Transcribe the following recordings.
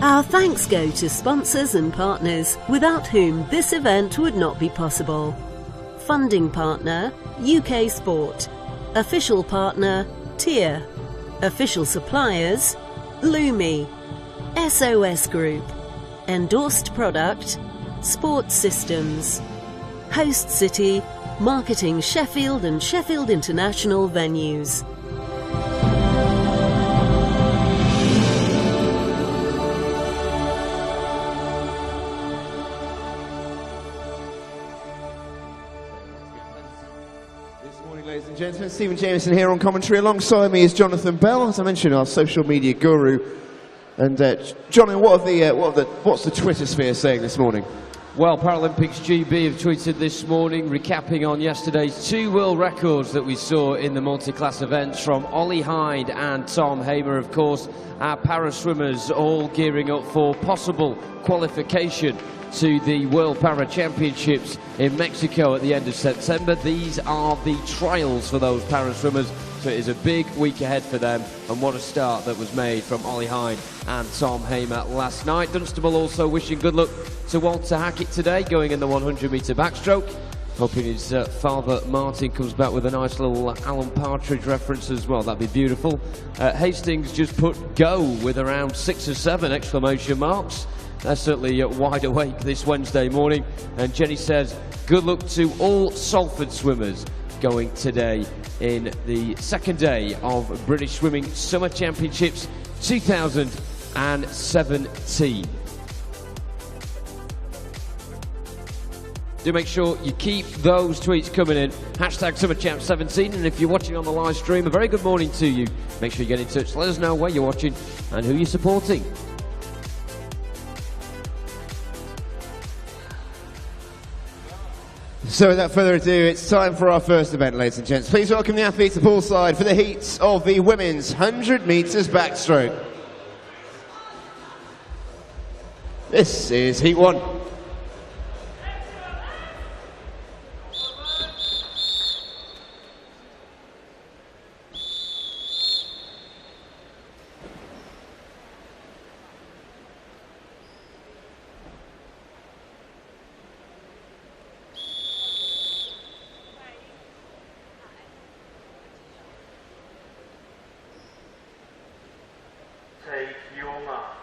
Our thanks go to sponsors and partners without whom this event would not be possible. Funding partner, UK Sport. Official partner, Tier. Official suppliers, Lumi. SOS Group. Endorsed product, Sports Systems. Host city, marketing Sheffield and Sheffield International venues. Ladies and gentlemen, Stephen Jameson here on commentary. Alongside me is Jonathan Bell, as I mentioned, our social media guru. And Johnny, what's the Twitter sphere saying this morning? Well, Paralympics GB have tweeted this morning, recapping on yesterday's 2 world records that we saw in the multi-class events from Ollie Hyde and Tom Hamer. Of course, our para-swimmers all gearing up for possible qualification to the World Para Championships in Mexico at the end of September. These are the trials for those para-swimmers, so it is a big week ahead for them, and what a start that was made from Ollie Hyde and Tom Hamer last night. Dunstable also wishing good luck to Walter Hackett today, going in the 100-metre backstroke. Hoping his father Martin comes back with a nice little Alan Partridge reference as well. That'd be beautiful. Hastings just put go with around 6 or 7 exclamation marks. They're certainly wide awake this Wednesday morning. And Jenny says, good luck to all Salford swimmers going today in the second day of British Swimming Summer Championships 2017. Do make sure you keep those tweets coming in. Hashtag SummerChamp17. And if you're watching on the live stream, a very good morning to you. Make sure you get in touch. Let us know where you're watching and who you're supporting. So without further ado, it's time for our first event, ladies and gents. Please welcome the athletes to poolside for the heats of the women's 100 metres backstroke. This is Heat 1. Take your marks.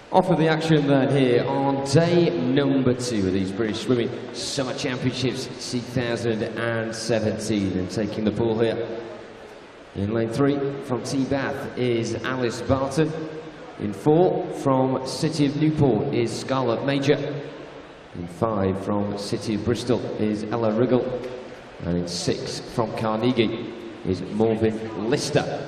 Off of the action then here on day number 2 of these British Swimming Summer Championships 2017, and taking the pool here. In lane 3 from T-Bath is Alice Barton. In 4 from City of Newport is Scarlett Major. In 5 from City of Bristol is Ella Riggle. And in 6 from Carnegie is Morvin Lister.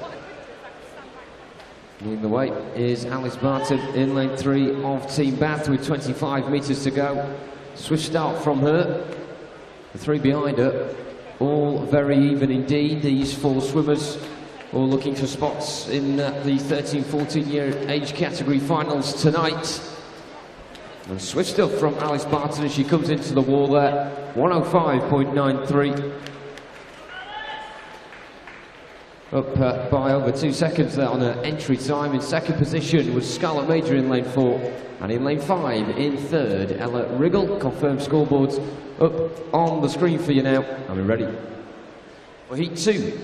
Leading the way is Alice Barton in lane 3 of Team Bath with 25 metres to go. Swift start from her. The 3 behind her, all very even indeed. These 4 swimmers all looking for spots in the 13-14 year age category finals tonight. And swift stuff from Alice Barton as she comes into the wall there. 105.93. Up by over 2 seconds there on her entry time. In second position was Scarlett Major in lane 4. And in lane 5, in third, Ella Riggle. Confirmed scoreboards up on the screen for you now. Are we ready for heat 2?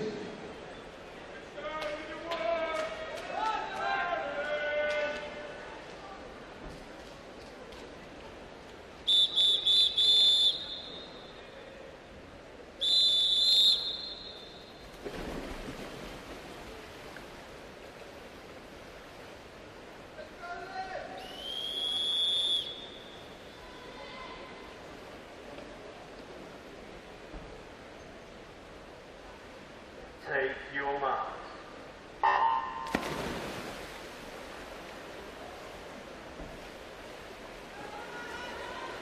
Take your mark.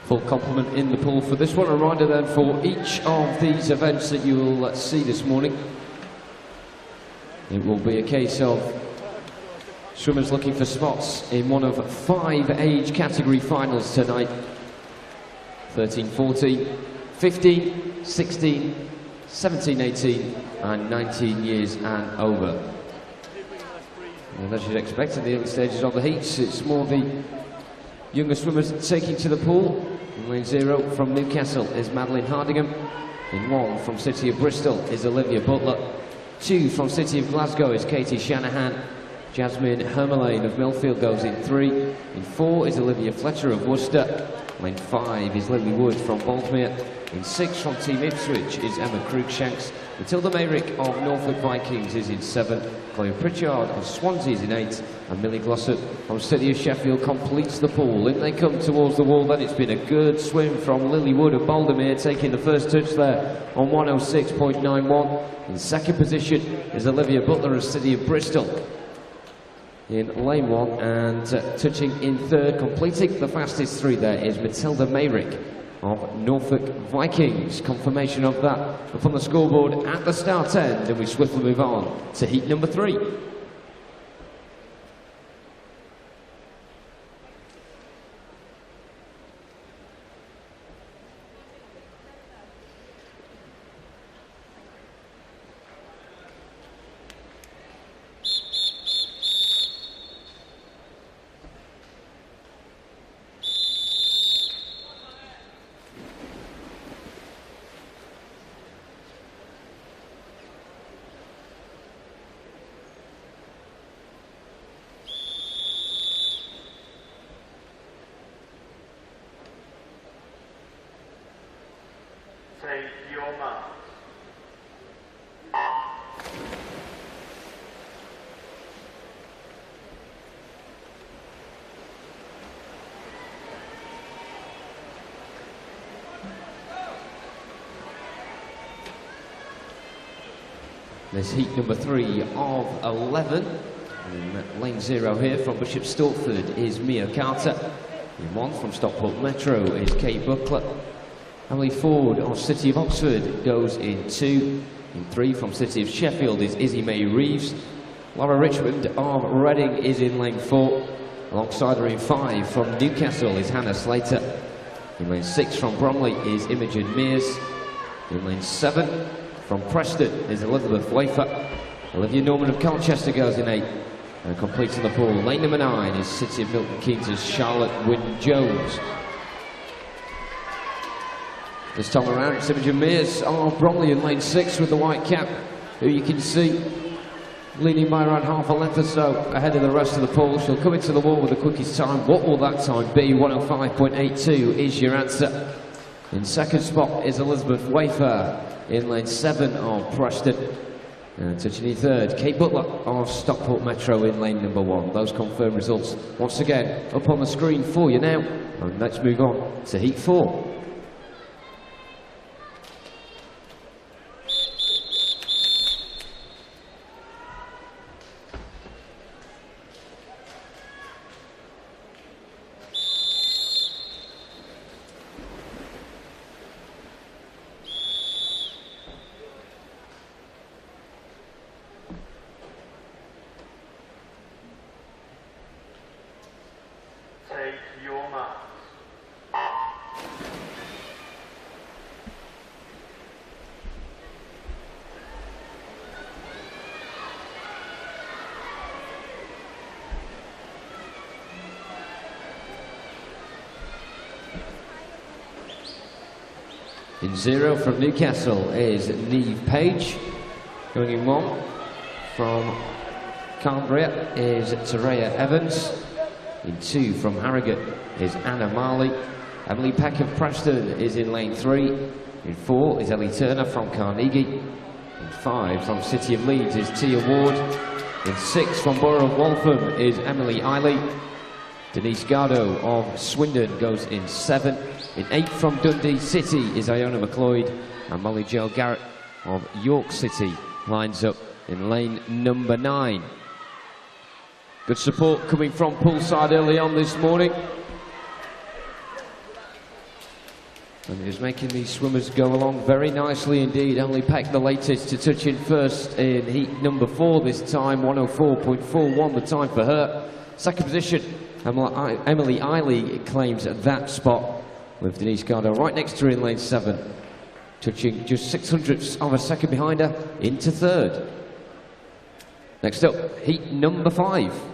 Full complement in the pool for this one. A rider then for each of these events that you will see this morning. It will be a case of swimmers looking for spots in one of 5 age category finals tonight. 13, 14, 15, 16, 17, 18 and 19 years and over. And as you'd expect in the early stages of the heats, it's more the younger swimmers taking to the pool. In lane 0 from Newcastle is Madeline Hardingham. In 1 from City of Bristol is Olivia Butler. 2 from City of Glasgow is Katie Shanahan. Jasmine Hermelane of Millfield goes in 3. In 4 is Olivia Fletcher of Worcester. Lane 5 is Lily Wood from Boldmere. In 6 from Team Ipswich is Emma Cruikshanks. Matilda Mayrick of Norfolk Vikings is in 7. Chloe Pritchard of Swansea is in 8. And Millie Glossop from City of Sheffield completes the pool. In they come towards the wall then. It's been a good swim from Lily Wood of Boldmere, taking the first touch there on 106.91. In second position is Olivia Butler of City of Bristol in lane 1, and touching in third, completing the fastest 3 there is Matilda Mayrick of Norfolk Vikings. Confirmation of that up on the scoreboard at the start end, and we swiftly move on to heat number 3. Take your mark. This heat number 3 of 11. In lane 0 here from Bishop Stortford is Mia Carter. In 1 from Stockport Metro is Kate Buckler. Emily Ford of City of Oxford goes in 2. In 3 from City of Sheffield is Izzy May Reeves. Laura Richmond of Reading is in lane 4. Alongside her in 5 from Newcastle is Hannah Slater. In lane 6 from Bromley is Imogen Mears. In lane 7 from Preston is Elizabeth Wafer. Olivia Norman of Colchester goes in 8. And completing the pool, lane number 9 is City of Milton Keynes' Charlotte Wynne-Jones. This time around, it's Imogen Mears of Bromley in lane 6 with the white cap, who you can see leaning by around half a length or so ahead of the rest of the pool. She'll come into the wall with the quickest time. What will that time be? 105.82 is your answer. In second spot is Elizabeth Wafer in lane 7 of Preston. And touching in third, Kate Butler of Stockport Metro in lane number 1. Those confirmed results once again up on the screen for you now. And let's move on to heat 4. Take your marks. In 0 from Newcastle is Neve Page. Going in 1 from Cambria is Terea Evans. In 2 from Harrogate is Anna Marley. Emily Peck of Preston is in lane 3. In 4 is Ellie Turner from Carnegie. In 5 from City of Leeds is Tia Ward. In 6 from Borough of Waltham is Emily Eiley. Denise Gardo of Swindon goes in 7. In 8 from Dundee City is Iona McLeod. And Molly Jo Garrett of York City lines up in lane number 9. Good support coming from poolside early on this morning. And it is making these swimmers go along very nicely indeed. Emily Peck, the latest to touch in first in heat number 4 this time. 104.41 the time for her. Second position, Emily Eiley claims that spot, with Denise Gardo right next to her in lane 7. Touching just 600ths of a second behind her into 3rd. Next up, heat number 5.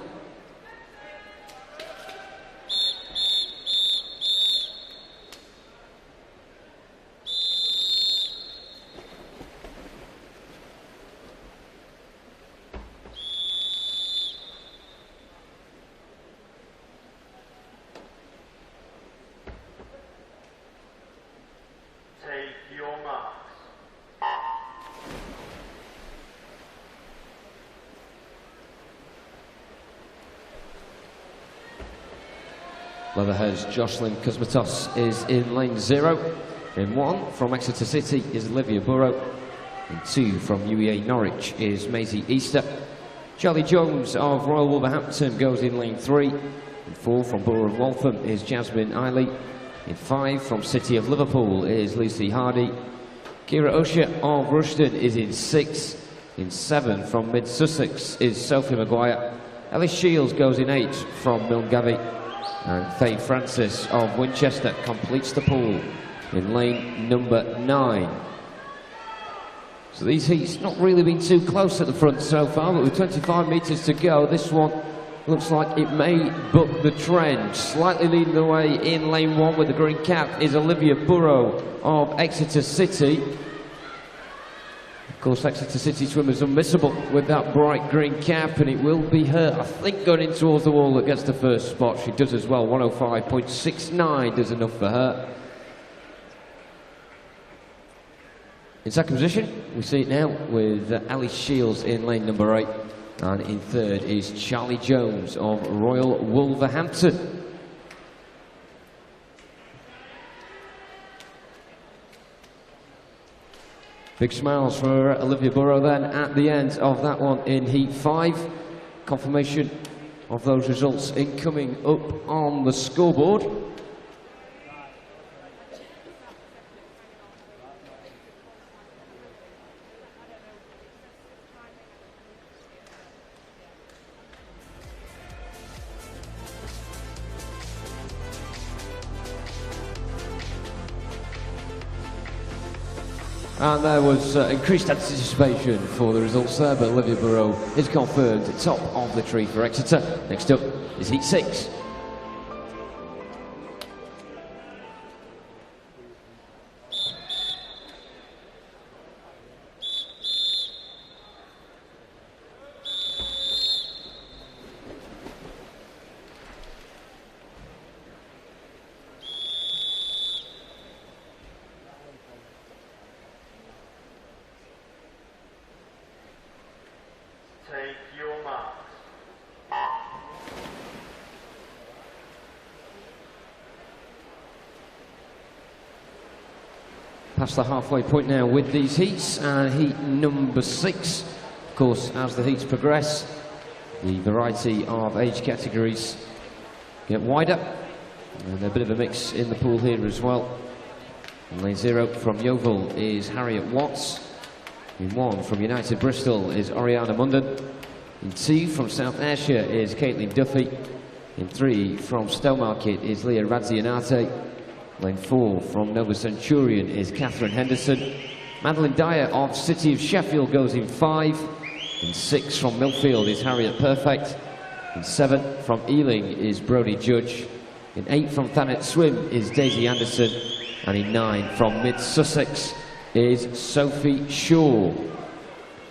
Take your marks. Leatherhead's Jocelyn Cosmatos is in lane 0. In 1 from Exeter City is Olivia Burrow. In 2 from UEA Norwich is Maisie Easter. Charlie Jones of Royal Wolverhampton goes in lane 3. In 4 from Borough of Waltham is Jasmine Eiley. In 5 from City of Liverpool is Lucy Hardy. Kira Usher of Rushden is in 6. In 7 from Mid Sussex is Sophie Maguire. Ellis Shields goes in 8 from Milngavie. And Faye Francis of Winchester completes the pool in lane number 9. So these heats not really been too close at the front so far, but with 25 metres to go, this one looks like it may buck the trend. Slightly leading the way in lane 1 with the green cap is Olivia Burrow of Exeter City. Of course, Exeter City swimmers unmissable with that bright green cap, and it will be her, I think, going in towards the wall that gets the first spot. She does as well. 105.69 does enough for her. In second position, we see it now with Ali Shields in lane number 8. And in 3rd is Charlie Jones of Royal Wolverhampton. Big smiles for Olivia Burrow then at the end of that one in heat 5. Confirmation of those results incoming up on the scoreboard. And there was increased anticipation for the results there, but Olivia Burrow is confirmed top of the tree for Exeter. Next up is heat 6. Take your marks. Past the halfway point now with these heats, and heat number 6. Of course, as the heats progress, the variety of age categories get wider, and a bit of a mix in the pool here as well. In lane 0 from Yeovil is Harriet Watts. In 1 from United Bristol is Oriana Munden. In 2 from South Ayrshire is Caitlin Duffy. In 3 from Stowmarket is Leah Radzianate. Lane 4 from Nova Centurion is Catherine Henderson. Madeline Dyer of City of Sheffield goes in 5. In 6 from Millfield is Harriet Perfect. In 7 from Ealing is Brodie Judge. In 8 from Thanet Swim is Daisy Anderson. And in 9 from Mid Sussex is Sophie Shaw.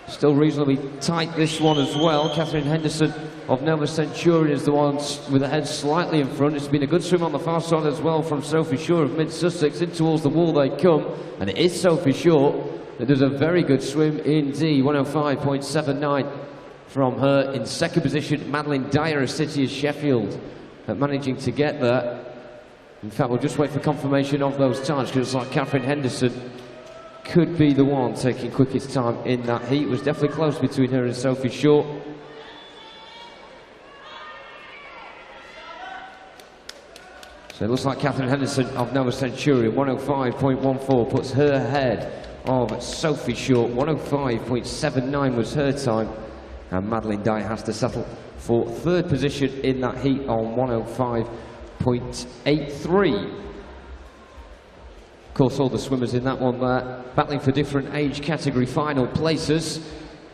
Still reasonably tight this one as well. Catherine Henderson of Nova Centurion is the one with the head slightly in front. It's been a good swim on the far side as well from Sophie Shaw of Mid Sussex. In towards the wall they come, and it is Sophie Shaw that does a very good swim indeed. 105.79 from her. In second position, Madeline Dyer of City of Sheffield, managing to get there. In fact, we'll just wait for confirmation of those times, because it's like Catherine Henderson could be the one taking quickest time in that heat. It was definitely close between her and Sophie Shaw. So it looks like Catherine Henderson of Nova Centurion, 105.14, puts her ahead of Sophie Shaw. 105.79 was her time, and Madeline Dyer has to settle for third position in that heat on 105.83. Of course, all the swimmers in that one there battling for different age category final places.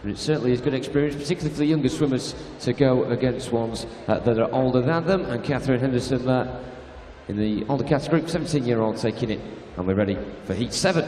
But it certainly is good experience, particularly for the younger swimmers, to go against ones that are older than them. And Catherine Henderson there in the older category, 17-year-old taking it. And we're ready for heat 7.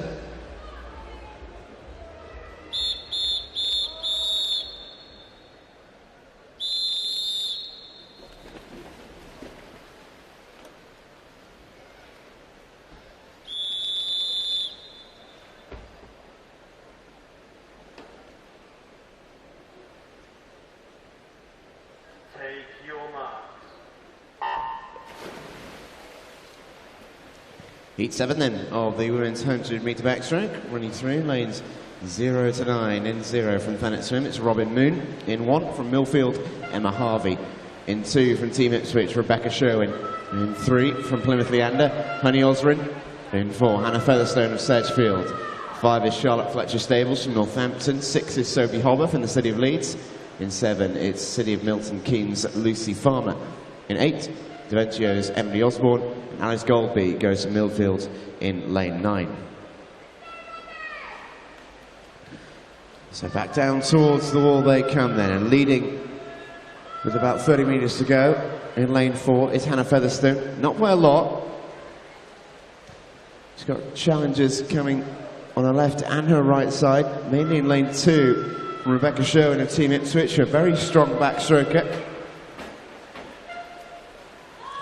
Heat 7 then of the women's 100 metre backstroke, running through lanes 0 to 9. In 0 from Thanet Swim, it's Robin Moon. In 1 from Millfield, Emma Harvey. In 2 from Team Ipswich, Rebecca Sherwin. In 3 from Plymouth Leander, Honey Osrin. In 4, Hannah Featherstone of Sedgefield. 5 is Charlotte Fletcher Stables from Northampton. 6 is Sophie Hobber from the City of Leeds. In 7, it's City of Milton Keynes, Lucy Farmer. In 8, Daventio's Emily Osborne. And Alice Goldby goes to Millfield in lane 9. So back down towards the wall they come then, and leading with about 30 metres to go in lane 4 is Hannah Featherstone. Not by a lot. She's got challenges coming on her left and her right side, mainly in lane 2 from Rebecca Sherwin of Team Ipswich, a very strong backstroker.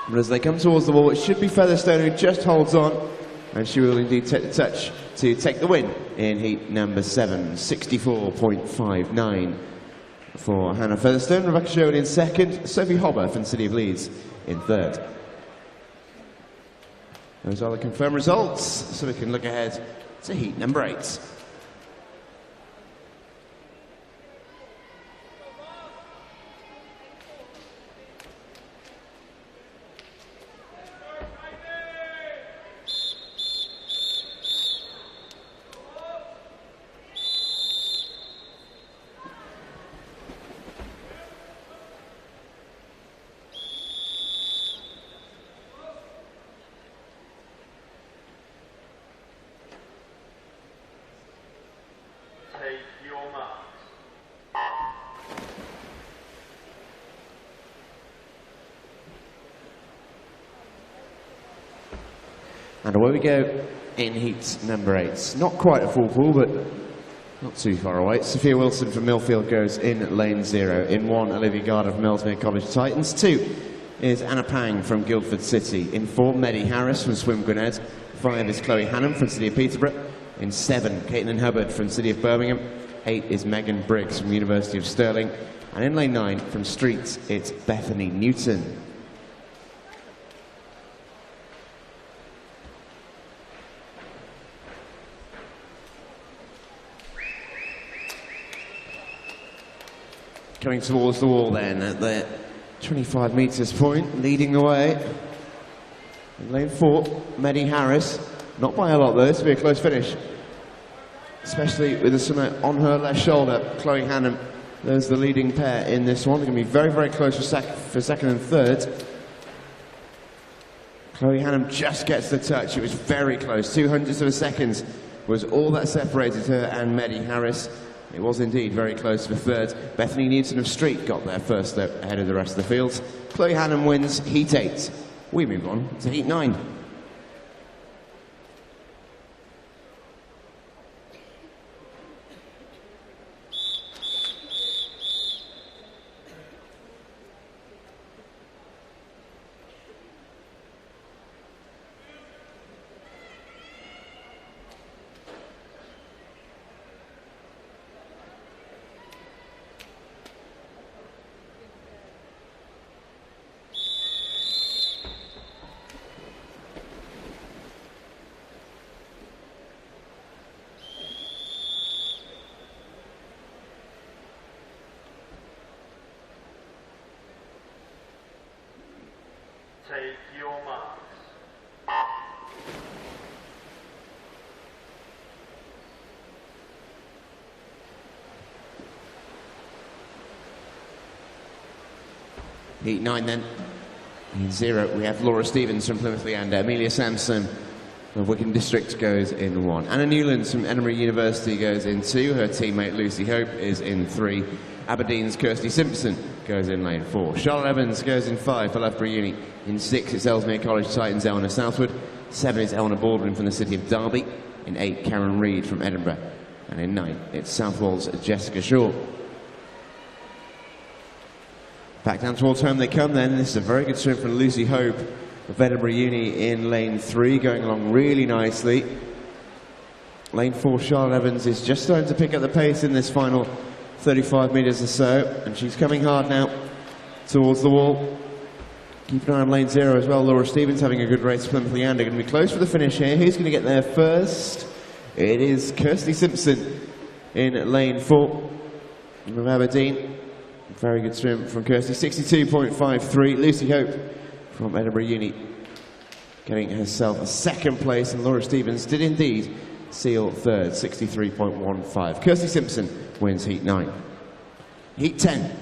But as they come towards the wall, it should be Featherstone who just holds on, and she will indeed take the touch to take the win in heat number 7. 64.59 for Hannah Featherstone. Rebecca Sherwin in second, Sophie Hobber from City of Leeds in third. Those are the confirmed results, so we can look ahead to heat number 8. And away we go in heat number 8. Not quite a full pool, but not too far away. Sophia Wilson from Millfield goes in lane 0. In 1, Olivia Gard of Millsmere College Titans. 2 is Anna Pang from Guildford City. In 4, Maddie Harris from Swim Gwynedd. 5 is Chloe Hannam from City of Peterborough. In 7, Caitlin Hubbard from City of Birmingham. 8 is Megan Briggs from University of Stirling. And in lane 9 from Streets, it's Bethany Newton. Coming towards the wall then at the 25 metres point, leading the way. In lane 4, Mehdi Harris. Not by a lot though, this will be a close finish. Especially with the summit on her left shoulder. Chloe Hannum, there's the leading pair in this one. They're going to be very, very close for second and third. Chloe Hannum just gets the touch. It was very close. 200ths of a second was all that separated her and Mehdi Harris. It was indeed very close for third. Bethany Newton of Street got there first ahead of the rest of the field. Chloe Hannum wins Heat 8. We move on to Heat 9. Take your marks. Heat 9 then. In 0, we have Laura Stevens from Plymouth Leander. Amelia Sampson of Wigan District goes in 1. Anna Newlands from Edinburgh University goes in 2. Her teammate Lucy Hope is in 3. Aberdeen's Kirsty Simpson goes in lane 4. Charlotte Evans goes in 5 for Loughborough Uni. In 6, it's Ellesmere College Titans' Eleanor Southwood. 7 is Eleanor Baldwin from the city of Derby. In 8, Karen Reid from Edinburgh. And in 9, it's Southwold's Jessica Shaw. Back down towards home they come then. This is a very good swim from Lucy Hope of Edinburgh Uni in lane 3, going along really nicely. Lane 4, Charlotte Evans is just starting to pick up the pace in this final 35 metres or so, and she's coming hard now towards the wall. Keep an eye on lane 0 as well. Laura Stevens having a good race. Plymouth Leander going to be close for the finish here. Who's going to get there first? It is Kirsty Simpson in lane 4 from Aberdeen. Very good swim from Kirsty. 62.53. Lucy Hope from Edinburgh Uni getting herself a second place, and Laura Stevens did indeed seal third. 63.15. Kirsty Simpson wins Heat 9. Heat 10.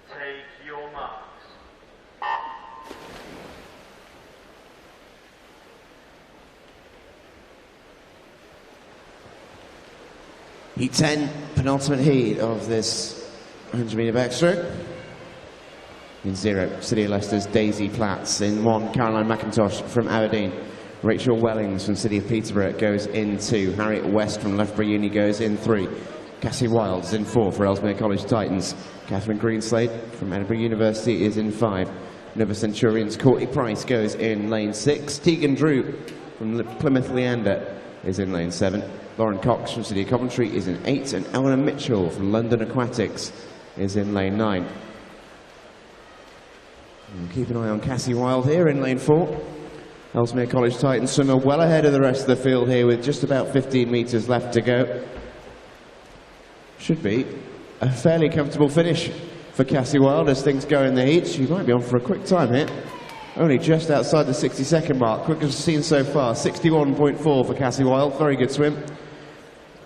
Take your marks. Heat 10, penultimate heat of this 100 metre backstroke. In 0, City of Leicester's Daisy Platts. In 1, Caroline McIntosh from Aberdeen. Rachel Wellings from City of Peterborough goes in 2. Harriet West from Loughborough Uni goes in 3. Cassie Wilds in 4 for Ellesmere College Titans. Catherine Greenslade from Edinburgh University is in 5. Nova Centurions' Courtney Price goes in lane 6. Tegan Drew from Plymouth Leander is in lane 7. Lauren Cox from City of Coventry is in 8. And Eleanor Mitchell from London Aquatics is in lane 9. And keep an eye on Cassie Wild here in lane 4. Ellesmere College Titans swimmer well ahead of the rest of the field here with just about 15 metres left to go. Should be a fairly comfortable finish for Cassie Wild as things go in the heat. She might be on for a quick time here. Only just outside the 60-second mark. Quickest seen so far. 61.4 for Cassie Wild. Very good swim.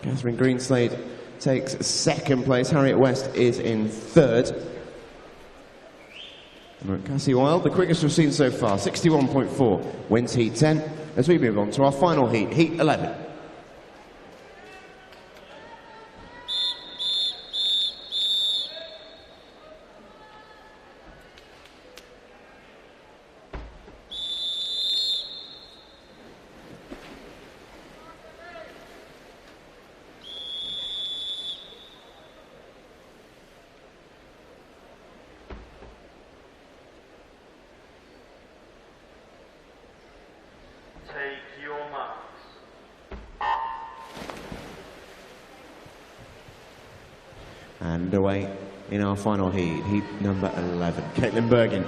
Catherine Greenslade takes second place. Harriet West is in third. And Cassie Wild, the quickest we've seen so far. 61.4 wins Heat 10. As we move on to our final heat, Heat 11. And away in our final heat, heat number 11. Caitlin Bergen,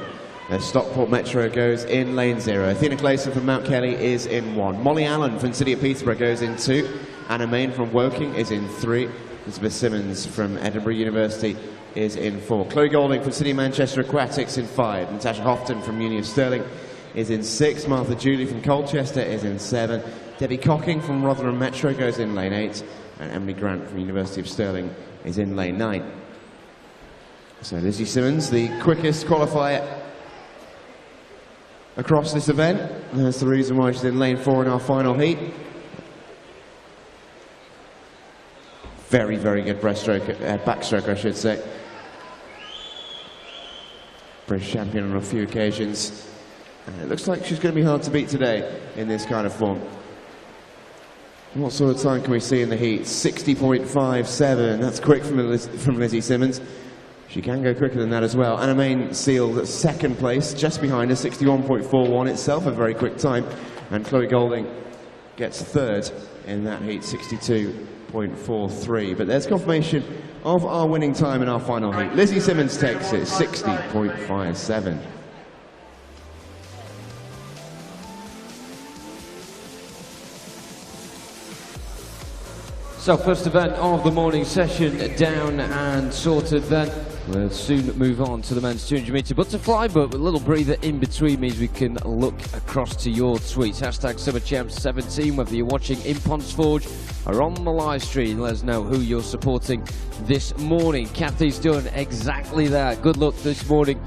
Stockport Metro goes in lane 0. Athena Clayson from Mount Kelly is in 1. Molly Allen from City of Peterborough goes in 2. Anna Main from Woking is in 3. Elizabeth Simmons from Edinburgh University is in 4. Chloe Golding from City of Manchester Aquatics in 5. Natasha Houghton from Uni of Stirling is in 6. Martha Julie from Colchester is in 7. Debbie Cocking from Rotherham Metro goes in lane 8. And Emily Grant from University of Stirling is in lane 9. So Lizzie Simmons, the quickest qualifier across this event. That's the reason why she's in lane 4 in our final heat. Very, very good breaststroke, backstroke, I should say. British champion on a few occasions. And it looks like she's going to be hard to beat today in this kind of form. What sort of time can we see in the heat? 60.57. That's quick from Lizzie Simmons. She can go quicker than that as well. Anna Main sealed at 2nd place, just behind her, 61.41 itself, a very quick time. And Chloe Golding gets 3rd in that heat, 62.43. But there's confirmation of our winning time in our final heat. Lizzie Simmons takes it, 60.57. So first event of the morning session down and sorted then. We'll soon move on to the men's 200 metre butterfly, but a little breather in between means we can look across to your tweets. Hashtag SummerChamps17, whether you're watching in Ponsforge or on the live stream, let us know who you're supporting this morning. Kathy's done exactly that. Good luck this morning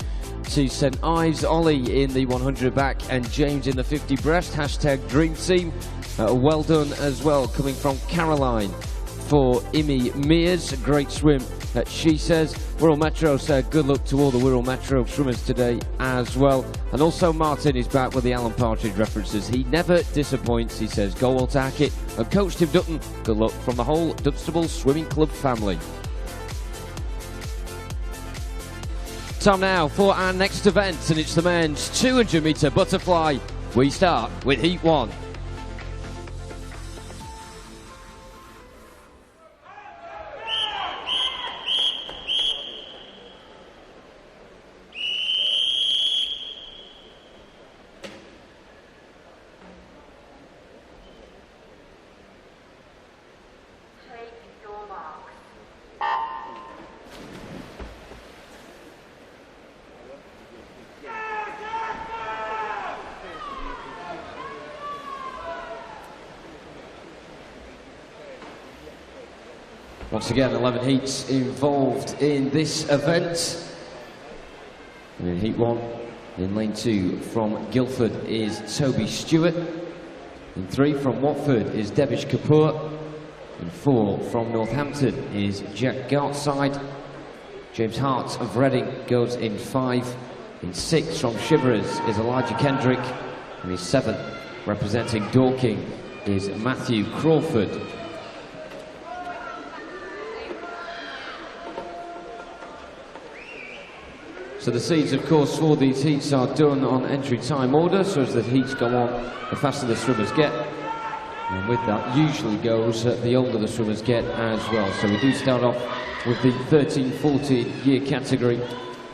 to St Ives, Ollie in the 100 back and James in the 50 breast. Hashtag Dream Team. Well done as well, coming from Caroline for Imi Mears. Great swim, she says. Wirral Metro said good luck to all the Wirral Metro swimmers today as well. And also Martin is back with the Alan Partridge references. He never disappoints, he says. Go all to Hackett. And Coach Tim Dutton, good luck from the whole Dunstable Swimming Club family. Time now for our next event, and it's the men's 200 metre butterfly. We start with Heat 1. Once again, 11 heats involved in this event. And in Heat 1, in lane 2 from Guildford is Toby Stewart. In 3 from Watford is Devish Kapoor. In 4 from Northampton is Jack Gartside. James Hart of Reading goes in 5. In 6 from Chiverers is Elijah Kendrick. And in 7, representing Dorking, is Matthew Crawford. So the seeds, of course, for these heats are done on entry time order, so as the heats go on, the faster the swimmers get. And with that usually goes the older the swimmers get as well. So we do start off with the 13-14 year category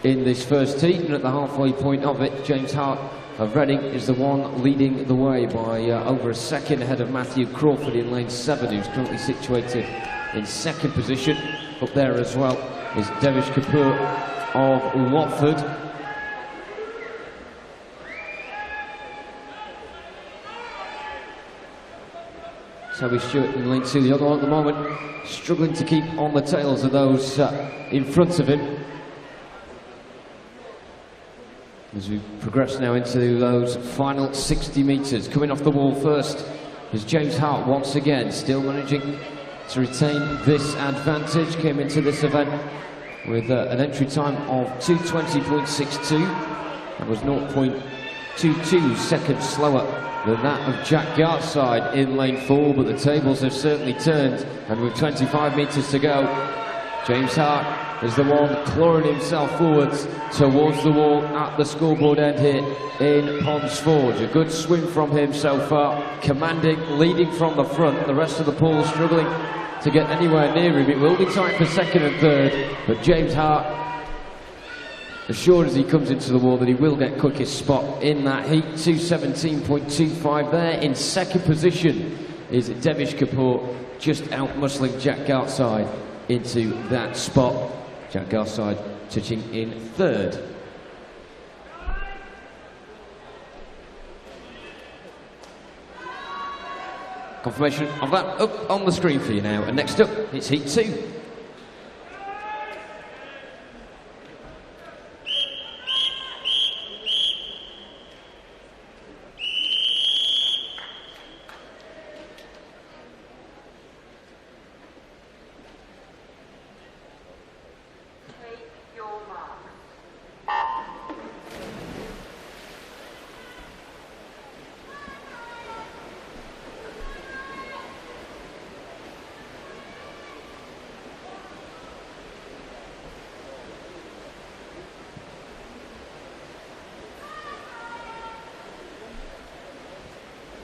in this first heat, and at the halfway point of it, James Hart of Reading is the one leading the way by over a second ahead of Matthew Crawford in lane 7, who's currently situated in 2nd position. Up there as well is Devish Kapoor of Watford. Toby Stewart in lane 2, the other one at the moment, struggling to keep on the tails of those in front of him. As we progress now into those final 60 metres. Coming off the wall first is James Hart once again, still managing to retain this advantage. Came into this event with an entry time of 2:20.62. That was 0.22 seconds slower than that of Jack Gartside in lane 4, but the tables have certainly turned, and with 25 metres to go, James Hart is the one clawing himself forwards towards the wall at the scoreboard end here in Ponsforge. A good swim from him so far, commanding, leading from the front. The rest of the pool struggling to get anywhere near him. It will be tight for second and third, but James Hart assured as he comes into the wall that he will get quickest spot in that heat. 2:17.25 there. In second position is Devish Kapoor, just out muscling Jack Gartside into that spot. Jack Gartside touching in third. Confirmation of that up on the screen for you now. And next up, it's heat 2.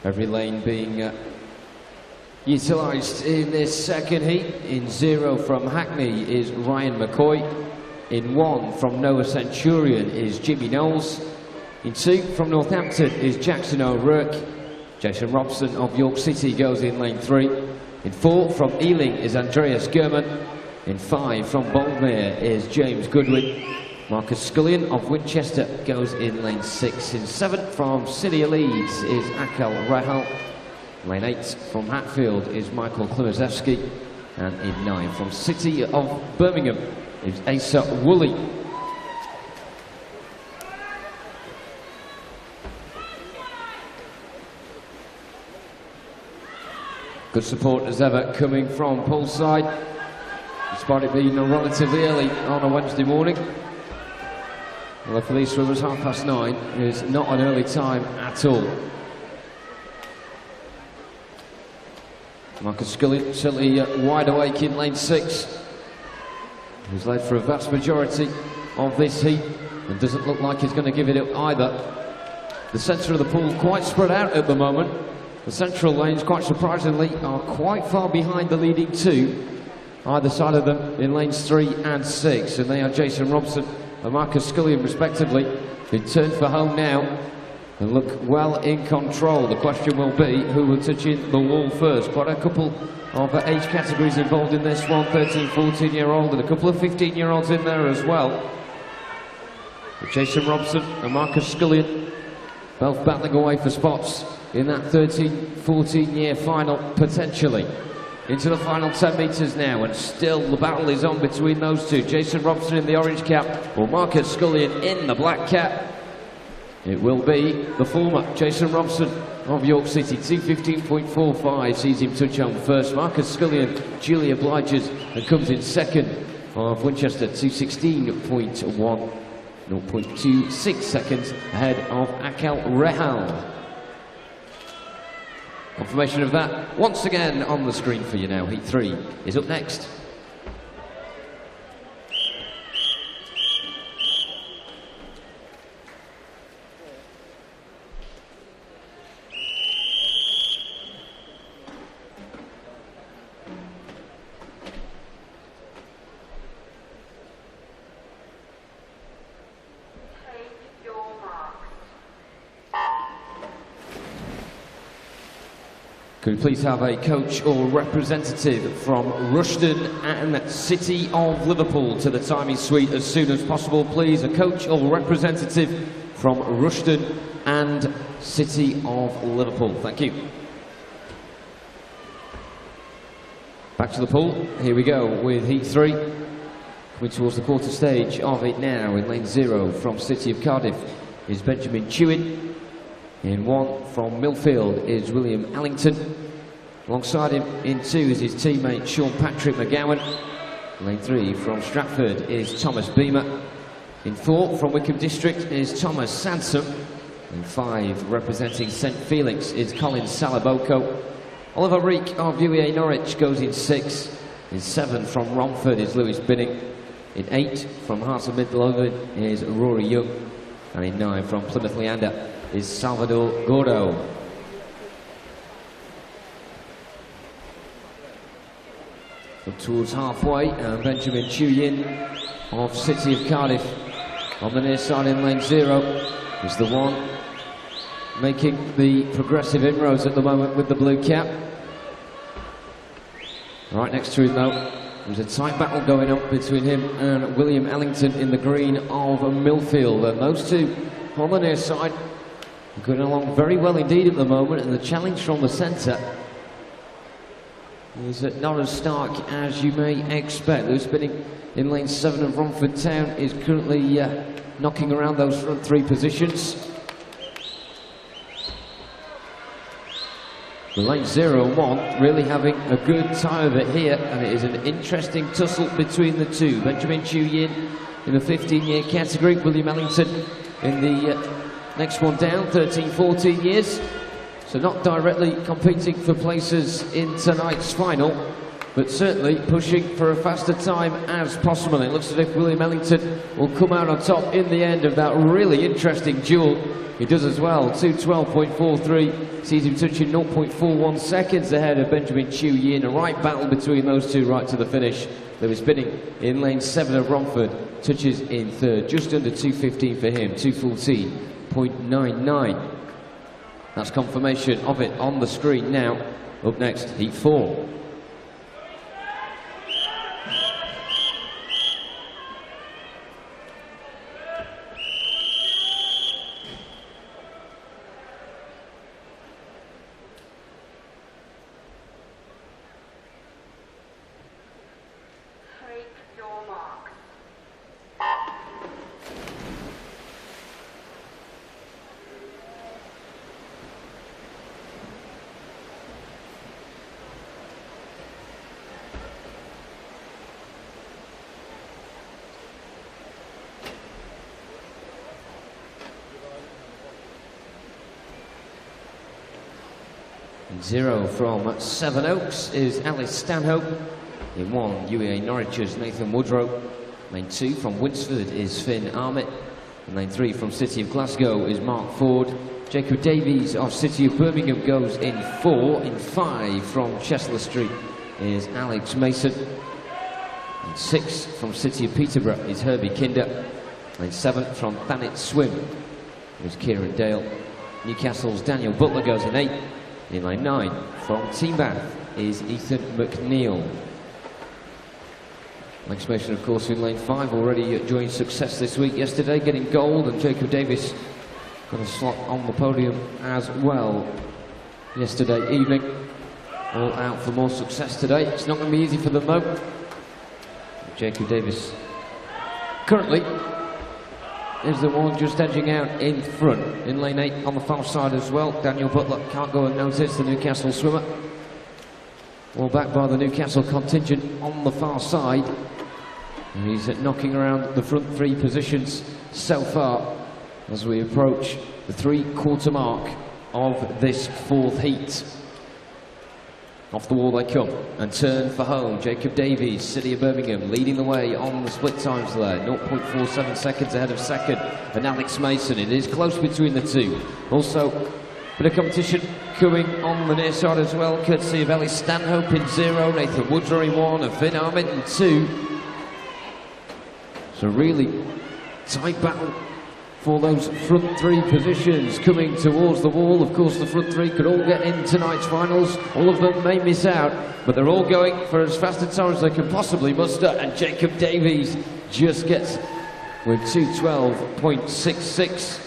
Every lane being utilised in this second heat. In 0 from Hackney is Ryan McCoy. In 1 from Noah Centurion is Jimmy Knowles. In 2 from Northampton is Jackson O'Rourke. Jason Robson of York City goes in lane 3. In 4 from Ealing is Andreas Gurman. In 5 from Boldmere is James Goodwin. Marcus Scullion of Winchester goes in lane 6. In 7 from City of Leeds is Akal Rahal. Lane 8 from Hatfield is Michael Klimaszewski. And in 9 from City of Birmingham is Asa Woolley. Good support as ever coming from poolside, despite it being relatively early on a Wednesday morning. Well, for these swimmers, 9:30 is not an early time at all. Marcus Scullion certainly wide awake in lane 6. He's led for a vast majority of this heat and doesn't look like he's going to give it up either. The centre of the pool quite spread out at the moment. The central lanes, quite surprisingly, are quite far behind the leading 2, either side of them in lanes 3 and 6, and they are Jason Robson and Marcus Scullion respectively, who turn for home now and look well in control. The question will be who will touch in the wall first. Quite a couple of age categories involved in this one, 13, 14-year-old and a couple of 15-year-olds in there as well. But Jason Robson and Marcus Scullion both battling away for spots in that 13, 14-year final potentially. Into the final 10 metres now, and still the battle is on between those two. Jason Robson in the orange cap, or Marcus Scullion in the black cap. It will be the former, Jason Robson of York City. 2:15.45 sees him touch on first. Marcus Scullion duly obliges and comes in second of Winchester. 2:16.1, 0.26 seconds ahead of Akal Rahal. Confirmation of that once again on the screen for you now. Heat 3 is up next. Could we please have a coach or representative from Rushden and City of Liverpool to the timing suite as soon as possible, please. A coach or representative from Rushden and City of Liverpool. Thank you. Back to the pool. Here we go with Heat 3. Coming towards the quarter stage of it now in lane 0 from City of Cardiff is Benjamin Chewin. In 1 from Millfield is William Allington. Alongside him in 2 is his teammate Sean Patrick McGowan. Lane 3 from Stratford is Thomas Beamer. In 4 from Wickham District is Thomas Sansom. In 5 representing St Felix is Colin Salaboko. Oliver Reek of UEA Norwich goes in 6. In 7 from Romford is Lewis Binning. In 8 from Hearts of Midlothian is Rory Young. And in 9 from Plymouth Leander is Salvador Gordo. up towards halfway, and Benjamin Chu-Yin of City of Cardiff on the near side in lane 0 is the one making the progressive inroads at the moment with the blue cap. Right next to him though, there's a tight battle going on between him and William Ellington in the green of Millfield, and those two on the near side are going along very well indeed at the moment, and the challenge from the centre is not as stark as you may expect. Lewis Spinning in lane 7 of Romford Town is currently knocking around those front 3 positions. The lane 0 and 1 really having a good time of it here, and it is an interesting tussle between the two. Benjamin Chu-Yin in the 15-year category, William Ellington in the next one down, 13-14 years. So not directly competing for places in tonight's final, but certainly pushing for a faster time as possible. It looks as if William Ellington will come out on top in the end of that really interesting duel. He does as well, 2:12.43, sees him touching 0.41 seconds ahead of Benjamin Chu-Yin. A right battle between those two right to the finish. Lewis Spinning in lane 7 of Romford, touches in 3rd, just under 2:15 for him, 2:14.99. That's confirmation of it on the screen now. Up next, heat 4. Zero from Sevenoaks is Alice Stanhope. In 1, UEA Norwich's Nathan Woodrow. Lane 2 from Winsford is Finn Armit. And lane 3 from City of Glasgow is Mark Ford. Jacob Davies of City of Birmingham goes in 4. In 5 from Chestler Street is Alex Mason. And 6 from City of Peterborough is Herbie Kinder. Lane 7 from Thanet Swim is Kieran Dale. Newcastle's Daniel Butler goes in 8. In lane 9 from Team Bath is Ethan McNeil. Alex Mason, of course, in lane 5, already enjoying success this week. Yesterday, getting gold, and Jacob Davis got a slot on the podium as well yesterday evening. All out for more success today. It's not going to be easy for them though. Jacob Davis currently is the one just edging out in front. In lane 8 on the far side as well, Daniel Butler can't go unnoticed, the Newcastle swimmer. Well back by the Newcastle contingent on the far side. And he's knocking around the front 3 positions so far as we approach the 3/4 mark of this 4th heat. Off the wall they come and turn for home. Jacob Davies, City of Birmingham, leading the way on the split times there. 0.47 seconds ahead of second. And Alex Mason, it is close between the two. Also, bit of competition coming on the near side as well, courtesy of Ellie Stanhope in 0, Nathan Woodrow in 1, and Finn Armit in 2. So really tight battle for those front 3 positions coming towards the wall. Of course, the front 3 could all get in tonight's finals. All of them may miss out, but they're all going for as fast a time as they can possibly muster, and Jacob Davies just gets with 2:12.66.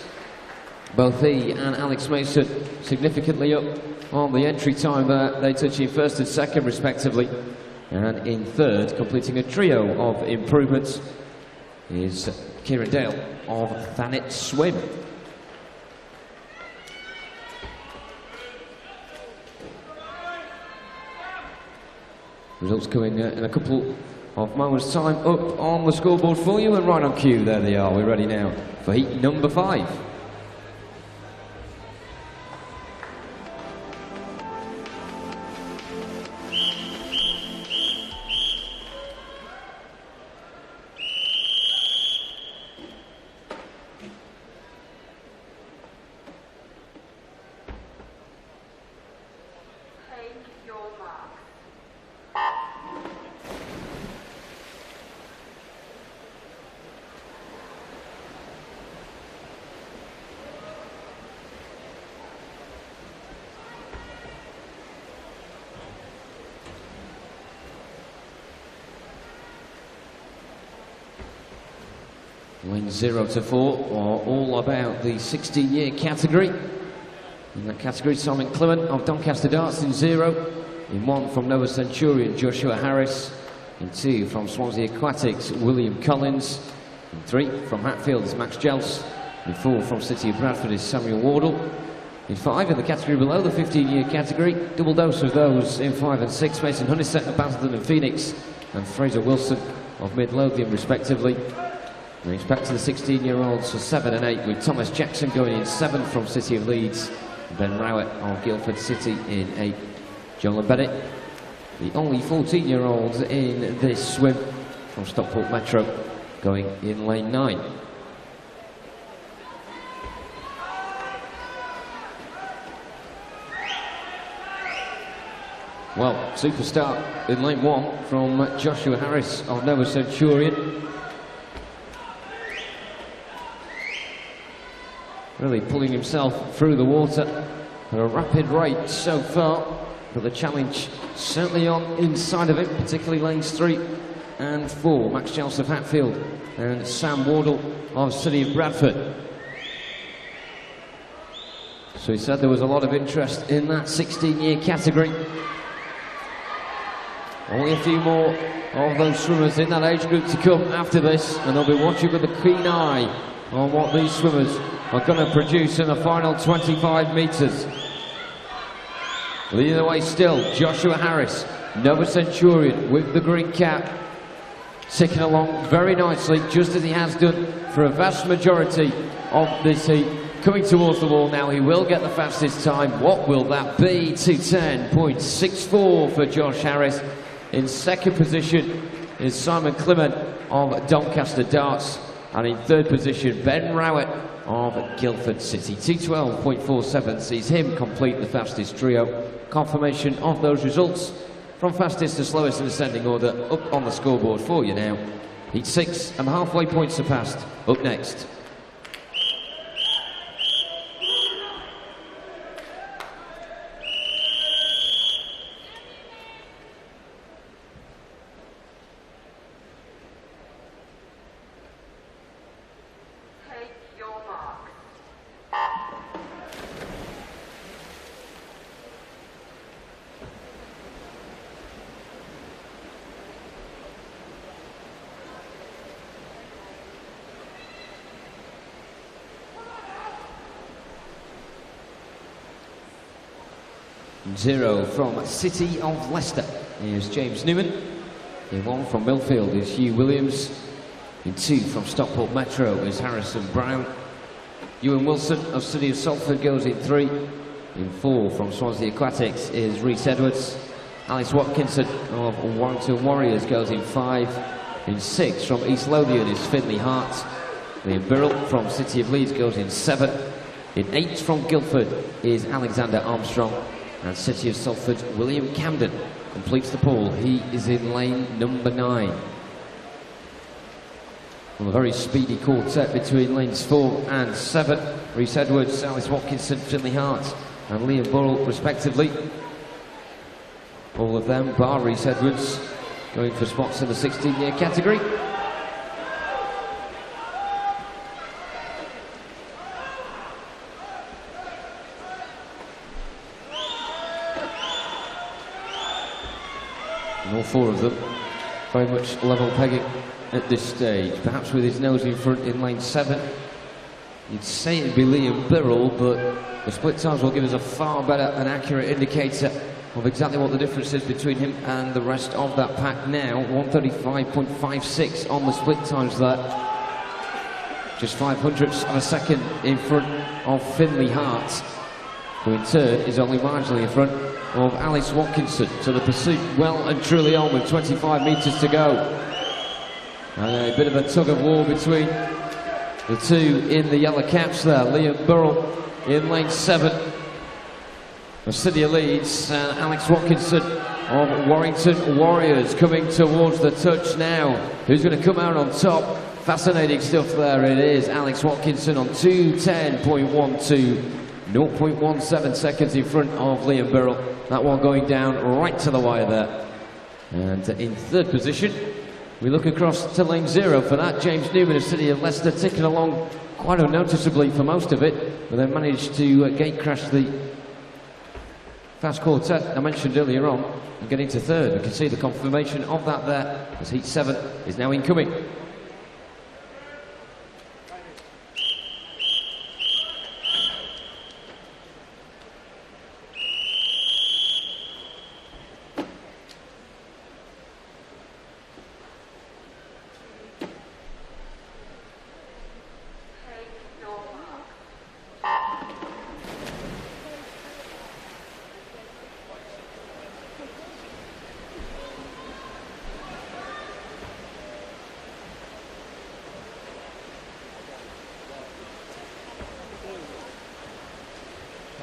Both he and Alex Mason significantly up on the entry time there. They touch in 1st and 2nd respectively, and in 3rd, completing a trio of improvements, is Kieran Dale of Thanet Swim. Results coming in a couple of moments' time up on the scoreboard for you, and right on cue, there they are. We're ready now for heat number 5. Lanes 0 to 4 are all about the 16-year category. In that category, Simon Clement of Doncaster Darts in 0. In 1 from Nova Centurion, Joshua Harris. In 2 from Swansea Aquatics, William Collins. In 3 from Hatfield is Max Jels. In 4 from City of Bradford is Samuel Wardle. In 5 in the category below the 15-year category, double dose of those in 5 and 6, Mason Honeysett of Basildon and Phoenix, and Fraser Wilson of Midlothian respectively. And it's back to the 16-year-olds for 7 and 8, with Thomas Jackson going in 7 from City of Leeds, Ben Rowett of Guildford City in 8. John Bennett, the only 14-year-olds in this swim from Stockport Metro, going in lane 9. Well, superstar in lane 1 from Joshua Harris of Nova Centurion. Really pulling himself through the water at a rapid rate so far, but the challenge certainly on inside of it, particularly lanes 3 and 4. Max Jels of Hatfield and Sam Wardle of City of Bradford. So he said there was a lot of interest in that 16-year category. Only a few more of those swimmers in that age group to come after this, and they'll be watching with a keen eye on what these swimmers are going to produce in the final 25 metres. Leading the way still, Joshua Harris, Nova Centurion with the green cap, ticking along very nicely, just as he has done for a vast majority of this heat. Coming towards the wall now, he will get the fastest time. What will that be? 2:10.64 for Josh Harris. In second position is Simon Clement of Doncaster Darts, and in third position Ben Rowett of Guildford City. 2:12.47 sees him complete the fastest trio. Confirmation of those results from fastest to slowest in ascending order up on the scoreboard for you now. Heat 6 and the halfway points are passed. Up next. Zero from City of Leicester is James Newman. In 1 from Millfield is Hugh Williams. In 2 from Stockport Metro is Harrison Brown. Ewan Wilson of City of Salford goes in 3. In 4 from Swansea Aquatics is Rhys Edwards. Alice Watkinson of Warrington Warriors goes in 5. In 6 from East Lothian is Finley Hart. Liam Birrell from City of Leeds goes in 7. In 8 from Guildford is Alexander Armstrong. And City of Salford, William Camden completes the pool. He is in lane number 9. Well, a very speedy quartet between lanes 4 and 7. Rhys Edwards, Alice Watkinson, Finley Hart and Liam Burrell respectively. All of them, bar Rhys Edwards, going for spots in the 16-year category. And all 4 of them very much level pegging at this stage. Perhaps with his nose in front in lane 7. You'd say it'd be Liam Birrell, but the split times will give us a far better and accurate indicator of exactly what the difference is between him and the rest of that pack now. 1:35.56 on the split times there. Just 0.05 of a second in front of Finley Hart, who in turn is only marginally in front of Alice Watkinson. So the pursuit well and truly on with 25 metres to go. And a bit of a tug of war between the two in the yellow caps there. Liam Burrell in lane 7 of City of Leeds, and Alex Watkinson of Warrington Warriors coming towards the touch now. Who's going to come out on top? Fascinating stuff there. It is Alex Watkinson on 2:10.12, 0.17 seconds in front of Liam Burrell. That one going down right to the wire there. And in third position We look across to lane 0 for that. James Newman of City of Leicester ticking along quite unnoticeably for most of it, but then managed to gate crash the fast quartet I mentioned earlier on and get into third. We can see the confirmation of that there as heat 7 is now incoming.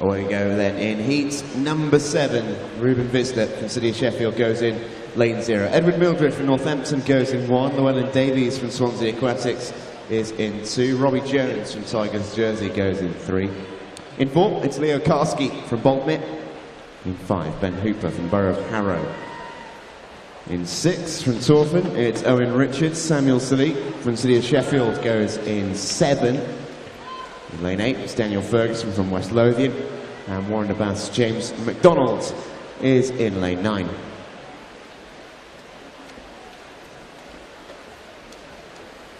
Away we go then in heat number 7. Ruben Visler from City of Sheffield goes in lane 0. Edward Mildred from Northampton goes in 1. Llewellyn Davies from Swansea Aquatics is in 2. Robbie Jones from Tigers Jersey goes in 3. In 4, it's Leo Karski from Boltmere. In 5, Ben Hooper from Borough of Harrow. In 6, from Torfan, it's Owen Richards. Samuel Salik from City of Sheffield goes in 7. In lane 8, it's Daniel Ferguson from West Lothian. And Warren Abbas James McDonald is in lane 9.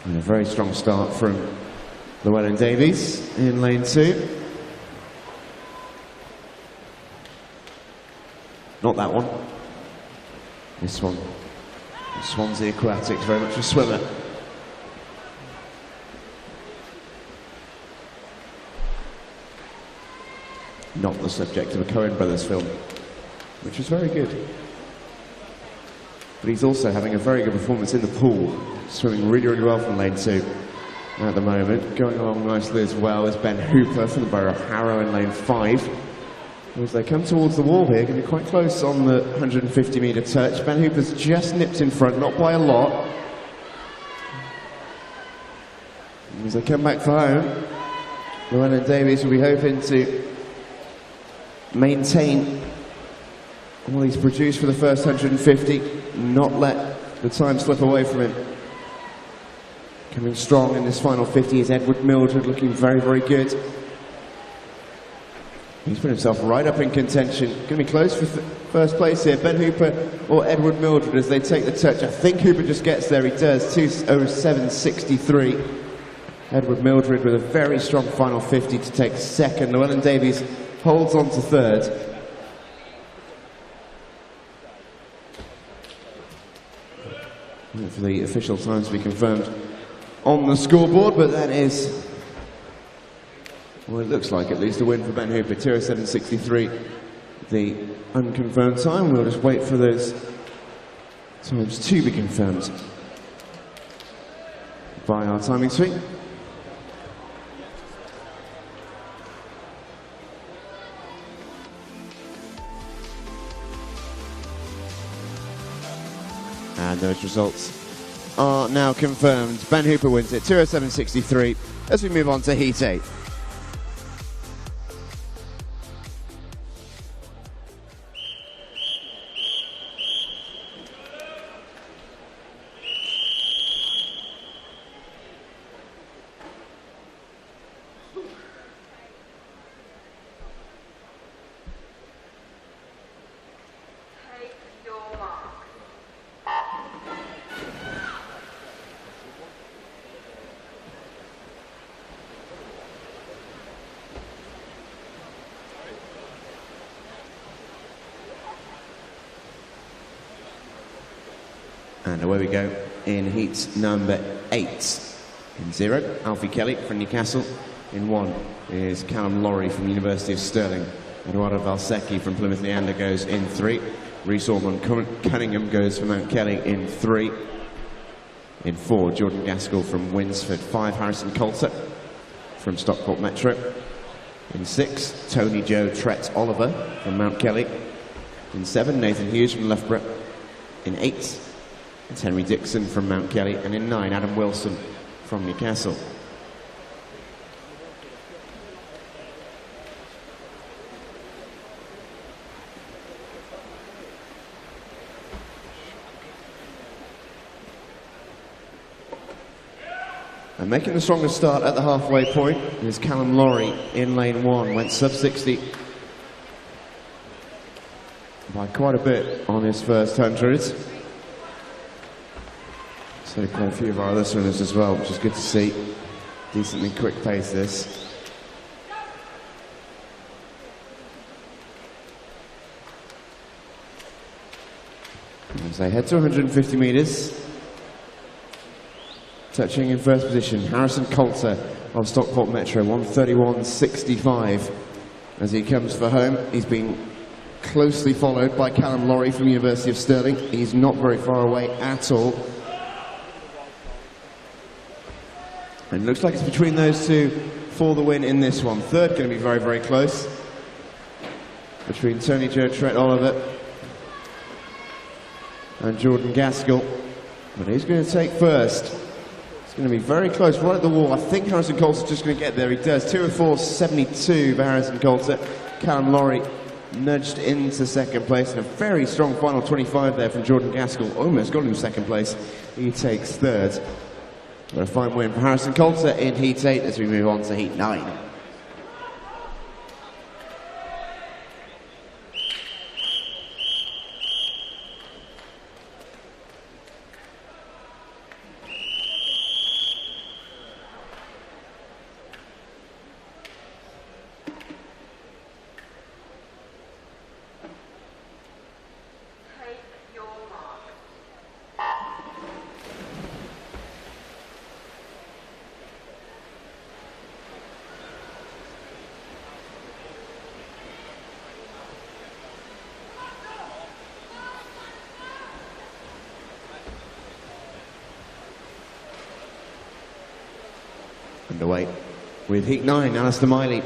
And a very strong start from Llewellyn Davies in lane 2. Not that one. This one. Swansea Aquatics, very much a swimmer. Not the subject of a Coen Brothers film, which was very good. But he's also having a very good performance in the pool, swimming really, really well from lane 2 at the moment. Going along nicely as well is Ben Hooper from the Borough of Harrow in lane 5. As they come towards the wall here, going to be quite close on the 150-metre touch. Ben Hooper's just nipped in front, not by a lot. As they come back for home, Llewellyn Davies will be hoping to maintain what he's produced for the first 150, not let the time slip away from him. Coming strong in this final 50 is Edward Mildred, looking very, very good. He's put himself right up in contention. Going to be close for first place here. Ben Hooper or Edward Mildred as they take the touch. I think Hooper just gets there. He does. 2:07.63. Edward Mildred with a very strong final 50 to take second. Llewellyn Davies holds on to third. For the official times to be confirmed on the scoreboard, but that is, well, it looks like at least a win for Ben Hooper. 2:07.63, the unconfirmed time. We'll just wait for those times to be confirmed by our timing suite. And those results are now confirmed. Ben Hooper wins it, 2:07.63, as we move on to Heat 8. And away we go in heat number 8. In 0, Alfie Kelly from Newcastle. In 1 is Callum Laurie from the University of Stirling. Eduardo Valsecchi from Plymouth Leander goes in 3. Rhys Ormond Cunningham goes for Mount Kelly in 3. In 4, Jordan Gaskell from Winsford. 5, Harrison Coulter from Stockport Metro. In 6, Tony Joe Tret Oliver from Mount Kelly. In 7, Nathan Hughes from Loughborough. In 8, it's Henry Dixon from Mount Kelly, and in 9, Adam Wilson from Newcastle. And making the strongest start at the halfway point is Callum Lowry in lane 1, went sub 60 by quite a bit on his first 100. So quite a few of our other swimmers as well, which is good to see. Decently quick pace this. As they head to 150 metres, touching in first position, Harrison Coulter of Stockport Metro, 1:31.65. As he comes for home, he's been closely followed by Callum Lowry from University of Stirling. He's not very far away at all. And looks like it's between those two for the win in this one. Third going to be very, very close. Between Tony Joe Trent Oliver and Jordan Gaskell. But who's going to take first? It's going to be very close, right at the wall. I think Harrison Coulter's just going to get there. He does. 2:04.72 for Harrison Coulter. Callum Lowry nudged into second place. And a very strong final 25 there from Jordan Gaskell. Almost got him second place. He takes third. But a fine win for Harrison Coulter in Heat 8 as we move on to Heat 9. Underway with Heat 9, Alistair Miley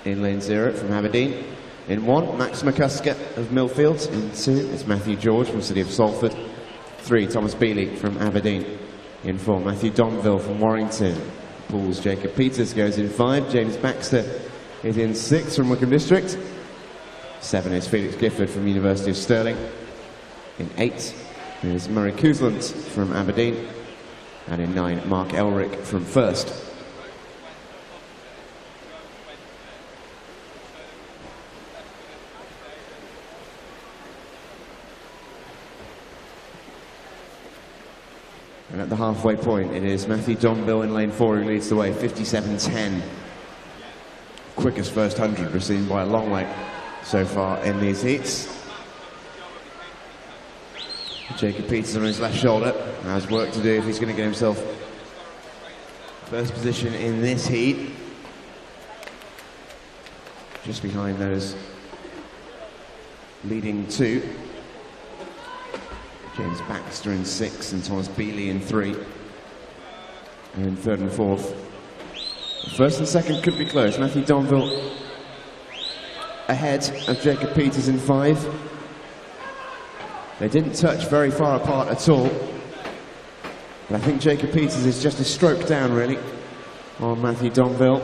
in lane 0 from Aberdeen. In 1, Max McCusker of Millfield. In 2, it's Matthew George from City of Salford. 3, Thomas Bealey from Aberdeen. In 4, Matthew Donville from Warrington. Paul's Jacob Peters goes in 5. James Baxter is in 6 from Wickham District. 7 is Felix Gifford from University of Stirling. In 8 is Murray Cousland from Aberdeen. And in 9, Mark Elric from First. And at the halfway point, it is Matthew Donville in lane 4 who leads the way, 57.10. Quickest first 100 we've seen by a long way so far in these heats. Jacob Peters on his left shoulder has work to do if he's going to get himself first position in this heat. Just behind those leading two. James Baxter in 6 and Thomas Bealey in 3. And in 3rd and 4th. First and second could be close. Matthew Donville ahead of Jacob Peters in 5. They didn't touch very far apart at all. But I think Jacob Peters is just a stroke down really on Matthew Donville.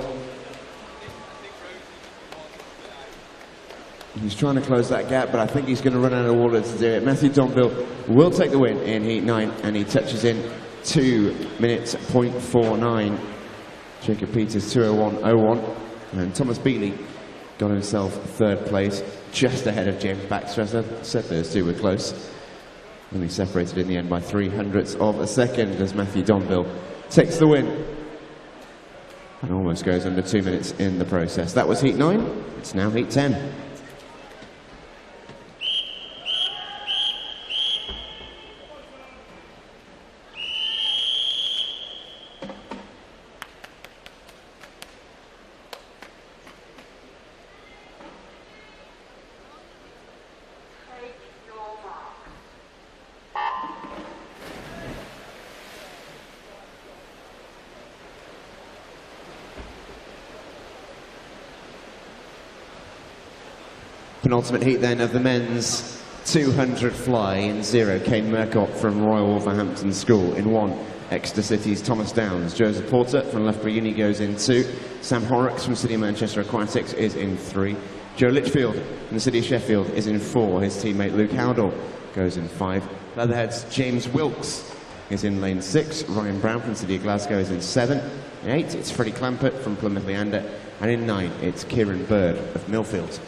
He's trying to close that gap, but I think he's going to run out of water to do it. Matthew Donville will take the win in Heat 9, and he touches in 2 minutes, 0.49. Jacob Peters, 2:01.01. And Thomas Bealey got himself 3rd place, just ahead of James Baxter. As I said, those two were close. Only separated in the end by 0.03 of a second as Matthew Donville takes the win. And almost goes under 2 minutes in the process. That was Heat 9. It's now Heat 10. Penultimate heat then of the men's 200 fly. In 0, Kane Murcott from Royal Wolverhampton School. In 1, Exeter City's Thomas Downs. Joseph Porter from Loughborough Uni goes in 2. Sam Horrocks from City of Manchester Aquatics is in 3. Joe Litchfield from the City of Sheffield is in 4. His teammate Luke Howdell goes in 5. Leatherhead's James Wilkes is in lane 6. Ryan Brown from City of Glasgow is in 7. In 8, it's Freddie Clampett from Plymouth Leander. And in 9, it's Kieran Bird of Millfield.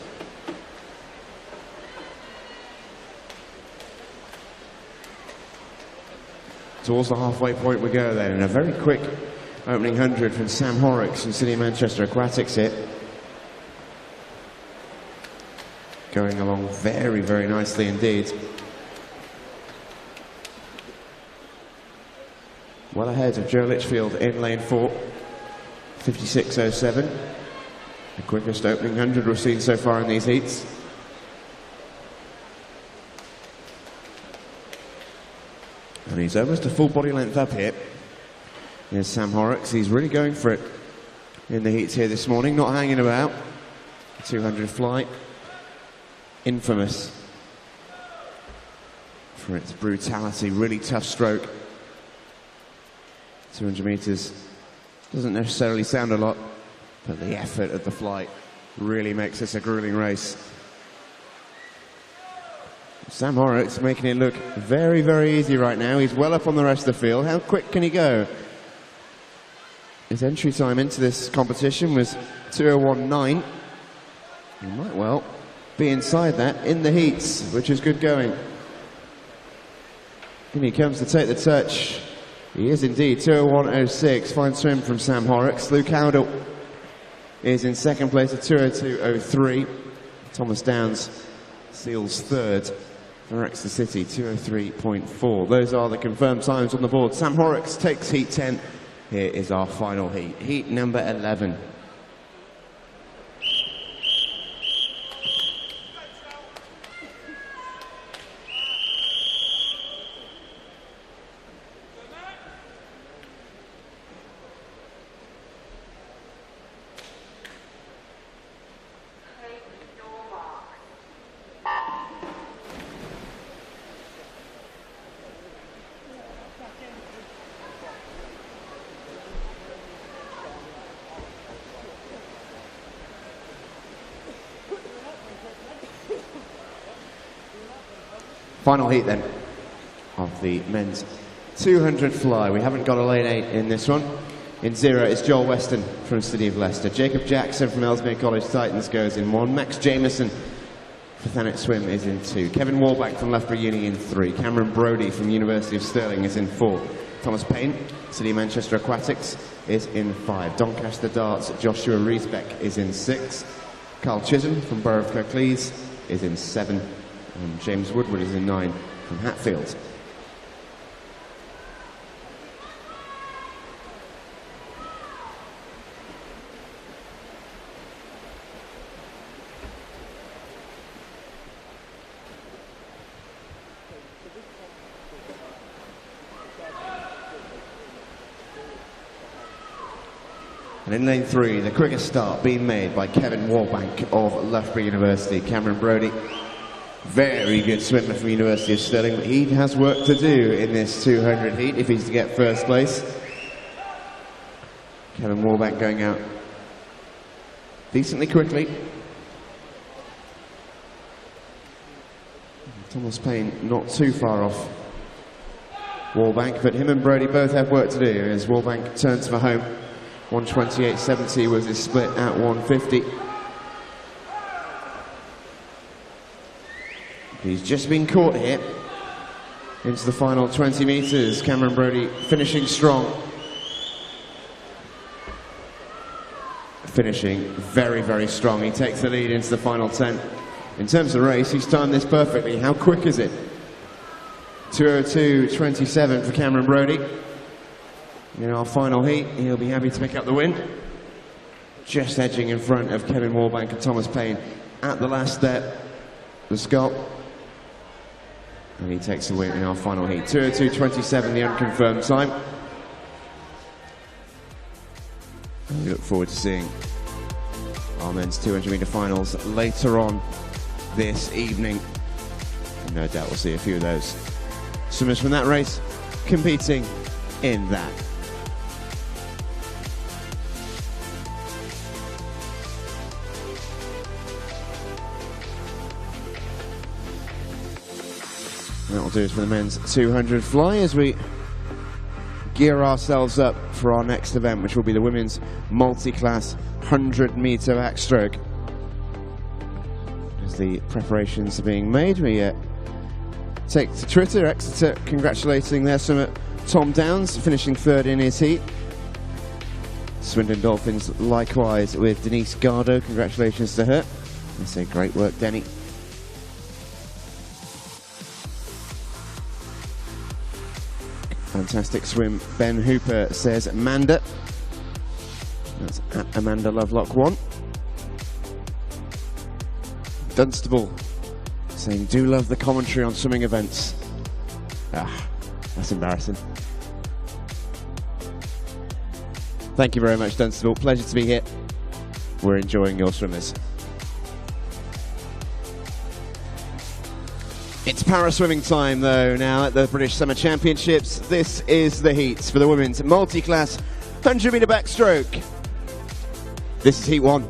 Towards the halfway point we go then, and a very quick opening 100 from Sam Horrocks from City of Manchester Aquatics here. Going along very, very nicely indeed. Well ahead of Joe Litchfield in lane 4, 56.07. The quickest opening 100 we've seen so far in these heats. And he's almost a full body length up here. Here's Sam Horrocks. He's really going for it in the heats here this morning, not hanging about. 200 flight, infamous for its brutality, really tough stroke. 200 metres doesn't necessarily sound a lot, but the effort of the flight really makes this a grueling race. Sam Horrocks making it look very, very easy right now. He's well up on the rest of the field. How quick can he go? His entry time into this competition was 2:01.9. He might well be inside that in the heats, which is good going. And he comes to take the touch. He is indeed 2:01.06. Fine swim from Sam Horrocks. Luke Howdell is in second place at 2:02.03. Thomas Downs seals third for Exeter City, 2:03.4. Those are the confirmed times on the board. Sam Horrocks takes heat 10. Here is our final heat, heat number 11. Final heat then of the men's 200 fly. We haven't got a lane 8 in this one. In 0 is Joel Weston from City of Leicester. Jacob Jackson from Ellesmere College Titans goes in 1. Max Jameson for Thanet Swim is in 2. Kevin Warback from Loughborough Uni in 3. Cameron Brodie from University of Stirling is in 4. Thomas Payne, City of Manchester Aquatics, is in 5. Doncaster Darts, Joshua Riesbeck is in 6. Carl Chisholm from Borough of Kirklees is in 7. And James Woodward is in 9 from Hatfield. And in lane 3, the quickest start being made by Kevin Warbank of Loughborough University. Cameron Brodie, very good swimmer from University of Stirling, but he has work to do in this 200 heat if he's to get first place. Kevin Warbank going out decently quickly. Thomas Payne not too far off Warbank, but him and Brodie both have work to do as Warbank turns for home. 128.70 was his split at 150. He's just been caught here into the final 20 metres. Cameron Brodie finishing strong. Finishing very, very strong. He takes the lead into the final 10. In terms of the race, he's timed this perfectly. How quick is it? 2:02.27 for Cameron Brodie. In our final heat, he'll be happy to pick up the win. Just edging in front of Kevin Warbank and Thomas Payne at the last step. The Scot. And he takes the win in our final heat. 2:02.27, the unconfirmed time. And we look forward to seeing our men's 200 metre finals later on this evening. And no doubt we'll see a few of those swimmers from that race competing in that. That will do it for the men's 200 fly as we gear ourselves up for our next event, which will be the women's multi-class 100-metre backstroke. As the preparations are being made, we take to Twitter, Exeter, congratulating their swimmer Tom Downs, finishing third in his heat. Swindon Dolphins likewise with Denise Gardo, congratulations to her. I say great work, Denny. Fantastic swim, Ben Hooper says Amanda. That's at Amanda Lovelock 1. Dunstable saying, do love the commentary on swimming events. Ah, that's embarrassing. Thank you very much, Dunstable. Pleasure to be here. We're enjoying your swimmers. It's para-swimming time, though, now at the British Summer Championships. This is the heats for the women's multi-class 100-metre backstroke. This is Heat 1.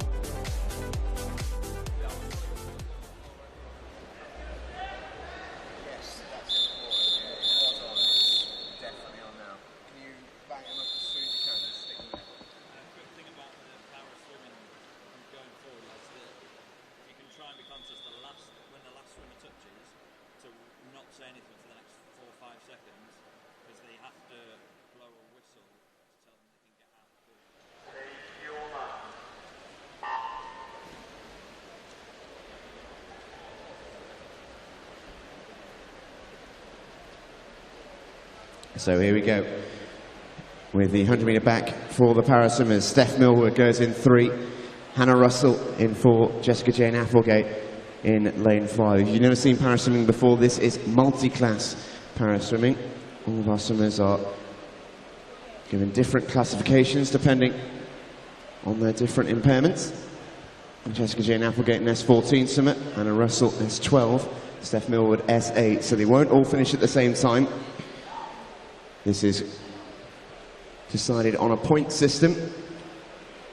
So here we go with the 100-metre back for the para-swimmers. Steph Millward goes in 3, Hannah Russell in 4, Jessica Jane Applegate in lane 5. If you've never seen para-swimming before, this is multi-class para-swimming. All of our swimmers are given different classifications depending on their different impairments. And Jessica Jane Applegate in S14 swimmer, Hannah Russell S12, Steph Millward S8. So they won't all finish at the same time. This is decided on a point system,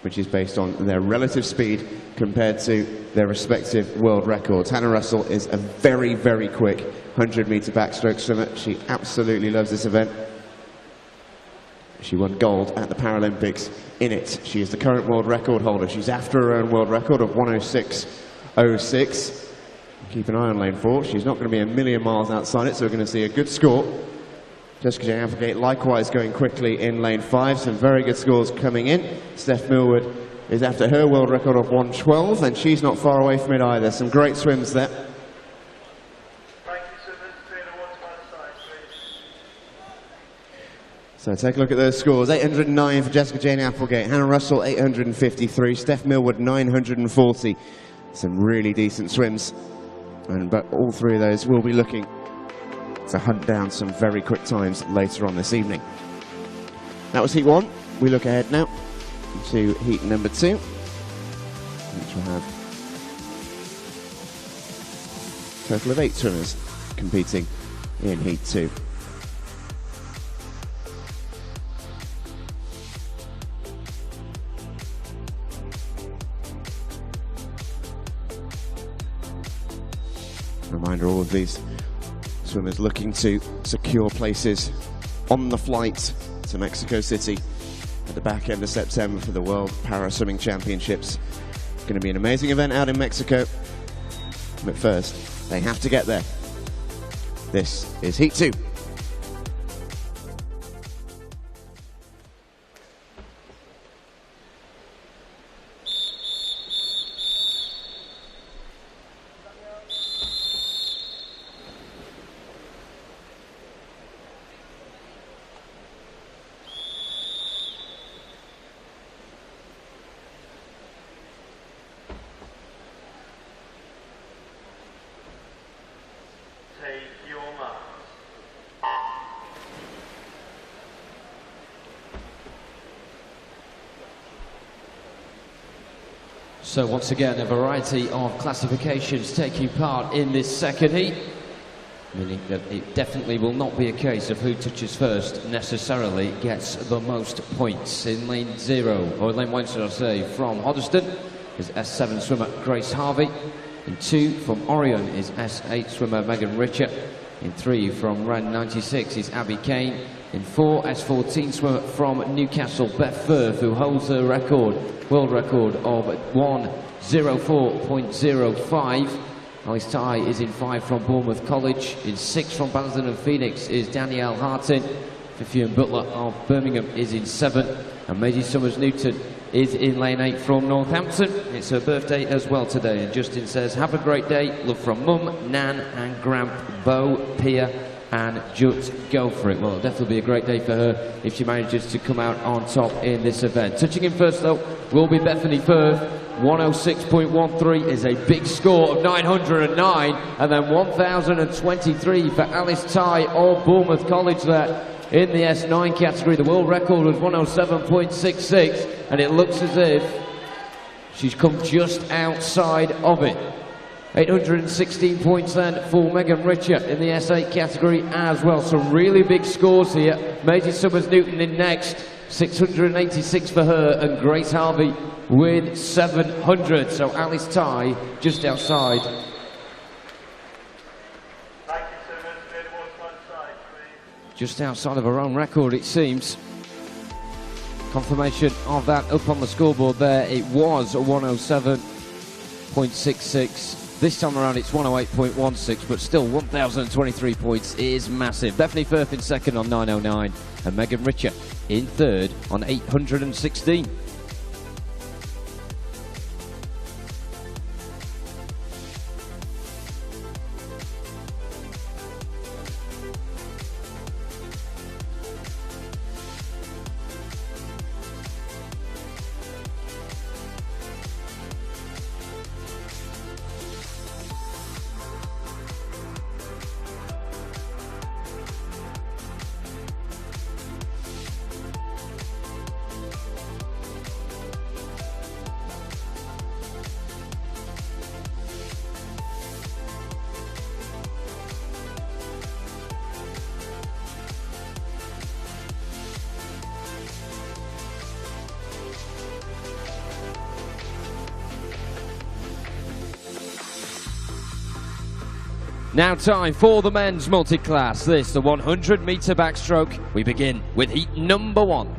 which is based on their relative speed compared to their respective world records. Hannah Russell is a very, very quick 100-metre backstroke swimmer. She absolutely loves this event. She won gold at the Paralympics in it. She is the current world record holder. She's after her own world record of 106.06. Keep an eye on lane 4. She's not going to be a million miles outside it, so we're going to see a good score. Jessica Jane Applegate likewise going quickly in lane 5. Some very good scores coming in. Steph Millward is after her world record of 112, and she's not far away from it either. Some great swims there. Thank you, swimmers. Clear the water by the side, please. So take a look at those scores. 809 for Jessica Jane Applegate. Hannah Russell, 853. Steph Millward, 940. Some really decent swims. But all three of those will be looking to hunt down some very quick times later on this evening. That was Heat 1. We look ahead now to Heat number 2, which will have a total of 8 swimmers competing in Heat 2. Reminder, all of these swimmers looking to secure places on the flight to Mexico City at the back end of September for the World Para-Swimming Championships. It's going to be an amazing event out in Mexico, but first they have to get there. This is Heat 2. Take your marks. So once again, a variety of classifications taking part in this second heat, meaning that it definitely will not be a case of who touches first necessarily gets the most points. In lane 0, or lane 1 should I say, from Hoddesdon is S7 swimmer Grace Harvey. In 2 from Orion is S8 swimmer Megan Richer. In 3 from Ren 96 is Abby Kane. In 4, S14 swimmer from Newcastle, Beth Firth, who holds the record, world record of 1:04.05. Alice Ty is in 5 from Bournemouth College. In 6 from Basildon and Phoenix is Danielle Hartin. Vivian Butler of Birmingham is in 7. And Maisie Summers-Newton is in lane 8 from Northampton. It's her birthday as well today. And Justin says, have a great day. Love from Mum, Nan and Gramp, Bo, Pia and Jut. Go for it. Well, it'll definitely be a great day for her if she manages to come out on top in this event. Touching in first, though, will be Bethany Firth. 106.13 is a big score of 909, and then 1,023 for Alice Ty of Bournemouth College there in the S9 category. The world record was 107.66, and it looks as if she's come just outside of it. 816 points then for Megan Richer in the S8 category as well. Some really big scores here. Maisie Summers-Newton in next, 686 for her, and Grace Harvey with 700. So Alice Ty just outside. Thank you, Simmons. Clear towards one side, please. Just outside of her own record, it seems. Confirmation of that up on the scoreboard there. It was a 107.66. This time around it's 108.16, but still 1,023 points is massive. Bethany Firth in second on 909, and Megan Richer in third on 816. Now time for the men's multi-class. This, the 100-metre backstroke. We begin with heat number 1.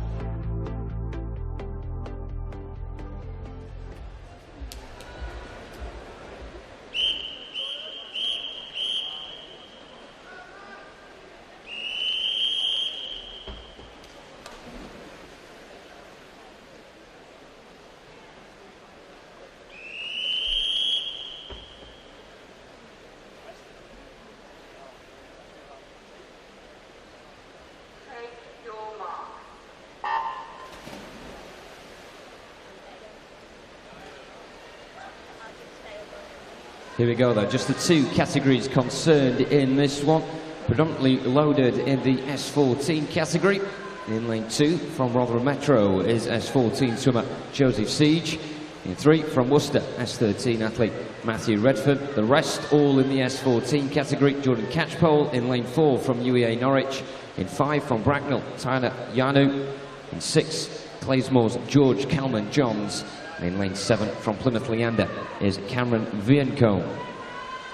Here we go though, just the 2 categories concerned in this one. Predominantly loaded in the S14 category. In lane 2 from Rotherham Metro is S14 swimmer Joseph Siege. In 3 from Worcester, S13 athlete Matthew Redford. The rest all in the S14 category. Jordan Catchpole in lane 4 from UEA Norwich. In 5 from Bracknell, Tyler Yanu. In 6, Claysmore's George Calman Johns. In lane 7 from Plymouth Leander is Cameron Viancombe.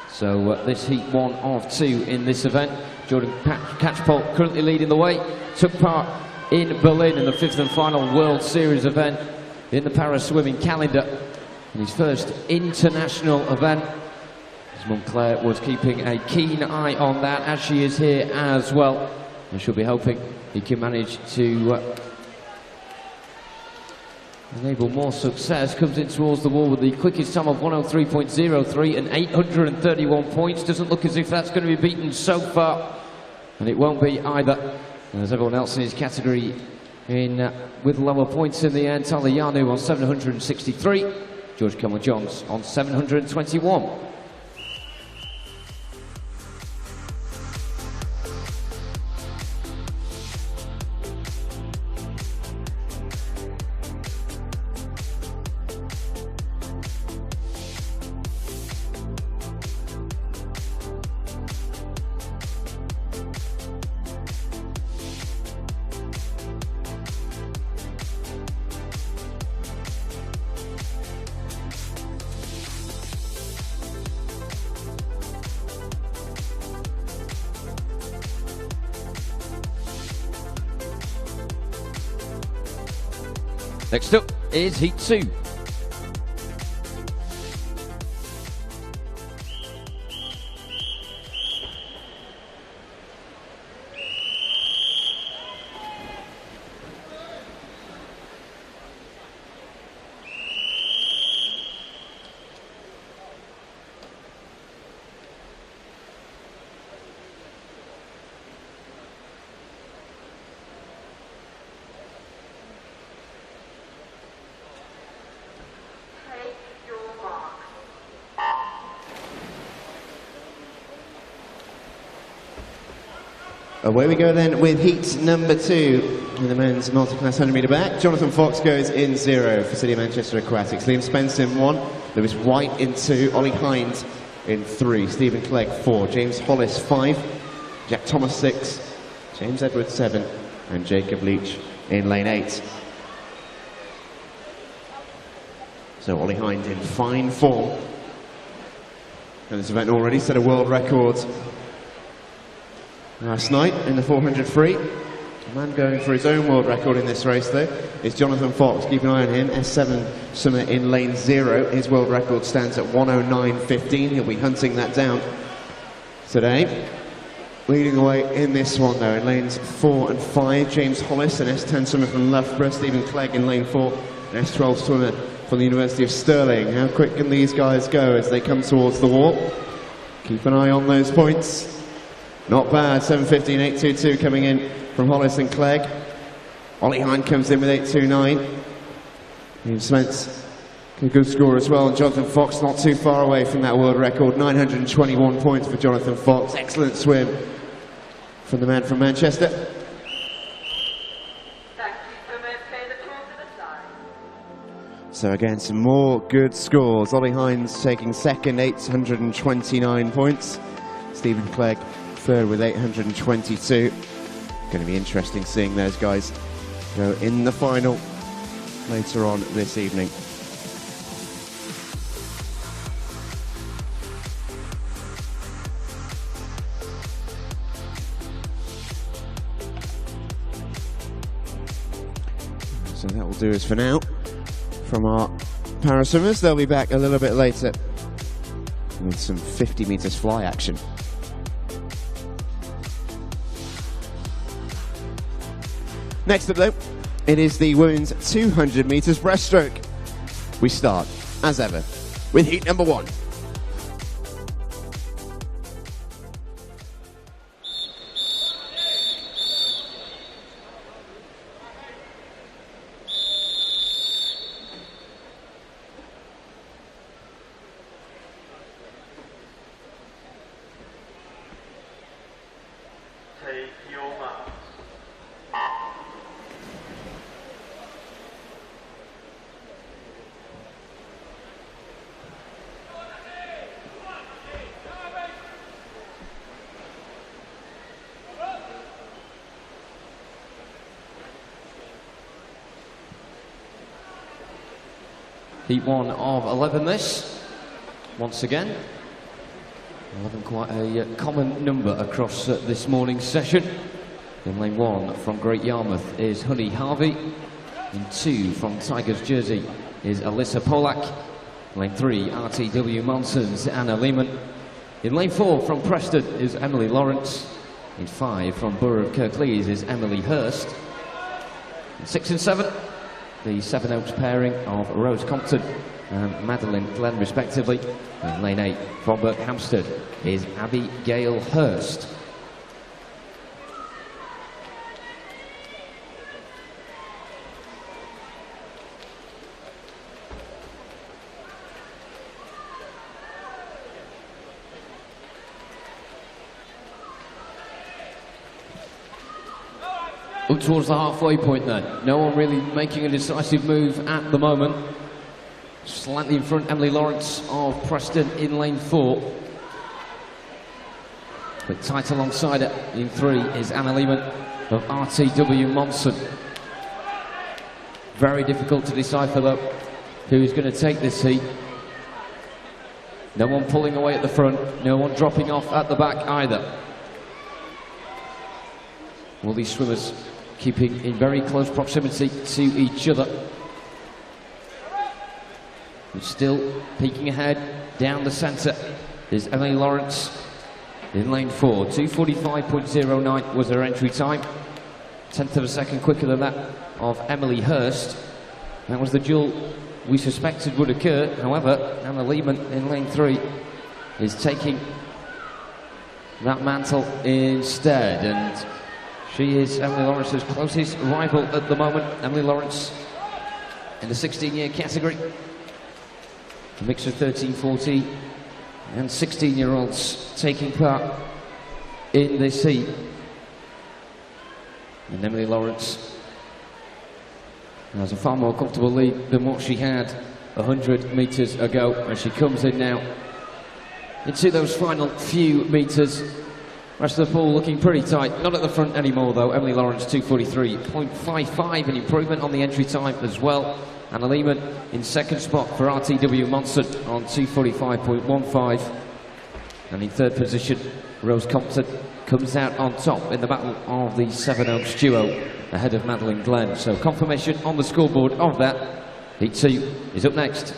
So this heat 1 of 2 in this event. Jordan Catchpole currently leading the way. Took part in Berlin in the 5th and final World Series event in the para swimming calendar. And his first international event. His mum Claire was keeping a keen eye on that, as she is here as well. And she'll be hoping he can manage to enable more success. Comes in towards the wall with the quickest time of 103.03 and 831 points. Doesn't look as if that's going to be beaten so far, and it won't be either. And there's everyone else in his category in with lower points in the end. Tyler Yanu on 763, George Cameron Johns on 721. Next up is Heat 2. Away we go then with heat number 2 in the men's multi-class 100-metre back. Jonathan Fox goes in 0 for City of Manchester Aquatics. Liam Spencer in 1, Lewis White in 2, Ollie Hines in 3, Stephen Clegg 4, James Hollis 5, Jack Thomas 6, James Edwards 7 and Jacob Leach in lane 8. So Ollie Hines in fine form. And this event already set a world record last night in the 400 free. The man going for his own world record in this race though is Jonathan Fox. Keep an eye on him. S7 Summer in lane 0. His world record stands at 109.15. He'll be hunting that down today. Leading away in this one though in lanes 4 and 5, James Hollis and S10 Swimmer from Loughborough, Stephen Clegg in lane 4 and S12 Swimmer from the University of Stirling. How quick can these guys go as they come towards the wall? Keep an eye on those points. Not bad, 7:15, 8:22 coming in from Hollis and Clegg. Ollie Hine comes in with 8:29. Ian Spence, a good score as well. And Jonathan Fox not too far away from that world record. 921 points for Jonathan Fox. Excellent swim from the man from Manchester. So again, some more good scores. Ollie Hines taking second, 829 points. Stephen Clegg third with 822. Going to be interesting seeing those guys go in the final later on this evening. So that will do us for now from our paraswimmers. They'll be back a little bit later with some 50 metres fly action. Next up though, it is the women's 200 metres breaststroke. We start, as ever, with heat number 1. Take your marks. Heat 1 of 11 this, once again. 11 quite a common number across this morning's session. In lane 1 from Great Yarmouth is Honey Harvey. In 2 from Tigers Jersey is Alyssa Polak. Lane 3, RTW Monson's Anna Lehman. In lane 4 from Preston is Emily Lawrence. In 5 from Borough of Kirklees is Emily Hurst. In 6 and 7, the Seven Oaks pairing of Rose Compton and Madeline Glenn respectively. In lane 8 from Berkhamsted is Abby Gale Hurst. Up towards the halfway point then. No one really making a decisive move at the moment. Slightly in front, Emily Lawrence of Preston in lane 4. But tight alongside it in 3 is Anna Lehman of RTW Monson. Very difficult to decipher though who is going to take this heat. No one pulling away at the front, no one dropping off at the back either. All these swimmers keeping in very close proximity to each other. But still peeking ahead down the centre is Emily Lawrence in lane 4. 2:45.09 was her entry time. 1/10 of a second quicker than that of Emily Hurst. That was the duel we suspected would occur. However, Anna Lehman in lane 3 is taking that mantle instead, and she is Emily Lawrence's closest rival at the moment. Emily Lawrence in the 16-year category, a mix of 13, 14 and 16-year-olds taking part in this heat. And Emily Lawrence has a far more comfortable lead than what she had 100 metres ago, as she comes in now into those final few metres. Rest of the pool looking pretty tight, not at the front anymore though. Emily Lawrence 2:43.55, an improvement on the entry time as well. Anna Lehman in second spot for RTW Monson on 2:45.15, and in third position Rose Compton comes out on top in the battle of the Seven Oaks duo ahead of Madeline Glenn. So confirmation on the scoreboard of that. Heat 2 is up next.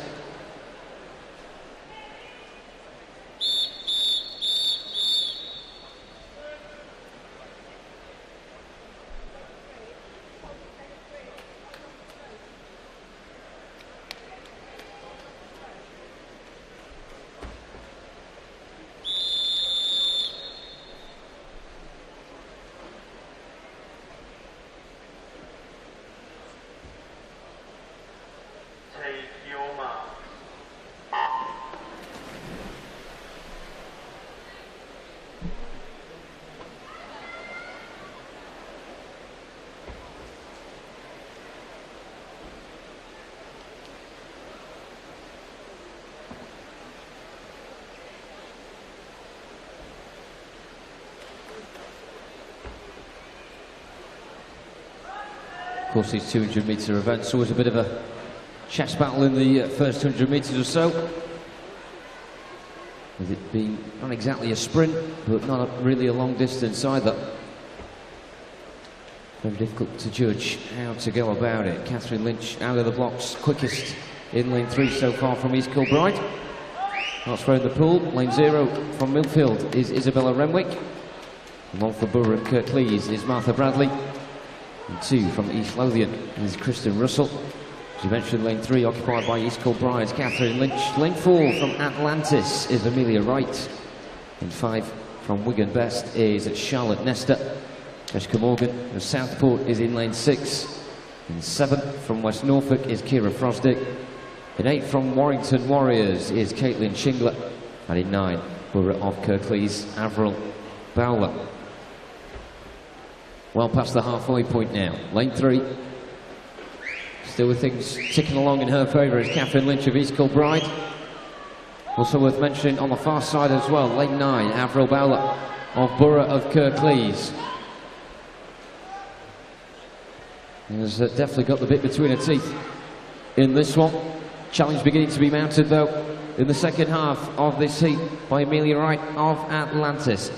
Of course, these 200-metre events, always a bit of a chess battle in the first 100 metres or so, with it being not exactly a sprint, but not really a long distance either. Very difficult to judge how to go about it. Catherine Lynch out of the blocks, quickest in lane 3 so far from East Kilbride. Last row in the pool, lane 0 from Millfield is Isabella Renwick. And 1 for Borough and Kirklees is Martha Bradley. And 2 from East Lothian is Kristen Russell. As you mentioned, lane 3 occupied by East Kilbride's Catherine Lynch. Lane 4 from Atlantis is Amelia Wright. And 5 from Wigan Best is Charlotte Nestor. Jessica Morgan of Southport is in lane 6. And 7 from West Norfolk is Kira Frosdick. In 8 from Warrington Warriors is Caitlin Shingler. And in 9, Borough of Kirklees, Avril Bowler. Well past the halfway point now. Lane 3. Still with things ticking along in her favour is Catherine Lynch of East Kilbride. Also worth mentioning on the far side as well, lane 9, Avril Bowler of Borough of Kirklees. Has definitely got the bit between her teeth in this one. Challenge beginning to be mounted though in the second half of this heat by Amelia Wright of Atlantis.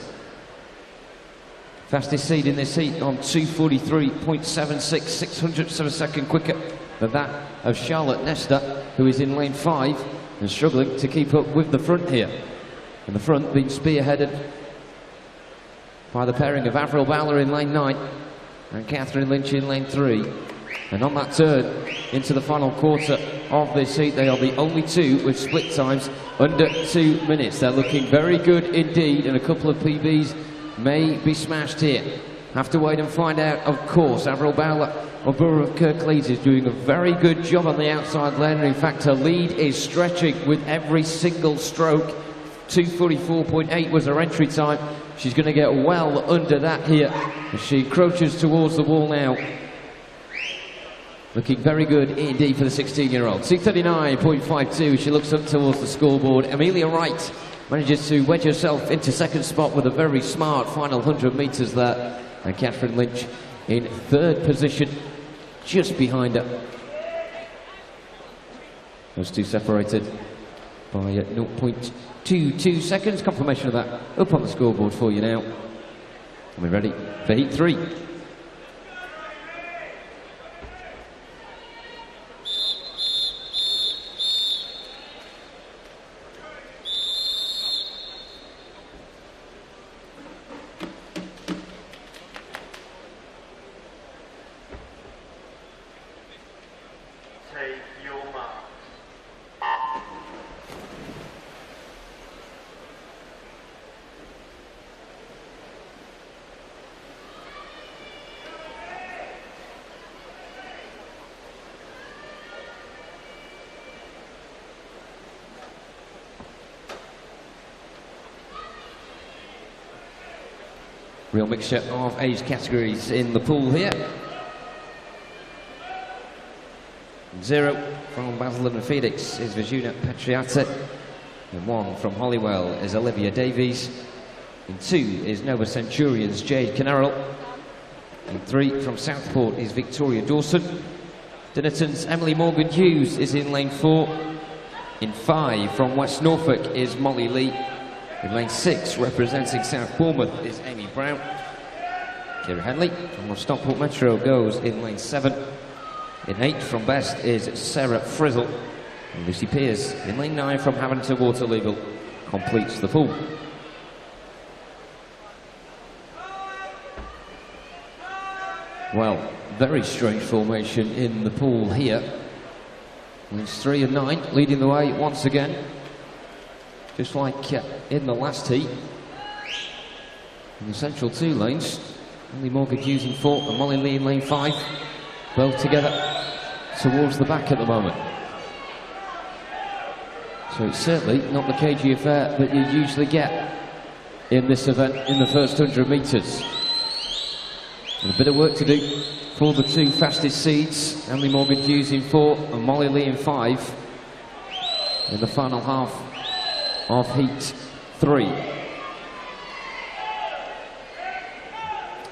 Fastest seed in this heat on 2:43.76, 600ths of a second quicker than that of Charlotte Nestor, who is in lane 5 and struggling to keep up with the front here. And the front being spearheaded by the pairing of Avril Bowler in lane 9 and Catherine Lynch in lane 3. And on that turn into the final quarter of this heat, they are the only 2 with split times under 2 minutes. They're looking very good indeed, and a couple of PBs may be smashed here. Have to wait and find out, of course. Avril Bowler of Borough of Kirklees is doing a very good job on the outside lane. In fact, her lead is stretching with every single stroke. 2:44.8 was her entry time. She's going to get well under that here as she encroaches towards the wall now. Looking very good indeed for the 16-year-old. 2:39.52. She looks up towards the scoreboard. Amelia Wright manages to wedge herself into second spot with a very smart final 100 metres there. And Catherine Lynch in third position, just behind her. Those 2 separated by 0.22 seconds. Confirmation of that up on the scoreboard for you now. And we're ready for heat 3. Real mixture of age categories in the pool here. 0 from Basildon and Felix is Vizuna Petriate. In 1 from Holywell is Olivia Davies. In 2 is Nova Centurions Jade Canaral. In 3 from Southport is Victoria Dawson. Dinnerton's Emily Morgan Hughes is in lane 4. In 5 from West Norfolk is Molly Lee. In lane 6 representing South Bournemouth is Amy Brown. Kira Henley from Stockport Metro goes in lane 7. In 8 from Best is Sarah Frizzle. And Lucy Pearce in lane 9 from Havant Waterlegal completes the pool. Well, very strange formation in the pool here. Lanes 3 and 9 leading the way once again. Just like in the last heat. In the central 2 lanes, only Morgan Hughes in 4 and Molly Lee in lane 5. Both together towards the back at the moment. So it's certainly not the cagey affair that you usually get in this event in the first 100 metres. And a bit of work to do for the 2 fastest seeds, Emily Morgan Hughes in 4 and Molly Lee in 5 in the final half of heat 3.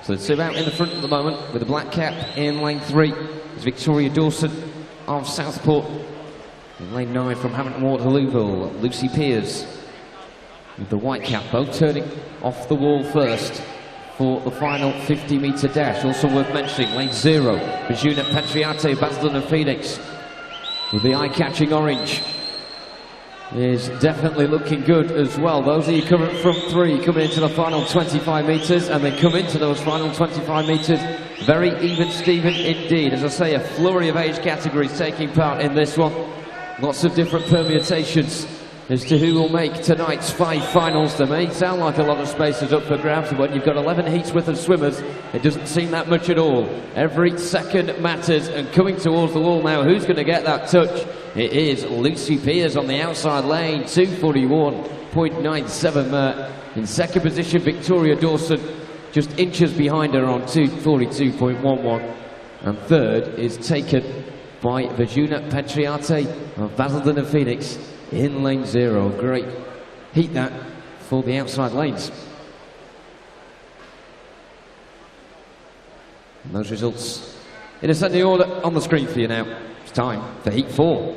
So the 2 out in the front at the moment with a black cap in lane 3 is Victoria Dawson of Southport. In lane 9 from Hamilton Waterlooville, Lucy Pearce with the white cap, both turning off the wall first for the final 50-metre dash. Also worth mentioning, lane 0, Vizuna Petriate, Basildon and Phoenix with the eye-catching orange is definitely looking good as well. Those of you coming from 3 coming into the final 25 metres, and they come into those final 25 metres very even Steven indeed. As I say, a flurry of age categories taking part in this one. Lots of different permutations as to who will make tonight's 5 finals. There may sound like a lot of spaces up for grabs, but when you've got 11 heats worth of swimmers, it doesn't seem that much at all. Every second matters, and coming towards the wall now, who's going to get that touch? It is Lucy Pearce on the outside lane, 2:41.97 there. In second position, Victoria Dawson, just inches behind her on 2:42.11. And third is taken by Vizuna Petriate of Basildon and Phoenix in lane 0. Great heat that for the outside lanes. And those results in ascending order on the screen for you now. It's time for heat 4.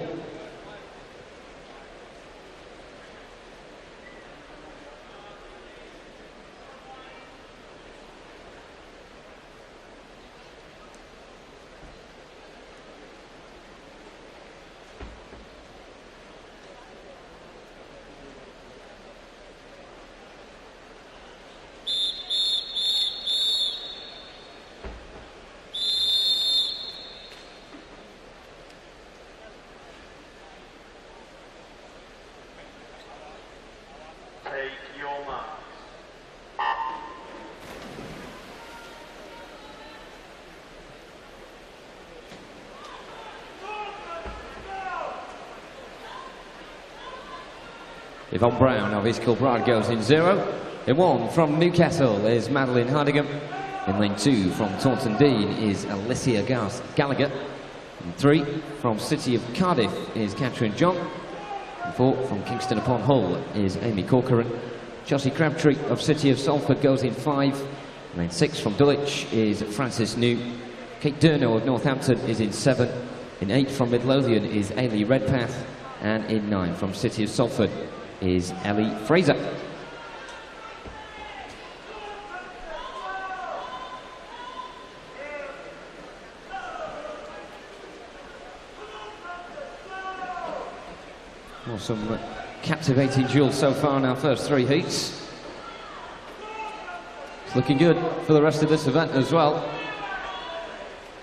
Yvonne Brown of East Kilbride goes in 0. In 1 from Newcastle is Madeline Hardigan. In lane 2 from Taunton Dean is Alicia Gallagher. In 3 from City of Cardiff is Catherine John. In 4 from Kingston upon Hull is Amy Corcoran. Chelsea Crabtree of City of Salford goes in 5. In lane 6 from Dulwich is Frances New. Kate Durno of Northampton is in 7. In 8 from Midlothian is Ailey Redpath. And in 9 from City of Salford is Ellie Fraser. Well, some captivating duels so far in our first 3 heats. It's looking good for the rest of this event as well.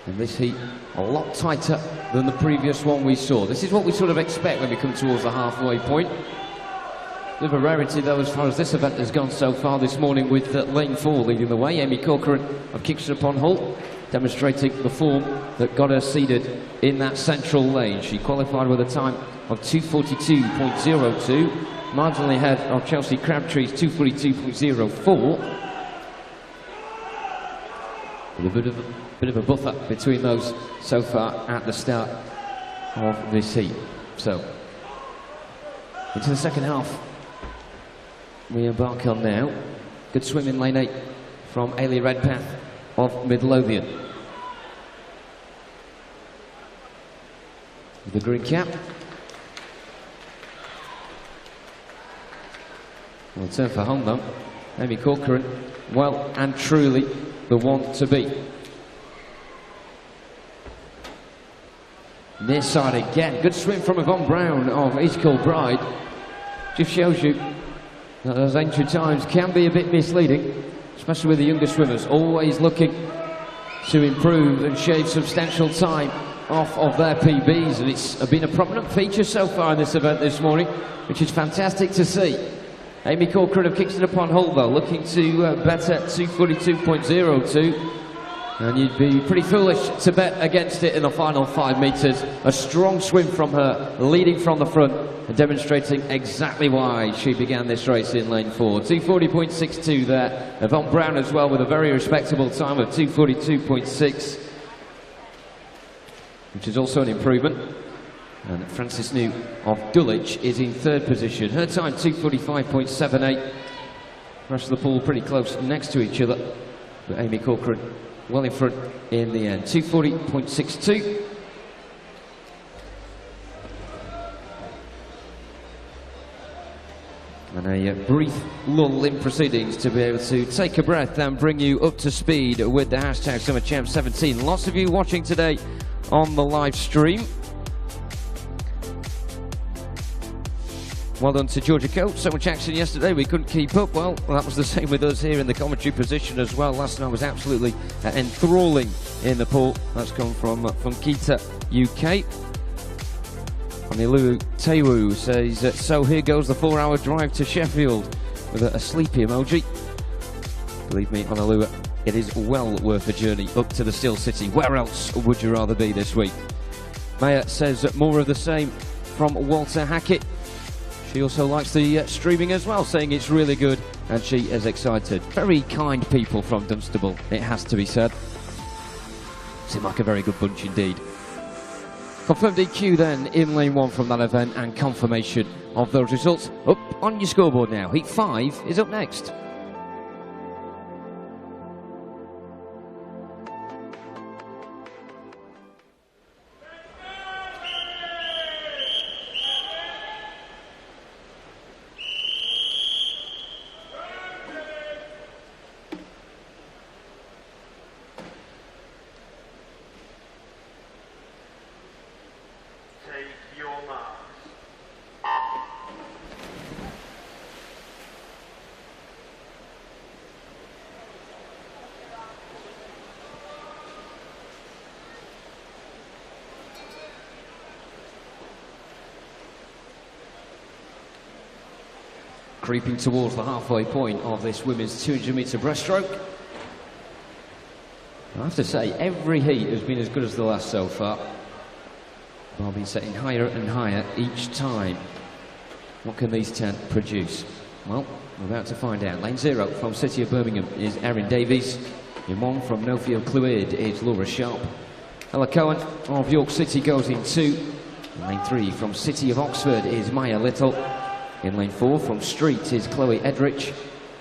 And this heat a lot tighter than the previous one we saw. This is what we sort of expect when we come towards the halfway point. A bit of a rarity though as far as this event has gone so far this morning, with lane 4 leading the way. Amy Corcoran of Kingston upon Hull demonstrating the form that got her seeded in that central lane. She qualified with a time of 2:42.02, marginally ahead of Chelsea Crabtree's 2:42.04. With a bit of a buffer between those so far at the start of this heat. So, into the second half we embark on now. Good swim in lane 8 from Ailey Redpath of Midlothian. With the green cap. Well, turn for home though. Amy Corcoran, well and truly the one to beat. Near side again. Good swim from Yvonne Brown of East Kilbride. Just shows you that those entry times can be a bit misleading, especially with the younger swimmers, always looking to improve and shave substantial time off of their PBs, and it's been a prominent feature so far in this event this morning, which is fantastic to see. Amy Corcoran of Kingston upon Hull though, looking to bet at 2:42.02, and you'd be pretty foolish to bet against it in the final 5 metres. A strong swim from her, leading from the front and demonstrating exactly why she began this race in lane 4. 2:40.62 there. Yvonne Brown as well with a very respectable time of 2:42.6, which is also an improvement. And Frances New of Dulwich is in 3rd position. Her time 2:45.78. The rest of the pool pretty close next to each other, but Amy Corcoran well in front in the end. 2:40.62. And a brief lull in proceedings to be able to take a breath and bring you up to speed with the hashtag SummerChamp17. Lots of you watching today on the live stream. Well done to Georgia Coates. So much action yesterday, we couldn't keep up. Well, that was the same with us here in the commentary position as well. Last night was absolutely enthralling in the pool. That's come from Kita UK. Anilu Tewu says, so here goes the 4-hour drive to Sheffield, with a sleepy emoji. Believe me, Anilu, it is well worth a journey up to the Still City. Where else would you rather be this week? Maya says more of the same from Walter Hackett. She also likes the streaming as well, saying it's really good and she is excited. Very kind people from Dunstable, it has to be said. Seem like a very good bunch indeed. Confirmed DQ then in lane 1 from that event, and confirmation of those results up on your scoreboard now. Heat 5 is up next. Creeping towards the halfway point of this women's 200-metre breaststroke. I have to say, every heat has been as good as the last so far. I've been setting higher and higher each time. What can these 10 produce? Well, we're about to find out. Lane 0 from City of Birmingham is Erin Davies. In 1 from Nofield Clwyd is Laura Sharp. Ella Cohen of York City goes in 2. In lane 3 from City of Oxford is Maya Little. In lane 4 from Street is Chloe Edrich.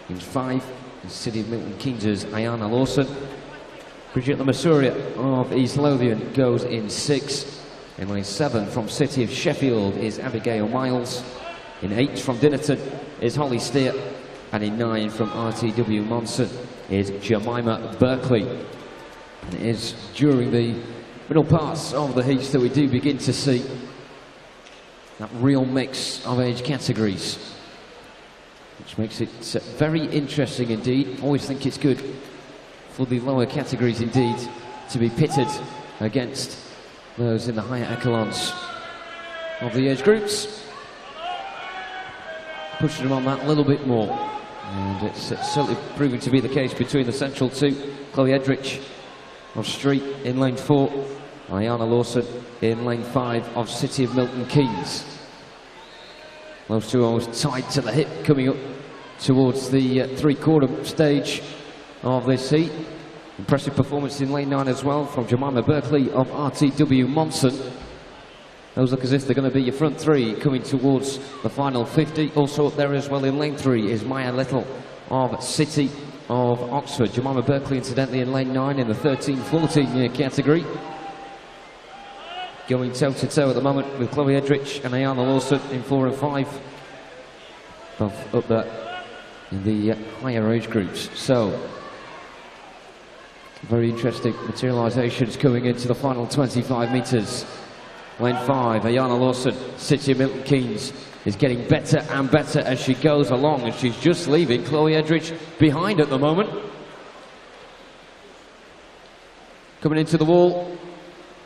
In 5, the City of Milton Keynes is Ayana Lawson. Bridget Lamasuria of East Lothian goes in 6. In lane 7 from City of Sheffield is Abigail Miles. In 8 from Dinnerton is Holly Steer. And in 9 from RTW Monson is Jemima Berkeley. And it is during the middle parts of the heats that we do begin to see that real mix of age categories, which makes it very interesting indeed. Always think it's good for the lower categories indeed to be pitted against those in the higher echelons of the age groups, pushing them on that a little bit more. And it's certainly proving to be the case between the central 2, Chloe Edrich of Street in lane 4, Ayana Lawson in lane 5 of City of Milton Keynes. Those two are always tied to the hip coming up towards the 3/4 stage of this heat. Impressive performance in lane 9 as well from Jemima Berkeley of RTW Monson. Those look as if they're going to be your front three coming towards the final 50. Also up there as well in lane 3 is Maya Little of City of Oxford. Jemima Berkeley, incidentally, in lane 9 in the 13-14 year category. Going toe-to-toe at the moment with Chloe Edrich and Ayana Lawson in 4 and 5. Both up there in the higher age groups. So, very interesting materialisations coming into the final 25 metres. Lane 5, Ayana Lawson, City of Milton Keynes, is getting better and better as she goes along, and she's just leaving Chloe Edrich behind at the moment. Coming into the wall,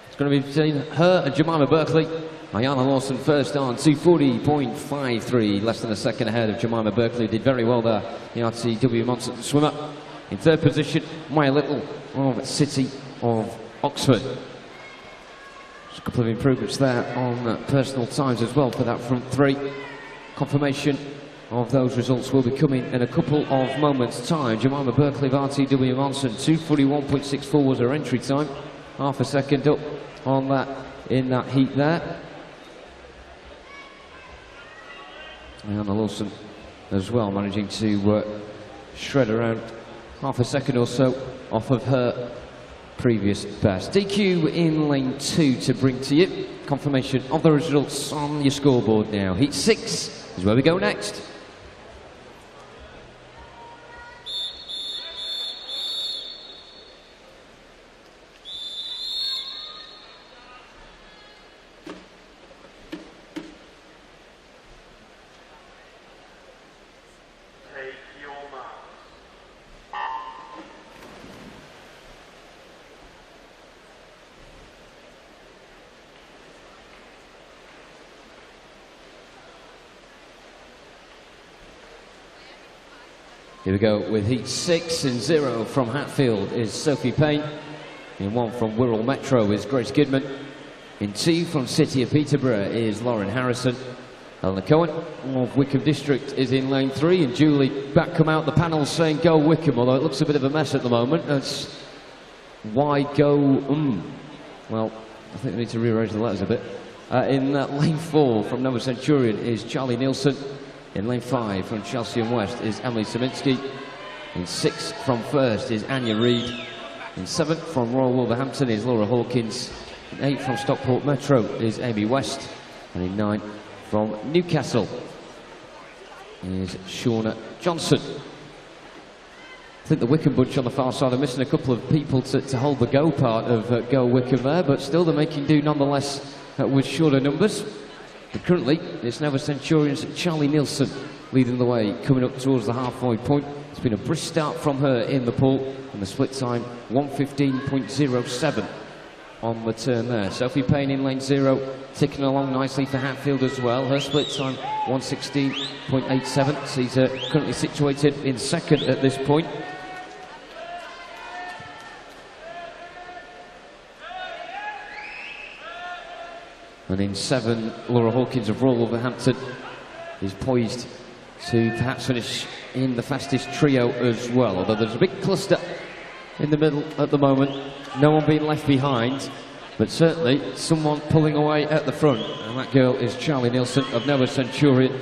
it's going to be between her and Jemima Berkeley. Ayana Lawson first on 240.53, less than a second ahead of Jemima Berkeley, did very well there, the RTW Monson swimmer. In third position, Maya Little of City of Oxford. There's a couple of improvements there on personal times as well for that front three. Confirmation of those results will be coming in a couple of moments' time. Jemima Berkeley of RTW Monson, 241.64 was her entry time. Half a second up on that in that heat there. Ayana Lawson as well, managing to shred around half a second or so off of her previous best. DQ in lane 2 to bring to you. Confirmation of the results on your scoreboard now. Heat 6 is where we go next. Take your mark. Here we go with heat 6 in 0 from Hatfield is Sophie Payne. In 1 from Wirral Metro is Grace Goodman. In 2 from City of Peterborough is Lauren Harrison. Eleanor Cohen of Wickham District is in lane 3, and Julie back come out the panel saying go Wickham, although it looks a bit of a mess at the moment. That's why go Well, I think we need to rearrange the letters a bit. In lane 4 from Nova Centurion is Charlie Nielsen. In lane 5 from Chelsea and West is Emily Saminsky. In 6 from First is Anya Reid. In 7 from Royal Wolverhampton is Laura Hawkins. In 8 from Stockport Metro is Amy West. And in 9 from Newcastle is Shauna Johnson. I think the Wickham bunch on the far side are missing a couple of people to hold the go part of Go Wickham there, but still they're making do nonetheless with shorter numbers. But currently, it's Nova Centurion's Charlie Nielsen leading the way, coming up towards the halfway point. It's been a brisk start from her in the pool, and the split time 1:15.07 on the turn there. Sophie Payne in lane 0, ticking along nicely for Hatfield as well. Her split time 1:16.87 sees her currently situated in second at this point. And in 7, Laura Hawkins of Royal Wolverhampton is poised to perhaps finish in the fastest trio as well, although there's a big cluster in the middle at the moment. No one being left behind, but certainly someone pulling away at the front, and that girl is Charlie Nielsen of Nova Centurion,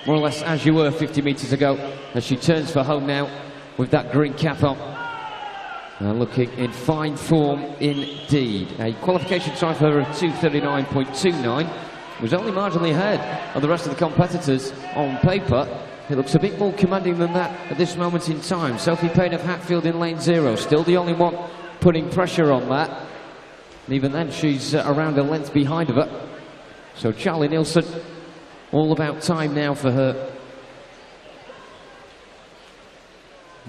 more or less as you were 50 metres ago, as she turns for home now with that green cap on. Looking in fine form indeed. A qualification time for her of 2:39.29 was only marginally ahead of the rest of the competitors on paper. It looks a bit more commanding than that at this moment in time. Sophie Payne of Hatfield in lane 0, still the only one putting pressure on that. And even then, she's around a length behind of her. So Charlie Nielsen, all about time now for her.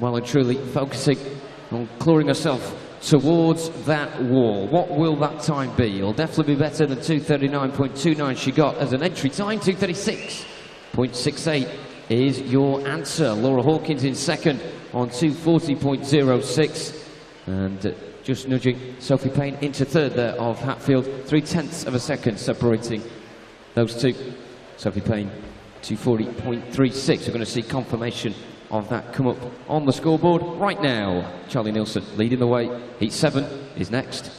Well and truly focusing on clawing herself towards that wall. What will that time be? It'll definitely be better than 2:39.29 she got as an entry time. 2:36.68 is your answer. Laura Hawkins in second on 2:40.06, and just nudging Sophie Payne into third there of Hatfield. 0.3 of a second separating those two. Sophie Payne 2:40.36. We're going to see confirmation of that come up on the scoreboard right now. Charlie Nielsen leading the way. Heat 7 is next.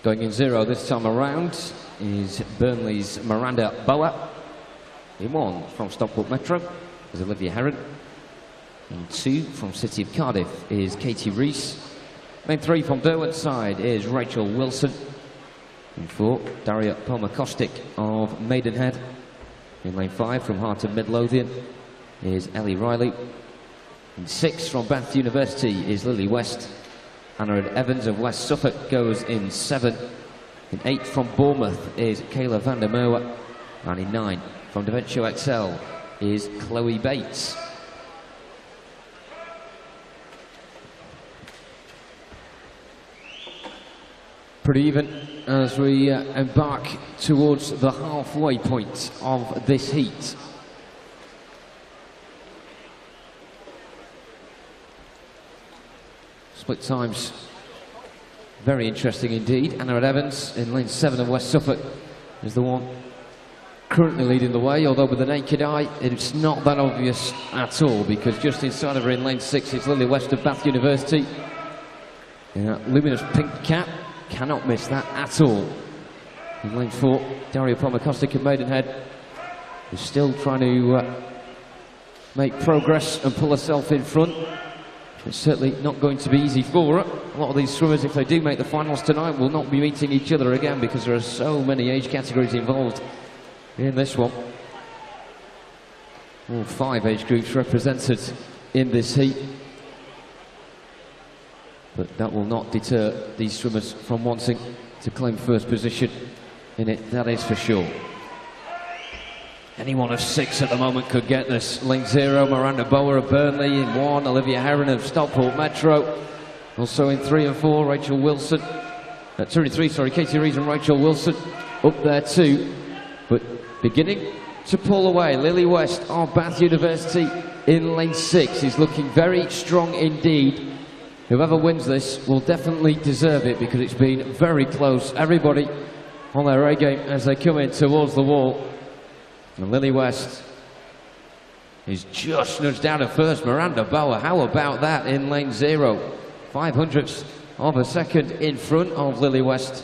Going in 0 this time around is Burnley's Miranda Boa. In 1 from Stockport Metro is Olivia Heron. In 2 from City of Cardiff is Katie Rees. Lane 3 from Derwent side is Rachel Wilson. In 4, Daria Palmer-Kostic of Maidenhead. In lane 5 from Heart of Midlothian is Ellie Riley. In 6 from Bath University is Lily West. Anna Evans of West Suffolk goes in 7. In 8 from Bournemouth is Kayla van der Merwe. And in 9 from Daventio XL is Chloe Bates. Pretty even as we embark towards the halfway point of this heat. Split times, very interesting indeed. Anna Evans in lane 7 of West Suffolk is the one currently leading the way, although with the naked eye it's not that obvious at all, because just inside of her in lane 6 is Lily West of Bath University. In that luminous pink cap, cannot miss that at all. In lane 4, Daria Palmer-Kostic of Maidenhead is still trying to make progress and pull herself in front. It's certainly not going to be easy for her. A lot of these swimmers, if they do make the finals tonight, will not be meeting each other again, because there are so many age categories involved in this one. All 5 age groups represented in this heat. But that will not deter these swimmers from wanting to claim first position in it, that is for sure. Any one of 6 at the moment could get this. Lane 0, Miranda Boa of Burnley. In 1, Olivia Heron of Stockport Metro. Also in 3 and 4, Rachel Wilson. 2 and 3, sorry, Katie Rees and Rachel Wilson up there too. But beginning to pull away, Lily West of Bath University in lane 6 is looking very strong indeed. Whoever wins this will definitely deserve it, because it's been very close. Everybody on their A game as they come in towards the wall. And Lily West is just nudged out at first. Miranda Boa, how about that in lane 0? 500ths of a second in front of Lily West.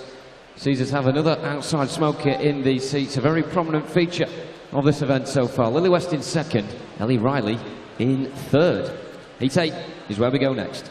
Sees us have another outside smoker in these seats. A very prominent feature of this event so far. Lily West in 2nd, Ellie Riley in 3rd. Heat 8 is where we go next.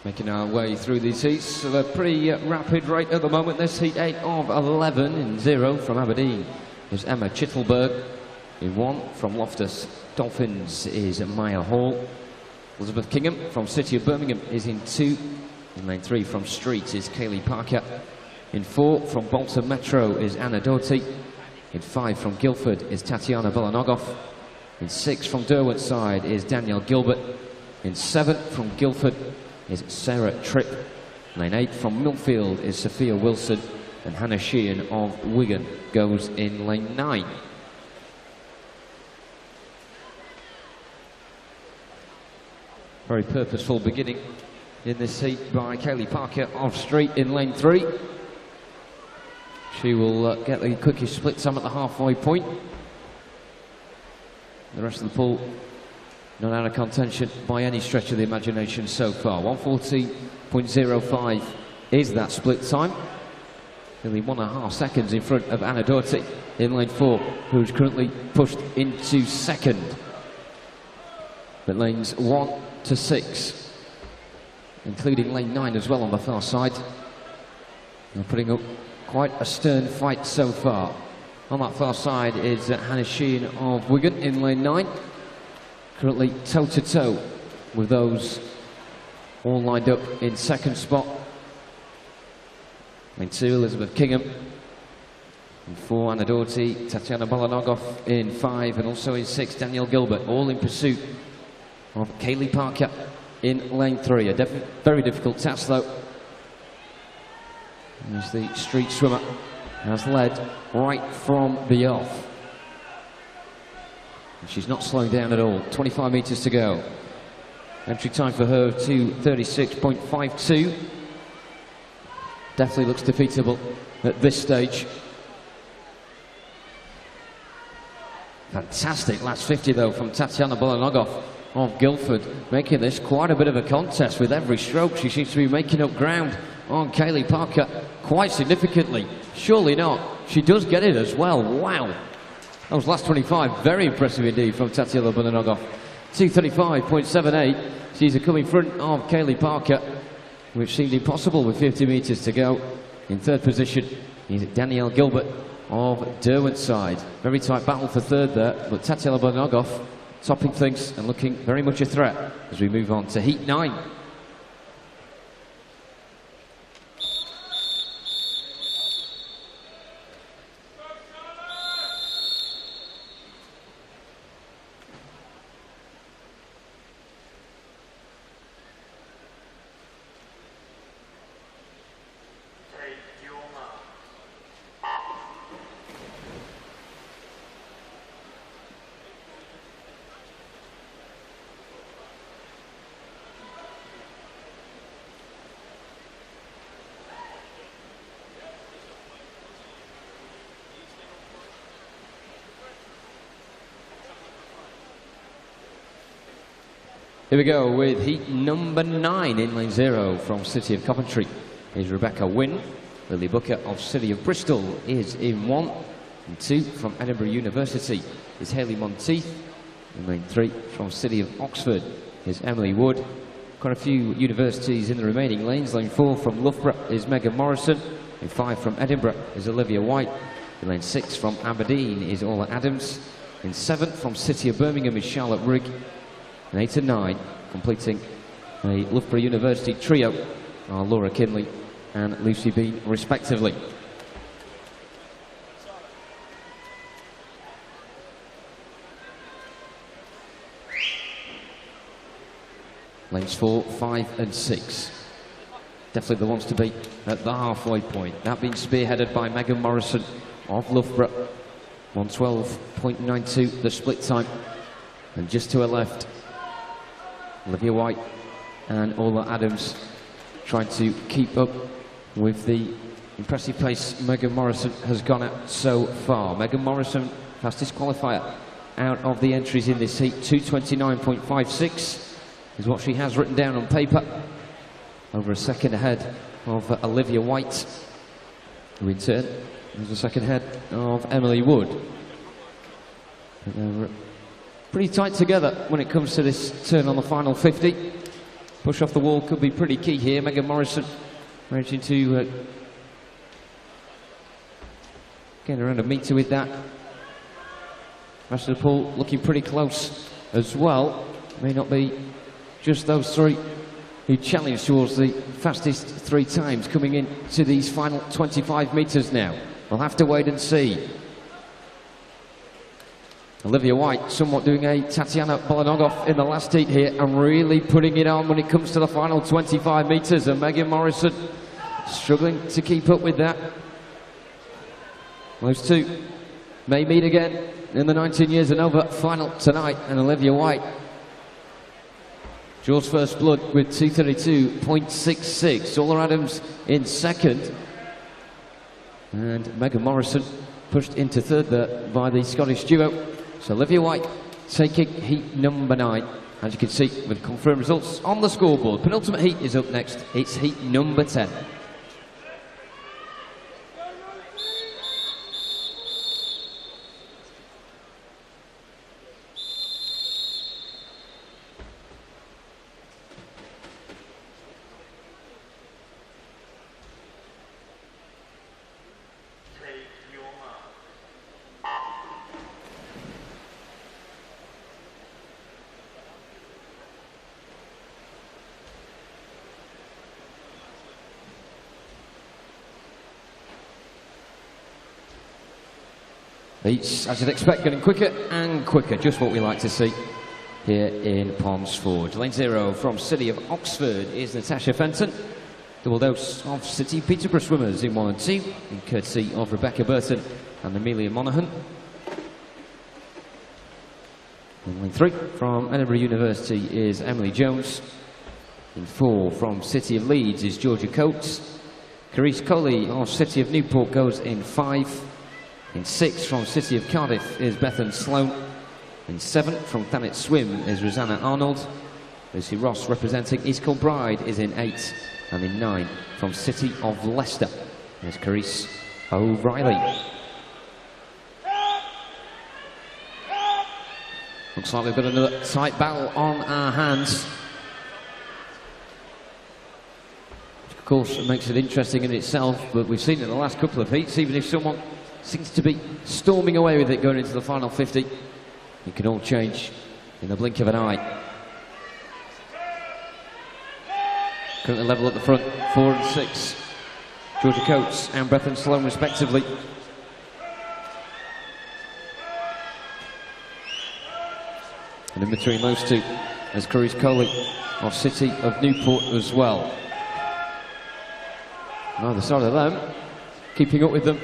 Making our way through these heats at a pretty rapid rate at the moment. This heat 8 of 11 in 0 from Aberdeen is Emma Chittelberg. In 1 from Loftus Dolphins is Maya Hall. Elizabeth Kingham from City of Birmingham is in 2. In lane 3 from Street is Kaylee Parker. In 4 from Bolton Metro is Anna Doherty. In 5 from Guildford is Tatiana Bolanogoff. In 6 from Derwent side is Danielle Gilbert. In 7 from Guildford is Sarah Tripp. Lane 8 from Millfield is Sophia Wilson, and Hannah Sheehan of Wigan goes in lane 9. Very purposeful beginning in this heat by Kaylee Parker of Street in lane 3. She will get the quickest split time at the halfway point. The rest of the pool not out of contention by any stretch of the imagination so far. 1:14.05 is that split time. Nearly 1.5 seconds in front of Anna Doherty in lane 4, who's currently pushed into second. But lanes 1 to 6, including lane 9 as well on the far side, they're putting up quite a stern fight so far. On that far side is Hannah Sheehan of Wigan in lane 9, currently toe-to-toe with those all lined up in second spot. Lane 2, Elizabeth Kingham. In 4, Anna Doherty, Tatiana Balanogov in 5, and also in 6, Danielle Gilbert, all in pursuit of Kaylee Parker in lane 3. A very difficult task though, as the street swimmer has led right from the off. And she's not slowing down at all. 25 metres to go. Entry time for her of 2:36.52. Definitely looks defeatable at this stage. Fantastic last 50 though from Tatiana Balanogov of Guildford, making this quite a bit of a contest with every stroke. She seems to be making up ground on Kaylee Parker quite significantly. Surely not. She does get it as well. Wow. Those last 25, very impressive indeed from Tatiana Balanogov. 2:35.78. She's a coming front of Kaylee Parker, which seemed impossible with 50 metres to go. In third position is Danielle Gilbert of Derwentsside. Very tight battle for third there, but Tatiana Balanogov topping things and looking very much a threat as we move on to heat 9. Here we go with heat number 9 in lane 0 from City of Coventry is Rebecca Wynne. Lily Booker of City of Bristol is in 1. And 2 from Edinburgh University is Hayley Monteith. In lane 3 from City of Oxford is Emily Wood. Quite a few universities in the remaining lanes. Lane 4 from Loughborough is Megan Morrison. In 5 from Edinburgh is Olivia White. In lane 6 from Aberdeen is Ola Adams. In 7 from City of Birmingham is Charlotte Rigg. And 8 and 9, completing a Loughborough University trio, are Laura Kinley and Lucy Bean, respectively. Lanes 4, 5 and 6. Definitely the ones to beat at the halfway point. That being spearheaded by Megan Morrison of Loughborough. 1:12.92 the split time. And just to her left, Olivia White and Ola Adams trying to keep up with the impressive pace Megan Morrison has gone at so far. Megan Morrison, fastest qualifier out of the entries in this heat. 2:29.56 is what she has written down on paper. Over a second ahead of Olivia White, who in turn is a second ahead of Emily Wood. But they're pretty tight together when it comes to this turn on the final 50. Push off the wall could be pretty key here. Megan Morrison managing to get around a metre with that. Rest of the pool looking pretty close as well. May not be just those three who challenge towards the fastest 3 times coming into these final 25 metres now. We'll have to wait and see. Olivia White somewhat doing a Tatiana Balanogov in the last heat here and really putting it on when it comes to the final 25 metres, and Megan Morrison struggling to keep up with that. Those two may meet again in the 19 years and over final tonight, and Olivia White draws first blood with 2:32.66. Ola Adams in second. And Megan Morrison pushed into third there by the Scottish duo. So Olivia White taking heat number 9. As you can see, with confirmed results on the scoreboard. Penultimate heat is up next. It's heat number 10. Heats, as you'd expect, getting quicker and quicker. Just what we like to see here in Ponds Forge. Lane 0 from City of Oxford is Natasha Fenton. Double dose of City Peterborough swimmers in 1 and 2, in courtesy of Rebecca Burton and Amelia Monaghan. In lane 3 from Edinburgh University is Emily Jones. In 4 from City of Leeds is Georgia Coates. Carice Colley of City of Newport goes in 5. In 6 from City of Cardiff is Bethan Sloan. In 7 from Thanet Swim is Rosanna Arnold. Lucy Ross representing East Kilbride is in 8. And in 9 from City of Leicester is Carice O'Reilly. Looks like we've got another tight battle on our hands. Of course, it makes it interesting in itself, but we've seen it in the last couple of heats, even if someone seems to be storming away with it going into the final 50, it can all change in the blink of an eye. Currently level at the front, 4 and 6. Georgia Coates and Bethan Sloan respectively. And in between those two is Carice Colley of City of Newport as well. On either side of them, keeping up with them,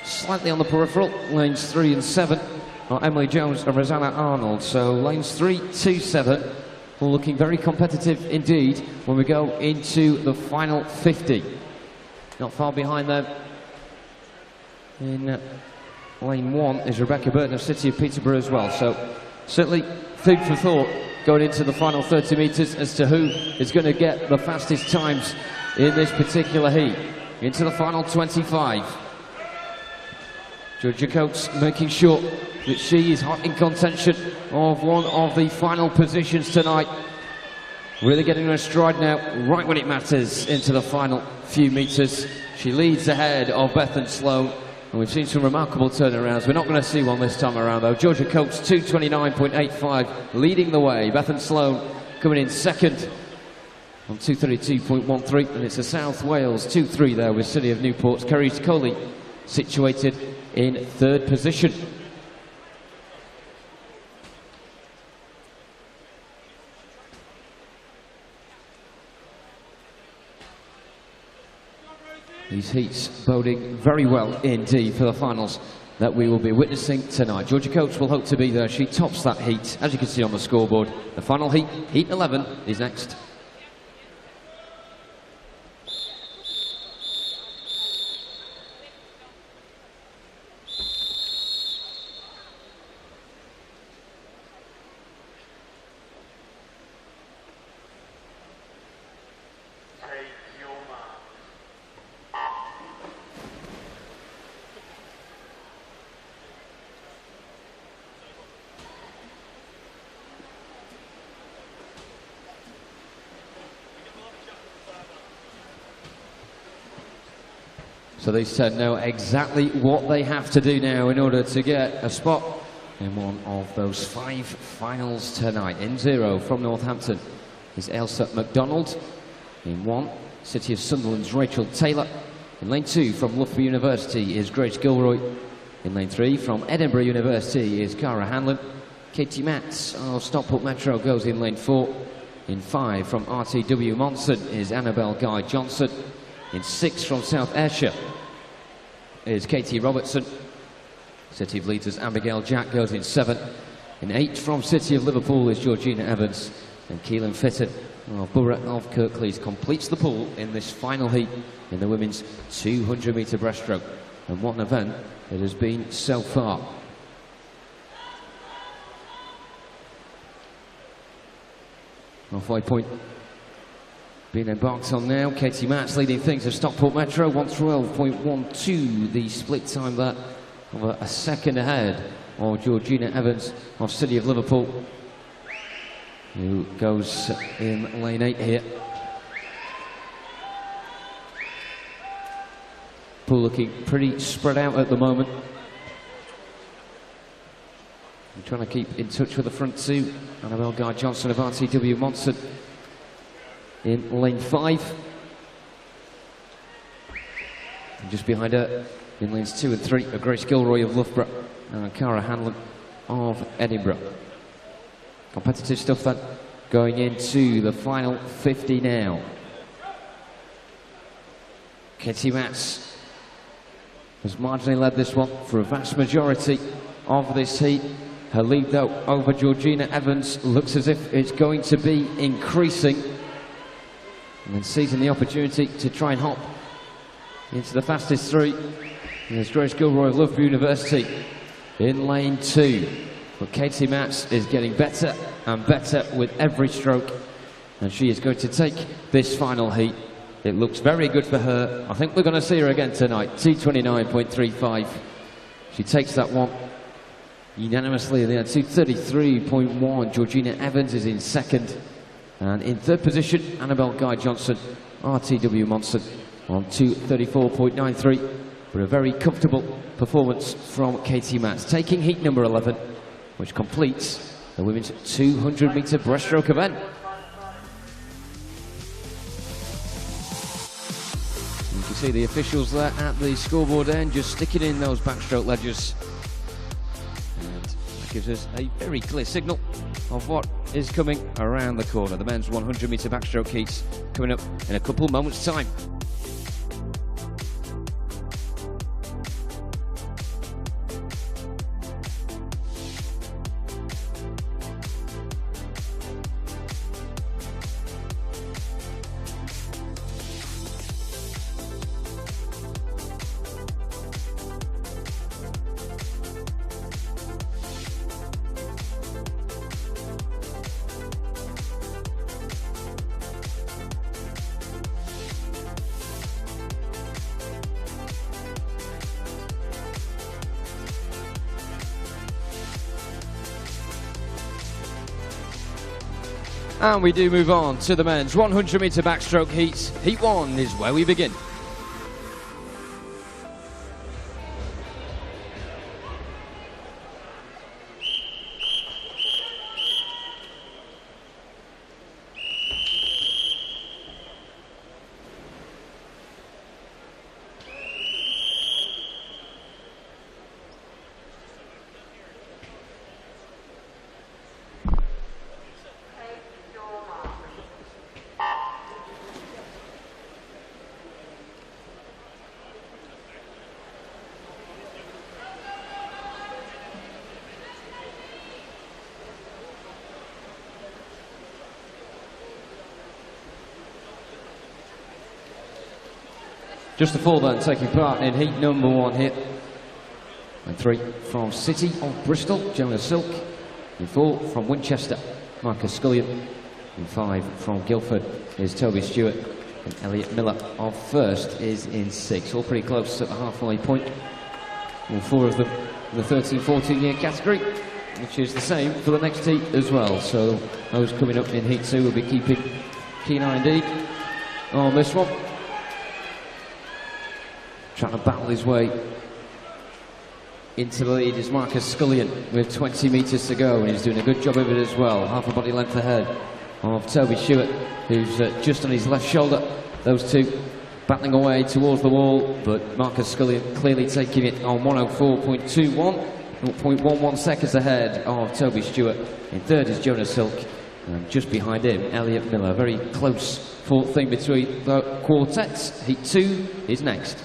slightly on the peripheral, lanes 3 and 7 are Emily Jones and Rosanna Arnold. So lanes 3 to 7 are looking very competitive indeed when we go into the final 50. Not far behind them in lane 1 is Rebecca Burton of City of Peterborough as well. So certainly food for thought going into the final 30 metres as to who is going to get the fastest times in this particular heat. Into the final 25. Georgia Coates making sure that she is hot in contention of one of the final positions tonight. Really getting her stride now, right when it matters, into the final few metres. She leads ahead of Bethan Sloan, and we've seen some remarkable turnarounds. We're not going to see one this time around though. Georgia Coates 2:29.85 leading the way. Bethan Sloan coming in second on 2:32.13, and it's a South Wales 2-3 there with City of Newport's Carice Colley situated in third position. These heats boding very well indeed for the finals that we will be witnessing tonight. Georgia Coates will hope to be there. She tops that heat, as you can see on the scoreboard. The final heat, heat 11, is next. So these 10 know exactly what they have to do now in order to get a spot in one of those 5 finals tonight. In 0 from Northampton is Ailsa MacDonald. In 1, City of Sunderland's Rachel Taylor. In lane 2 from Loughborough University is Grace Gilroy. In lane 3 from Edinburgh University is Cara Hanlon. Katie Matz of Stockport Metro goes in lane 4. In 5 from RTW Monson is Annabelle Guy Johnson. In 6 from South Ayrshire is Katie Robertson. City of Leeds' Abigail Jack goes in 7. In 8 from City of Liverpool is Georgina Evans. And Keelan Fitton of Borough of Kirklees completes the pool in this final heat in the women's 200 metre breaststroke. And what an event it has been so far. Halfway point being embarked on now. Katie Matz leading things at Stockport Metro, 1:12.12, the split time there, over a second ahead of Georgina Evans of City of Liverpool, who goes in lane 8 here. Pool looking pretty spread out at the moment. I'm trying to keep in touch with the front two. Annabelle Guy-Johnson of RTW Monson in lane 5. And just behind her in lanes 2 and 3 are Grace Gilroy of Loughborough and Cara Hanlon of Edinburgh. Competitive stuff then going into the final 50 now. Katie Matz has marginally led this one for a vast majority of this heat. Her lead, though, over Georgina Evans looks as if it's going to be increasing. And then seizing the opportunity to try and hop into the fastest 3. And there's Grace Gilroy of Loughborough University in lane 2. But Katie Matz is getting better and better with every stroke. And she is going to take this final heat. It looks very good for her. I think we're going to see her again tonight. 2:29.35. She takes that one unanimously there. 2:33.1. Georgina Evans is in second. And in third position, Annabelle Guy-Johnson, RTW Monson, on 2:34.93. But a very comfortable performance from Katie Matz, taking heat number 11, which completes the women's 200-metre breaststroke event. You can see the officials there at the scoreboard end, just sticking in those backstroke ledgers. And that gives us a very clear signal of what is coming around the corner. The men's 100-metre backstroke heats coming up in a couple moments' time. And we do move on to the men's 100-metre backstroke heats. Heat 1 is where we begin. Just the 4 then taking part in heat number 1 here. And 3 from City of Bristol, Jonah Silk. And 4 from Winchester, Marcus Scullion. And 5 from Guildford is Toby Stewart. And Elliot Miller of First is in 6th. All pretty close at the halfway point. All 4 of them in the 13-14 year category, which is the same for the next heat as well. So those coming up in heat 2 will be keeping keen eye indeed on this one. Trying to battle his way into the lead is Marcus Scullion with 20 metres to go, and he's doing a good job of it as well. Half a body length ahead of Toby Stewart, who's just on his left shoulder. Those two battling away towards the wall, but Marcus Scullion clearly taking it on 1:04.21, 0.11 seconds ahead of Toby Stewart. In third is Jonah Silk, and just behind him, Elliot Miller. Very close fourth thing between the quartets. Heat 2 is next.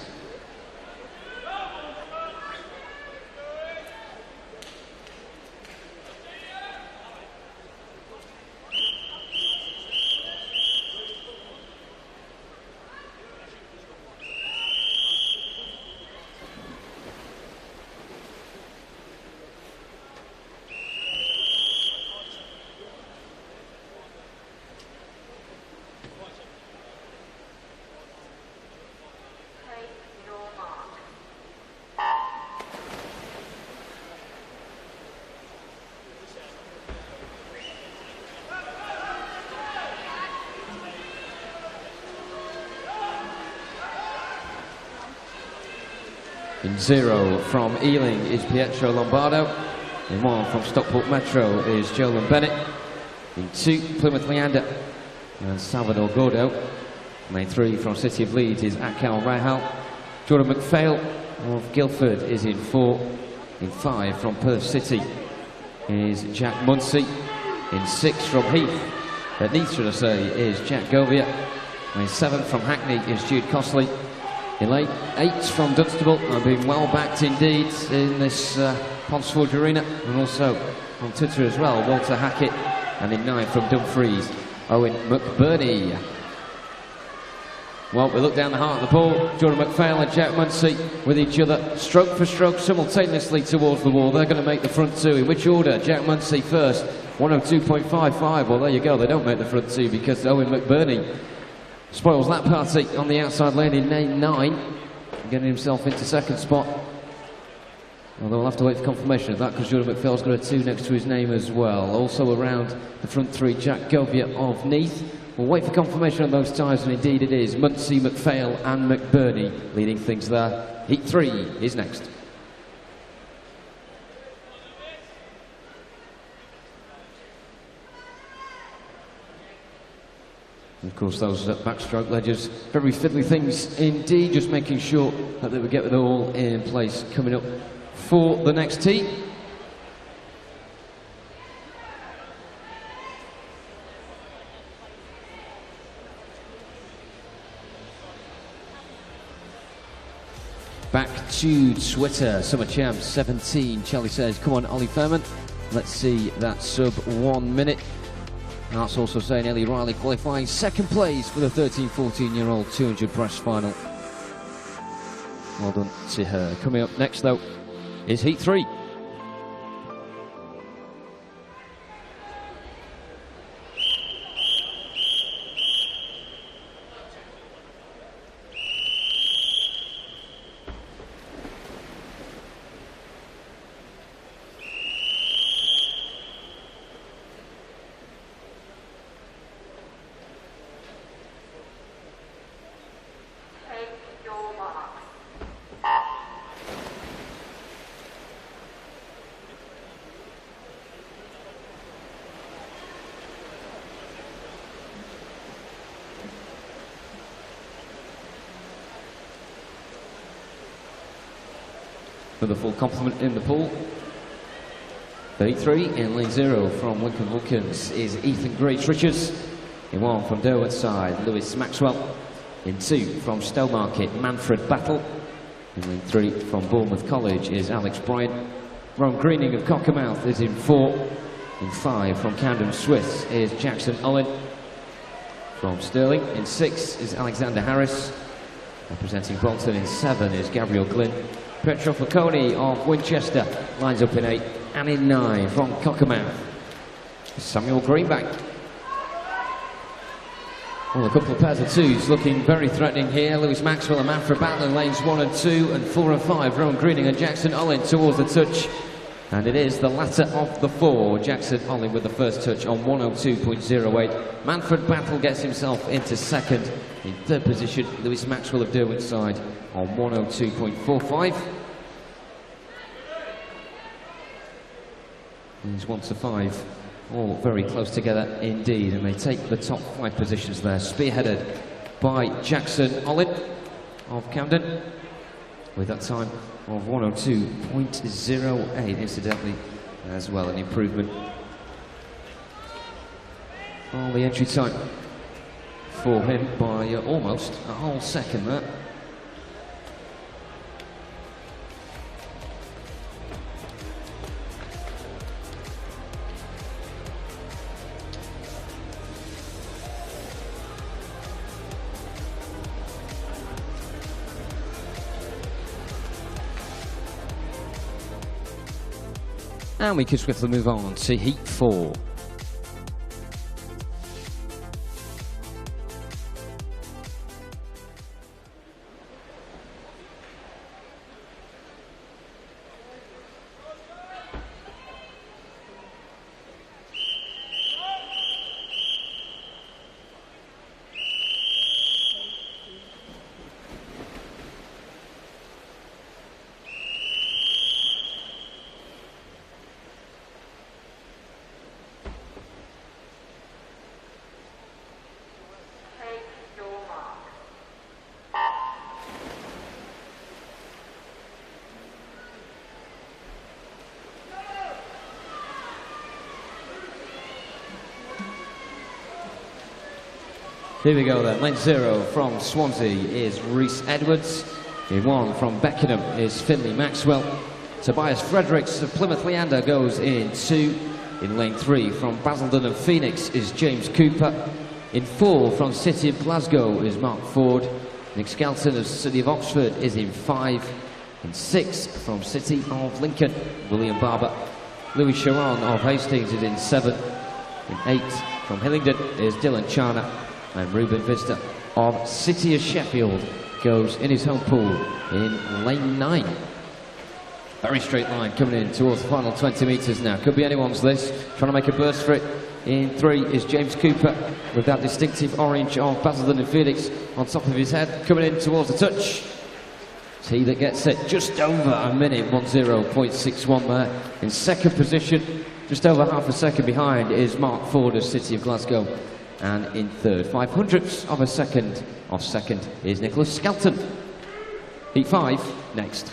In 0 from Ealing is Pietro Lombardo. In 1 from Stockport Metro is Jolan Bennett. In 2, Plymouth Leander and Salvador Gordo. Lane 3 from City of Leeds is Akal Rahal. Jordan McPhail of Guildford is in 4. In 5 from Perth City is Jack Munsey. In 6 from Heath, at Neath should I say, is Jack Govia. In 7 from Hackney is Jude Costley. In lane 8 from Dunstable, and being well backed indeed in this Ponsforge Arena, and also on Twitter as well, Walter Hackett. And in 9 from Dumfries, Owen McBurney. Well, we look down the heart of the ball. Jordan McPhail and Jack Munsey with each other, stroke for stroke, simultaneously towards the wall. They're going to make the front 2. In which order? Jack Munsey first, 102.55. Well, there you go. They don't make the front 2 because Owen McBurney spoils that party on the outside lane in lane 9, getting himself into second spot. Although we'll have to wait for confirmation of that because Jordan McPhail's got a 2 next to his name as well. Also around the front 3, Jack Govia of Neath. We'll wait for confirmation on those tyres, and indeed it is. Munsey, McPhail and McBurney leading things there. Heat 3 is next. Of course, those backstroke ledgers, very fiddly things indeed, just making sure that they would get it all in place coming up for the next tee. Back to Twitter, Summer Champs 17. Charlie says, come on, Ollie Fairman. Let's see that sub 1 minute. That's also saying Ellie Riley qualifying second place for the 13-14-year-old 200 breast final. Well done to her. Coming up next, though, is Heat 3. For the full complement in the pool. 33 in lane 0 from Lincoln Vulcans is Ethan Grace-Richards. In 1 from Derwent side, Lewis Maxwell. In 2 from Stowmarket, Manfred Battle. In lane 3 from Bournemouth College is Alex Bryant. Ron Greening of Cockermouth is in 4. In 5 from Camden Swiss is Jackson Owen. From Stirling in 6 is Alexander Harris. Representing Bolton in 7 is Gabriel Glynn. Petro Falcone of Winchester lines up in 8, and in 9 from Cockermouth Samuel Greenbank. Well, a couple of pairs of 2s looking very threatening here. Lewis Maxwell and Manfred Battle in lanes 1 and 2, and 4 and 5 Rowan Greening and Jackson Owen towards the touch, and it is the latter of the 4, Jackson Owen with the first touch on 102.08. Manfred Battle gets himself into second. In third position, Lewis Maxwell of Derwent side on 102.45. These 1 to 5, all very close together indeed, and they take the top 5 positions there, spearheaded by Jackson Owen of Camden, with that time of 102.08, incidentally, as well, an improvement on the entry time for him by almost a whole second there. And we can swiftly move on to Heat 4. Here we go then. Lane 0 from Swansea is Rhys Edwards. In 1 from Beckenham is Finley Maxwell. Tobias Fredericks of Plymouth Leander goes in 2. In lane 3 from Basildon and Phoenix is James Cooper. In 4 from City of Glasgow is Mark Ford. Nick Skelton of City of Oxford is in 5. In 6 from City of Lincoln, William Barber. Louis Sharon of Hastings is in 7. In 8 from Hillingdon is Dylan Charner. And Ruben Vista of City of Sheffield goes in his home pool in lane 9. Very straight line coming in towards the final 20 metres now. Could be anyone's this. Trying to make a burst for it. In 3 is James Cooper with that distinctive orange of Basildon and Phoenix on top of his head. Coming in towards the touch. It's he that gets it just over a minute, 10.61 there. In second position, just over half a second behind, is Mark Ford of City of Glasgow. And in third, 500ths of a second off second, is Nicholas Skelton. Heat 5 next.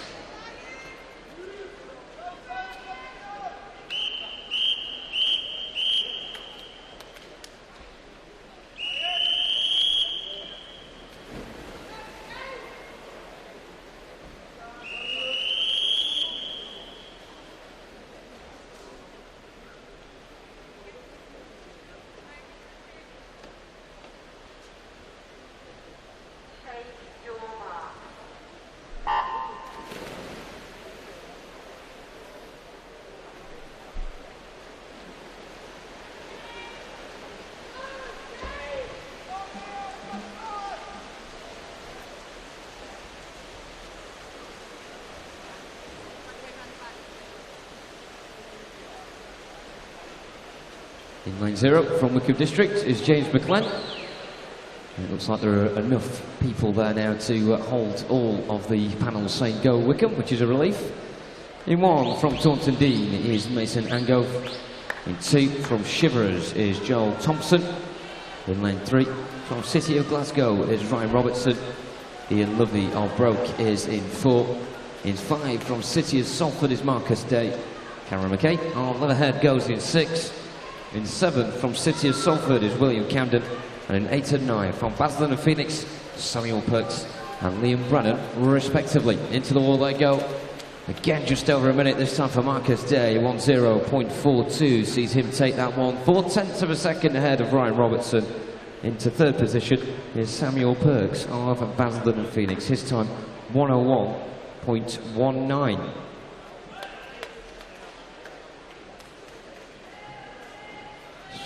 In lane 0 from Wickham District is James McLean. It looks like there are enough people there now to hold all of the panels saying go Wickham, which is a relief. In 1 from Taunton Dean is Mason Angove. In 2 from Shivers is Joel Thompson. In lane 3 from City of Glasgow is Ryan Robertson. Ian Lovey of Broke is in 4. In 5 from City of Salford is Marcus Day. Cameron McKay of Leatherhead goes in 6. In 7 from City of Salford is William Camden. And in 8 and 9 from Basildon and Phoenix, Samuel Perks and Liam Brennan, respectively. Into the wall they go. Again, just over a minute this time for Marcus Day. 10.42 sees him take that one. 4/10 of a second ahead of Ryan Robertson. Into third position is Samuel Perks of Basildon and Phoenix. His time 101.19.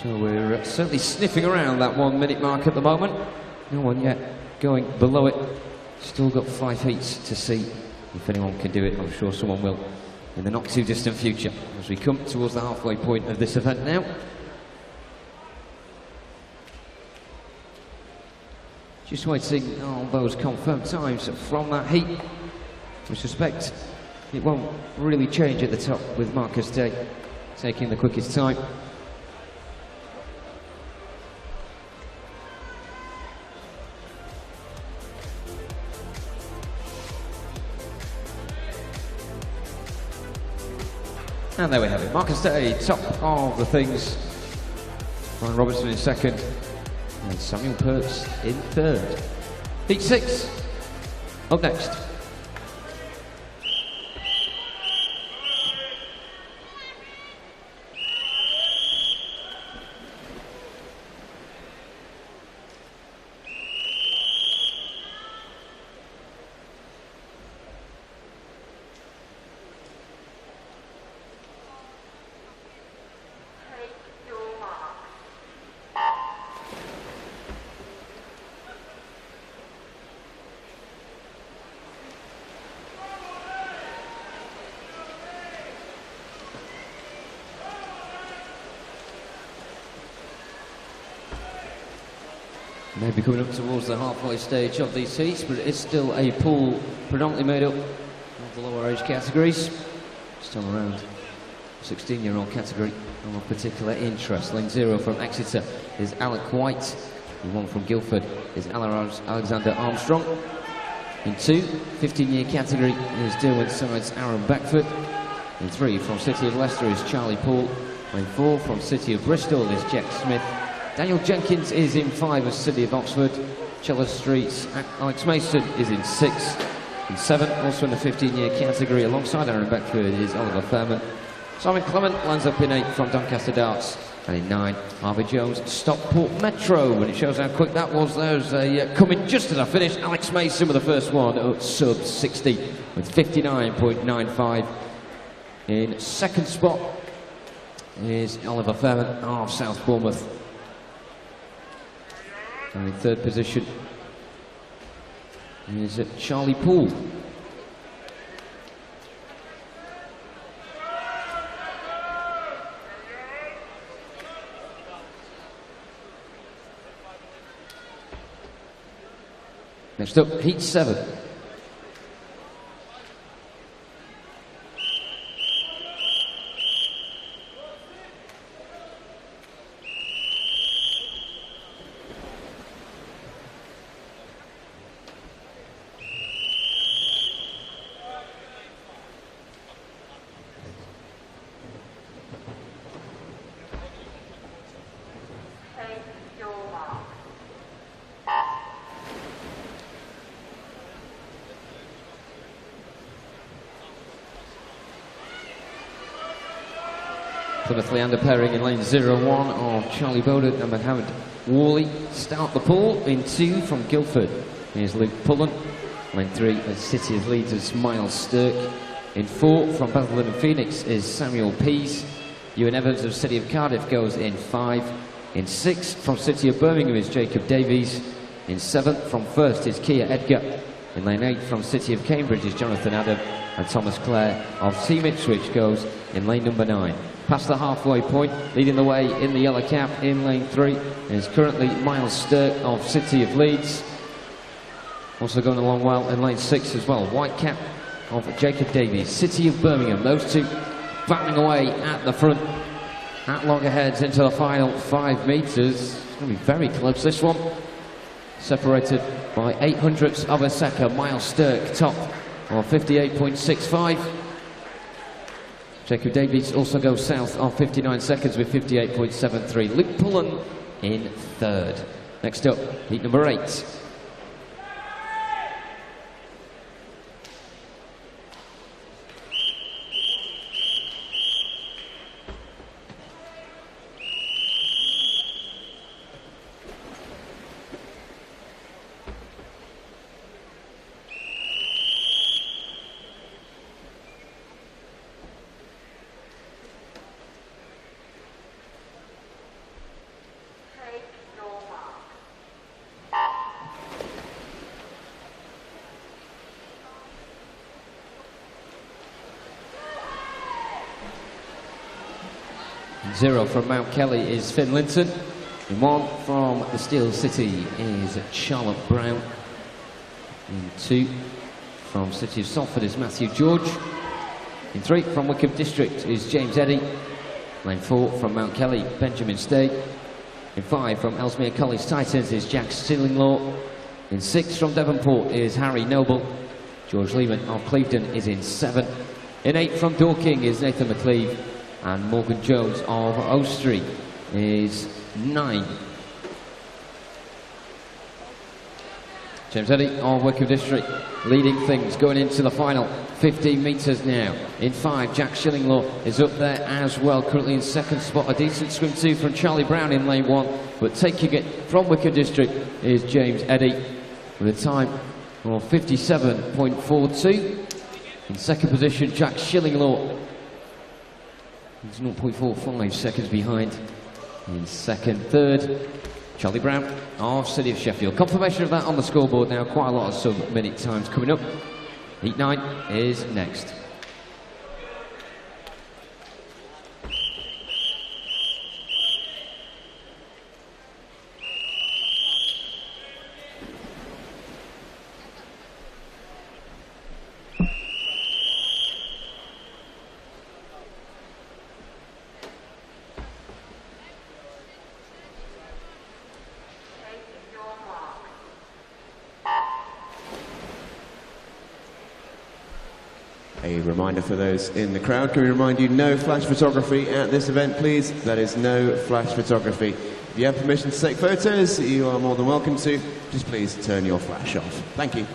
So we're certainly sniffing around that 1 minute mark at the moment. No one yet going below it. Still got 5 heats to see if anyone can do it. I'm sure someone will in the not too distant future as we come towards the halfway point of this event now. Just waiting on those confirmed times from that heat. We suspect it won't really change at the top with Marcus Day taking the quickest time. And there we have it. Marcus Day, top of the things. Ryan Robertson in second. And Samuel Perks in third. Heat 6. Up next. Maybe coming up towards the halfway stage of these heats, but it's still a pool predominantly made up of the lower age categories. Still around 16-year-old category of particular interest. Lane 0 from Exeter is Alec White. In 1 from Guildford is Alexander Armstrong. In 2, 15-year category is Derwent Sides Aaron Beckford. In 3 from City of Leicester is Charlie Poole. In 4 from City of Bristol is Jack Smith. Daniel Jenkins is in 5 of City of Oxford. Chella Street's Alex Mason is in 6. In 7, also in the 15-year category, alongside Aaron Beckford, is Oliver Fairman. Simon Clement lands up in 8 from Doncaster Darts. And in 9, Harvey Jones, Stockport Metro. And it shows how quick that was. There's a coming just as I finished. Alex Mason with the first one at sub 60 with 59.95. In second spot is Oliver Fairman of South Bournemouth. And in third position is Charlie Poole. Next up, Heat 7. Plymouth Leander pairing in lane 0-1 of Charlie Bowden and Mohammed Worley start the pool. In 2 from Guildford is Luke Pullen. Lane 3 at City of Leeds is Miles Stirk. In 4 from Basildon and Phoenix is Samuel Pease. Ewan Evans of City of Cardiff goes in 5. In 6 from City of Birmingham is Jacob Davies. In 7 from First is Kia Edgar. In lane 8 from City of Cambridge is Jonathan Adam. And Thomas Clare of Team Ipswich goes in lane number 9. Past the halfway point, leading the way in the yellow cap in lane 3 is currently Miles Stirk of City of Leeds. Also going along well in lane 6 as well, white cap of Jacob Davies. City of Birmingham, those two battling away at the front at loggerheads into the final 5 metres. It's going to be very close, this one. Separated by 800ths of a second. Miles Stirk top of 58.65. Jacob Davies also goes south of 59 seconds with 58.73. Luke Pullen in 3rd. Next up, heat number 8. Zero from Mount Kelly is Finn Linton. In 1 from the Steel City is Charlotte Brown. In 2 from City of Salford is Matthew George. In 3 from Wickham District is James Eddy. Lane 4 from Mount Kelly, Benjamin Stay. In 5 from Ellesmere College Titans is Jack Stillinglaw. In 6 from Devonport is Harry Noble. George Lehman of Clevedon is in 7. In 8 from Dorking is Nathan McLeave. And Morgan Jones of O Street is 9. James Eddy of Wickham District leading things going into the final 15 metres now. In 5, Jack Shillinglaw is up there as well, currently in 2nd spot. A decent swim too from Charlie Brown in lane 1, but taking it from Wickham District is James Eddy with a time of 57.42. In 2nd position, Jack Shillinglaw. He's 0.45 seconds behind in 2nd. 3rd, Charlie Brown of City of Sheffield. Confirmation of that on the scoreboard now. Quite a lot of sub-minute times coming up. Heat 9 is next. A reminder for those in the crowd, can we remind you, no flash photography at this event, please? That is no flash photography If you have permission to take photos, you are more than welcome to. Just please turn your flash off. Thank you.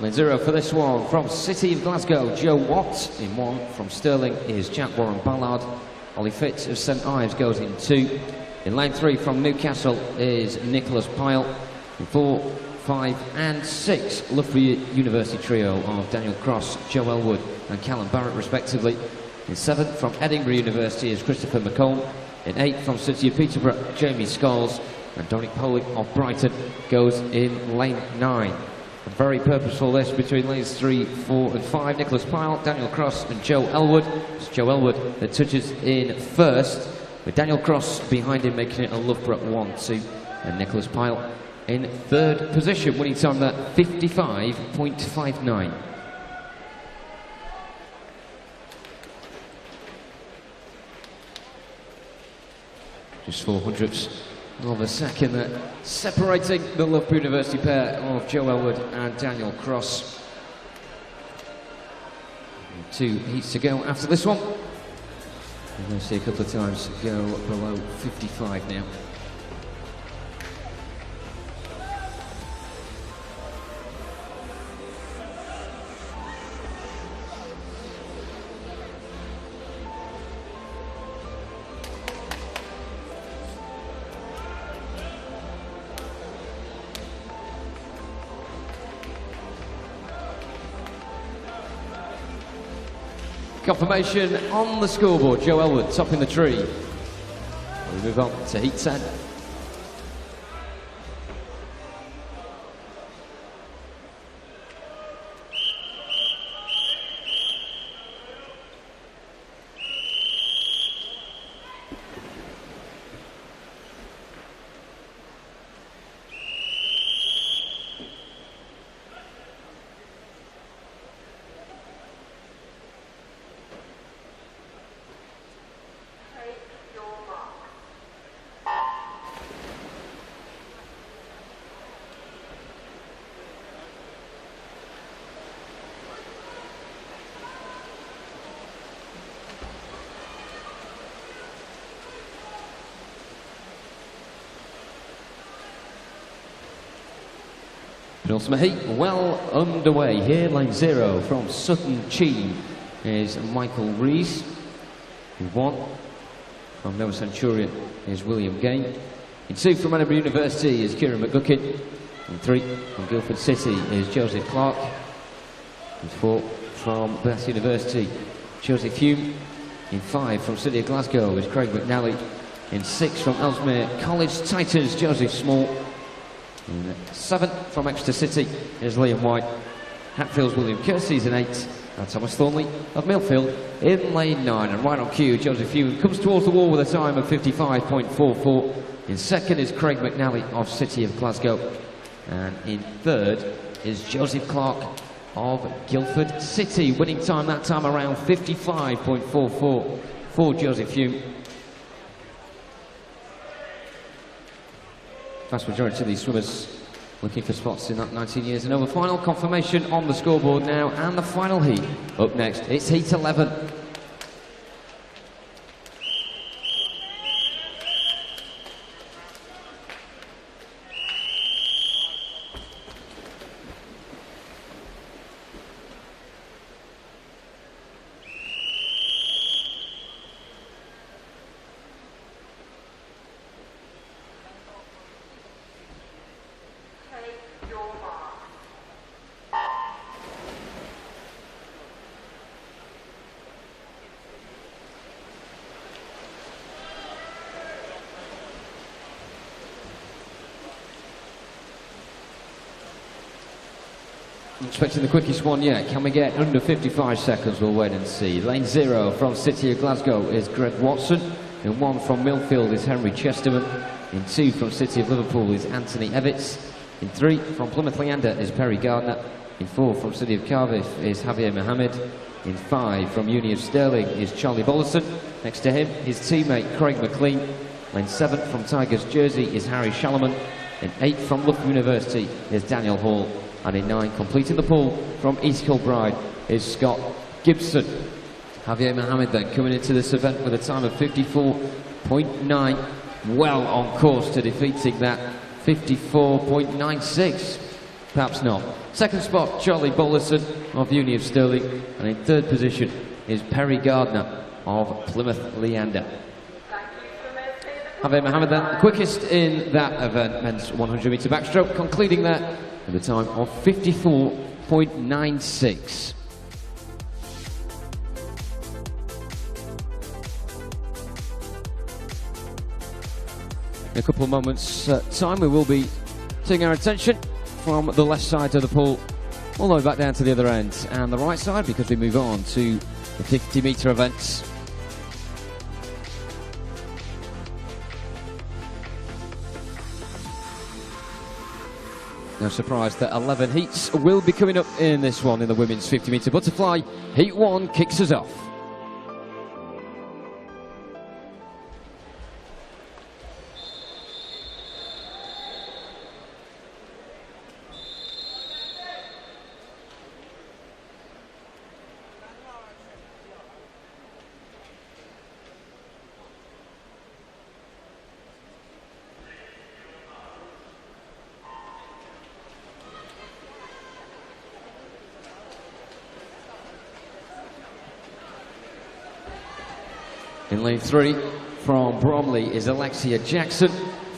Lane 0 for this one from City of Glasgow, Joe Watt. In 1 from Stirling is Jack Warren Ballard. Ollie Fitz of St Ives goes in 2. In lane 3 from Newcastle is Nicholas Pyle. In 4, 5 and 6, Loughborough University trio of Daniel Cross, Joe Elwood and Callum Barrett respectively. In 7 from Edinburgh University is Christopher McComb. In 8 from City of Peterborough, Jamie Scholes. And Dominic Polick of Brighton goes in lane 9. A very purposeful list between lanes 3, 4 and 5. Nicholas Pyle, Daniel Cross and Joe Elwood. It's Joe Elwood that touches in first, with Daniel Cross behind him making it a Loughborough 1-2. And Nicholas Pyle in 3rd position, winning time that 55.59. Just 400ths of a second that separating the Loughborough University pair of Joe Elwood and Daniel Cross. 2 heats to go after this one. We're going to see a couple of times go below 55 now. Confirmation on the scoreboard. Joe Elwood topping the tree. We move on to heat 10. Penultimate heat well underway here. Lane 0 from Sutton Cheam is Michael Rees. In 1 from Nova Centurion is William Gain. In 2 from Edinburgh University is Kieran McGuckin. In 3 from Guildford City is Joseph Clark. In 4 from Bath University, Joseph Hume. In 5 from City of Glasgow is Craig McNally. In 6 from Ellesmere College Titans, Joseph Small. In 7 from Exeter City is Liam White. Hatfield's William Kersey's in 8. And Thomas Thornley of Millfield in lane 9. And right on cue, Joseph Hume comes towards the wall with a time of 55.44. In 2nd is Craig McNally of City of Glasgow. And in 3rd is Joseph Clark of Guildford City. Winning time that time around 55.44 for Joseph Hume. Vast majority of these swimmers looking for spots in that 19 years and over. Final confirmation on the scoreboard now, and the final heat up next. It's heat 11. Expecting the quickest one yet. Can we get under 55 seconds? We'll wait and see. Lane 0 from City of Glasgow is Greg Watson. In 1 from Millfield is Henry Chesterman. In 2 from City of Liverpool is Anthony Evitts. In 3 from Plymouth Leander is Perry Gardner. In 4 from City of Cardiff is Javier Mohammed. In 5 from Uni of Stirling is Charlie Bollison. Next to him, his teammate Craig McLean. Lane 7 from Tigers Jersey is Harry Shalaman. In 8 from Loughborough University is Daniel Hall. And in 9, completing the pool from East Kilbride, is Scott Gibson. Javier Mohammed then coming into this event with a time of 54.9, well on course to defeating that 54.96. Perhaps not. Second spot, Charlie Bollerson of Uni of Stirling, and in third position is Perry Gardner of Plymouth Leander. Javier Mohammed then the quickest in that event, men's 100 metre backstroke, concluding that with a time of 54.96. In a couple of moments' time, we will be turning our attention from the left side of the pool all the way back down to the other end, and the right side, because we move on to the 50 metre events. No surprise that 11 heats will be coming up in this one in the women's 50 metre butterfly. Heat 1 kicks us off. In lane 3, from Bromley is Alexia Jackson.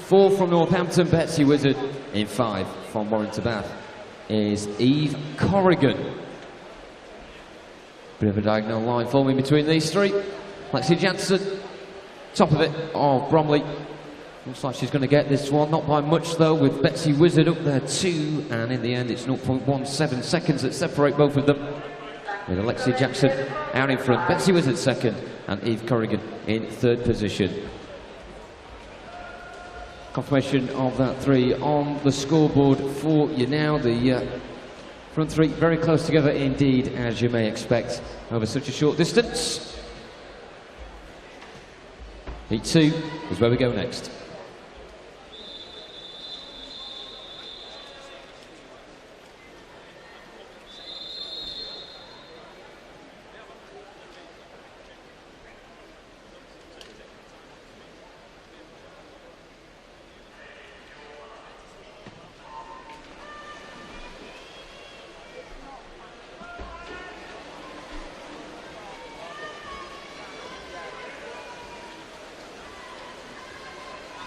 4 from Northampton, Betsy Wizard. In 5, from Warrington Bath, is Eve Corrigan. Bit of a diagonal line forming between these three. Alexia Jackson, top of it, of Bromley. Looks like she's going to get this one, not by much though, with Betsy Wizard up there too. And in the end, it's 0.17 seconds that separate both of them, with Alexia Jackson out in front, Betsy Wizard second, and Eve Corrigan in third position. Confirmation of that 3 on the scoreboard for you now. The front 3 very close together indeed, as you may expect, over such a short distance. Heat 2 is where we go next.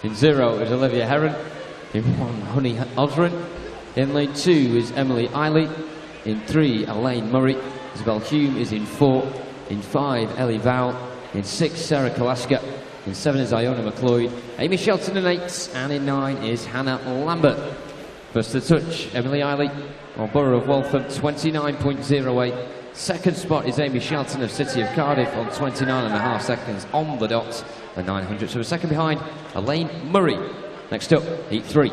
In 0 is Olivia Heron. In 1, Honey Osren. In lane 2 is Emily Eiley. In 3, Elaine Murray. Isabel Hume is in 4. In 5, Ellie Vowell. In 6, Sarah Kalaska. In 7 is Iona McLeod. Amy Shelton in 8. And in 9 is Hannah Lambert. First to touch, Emily Eiley on Borough of Waltham, 29.08. Second spot is Amy Shelton of City of Cardiff on 29.5 seconds on the dot. The 900, so a second behind Elaine Murray. Next up, Heat 3.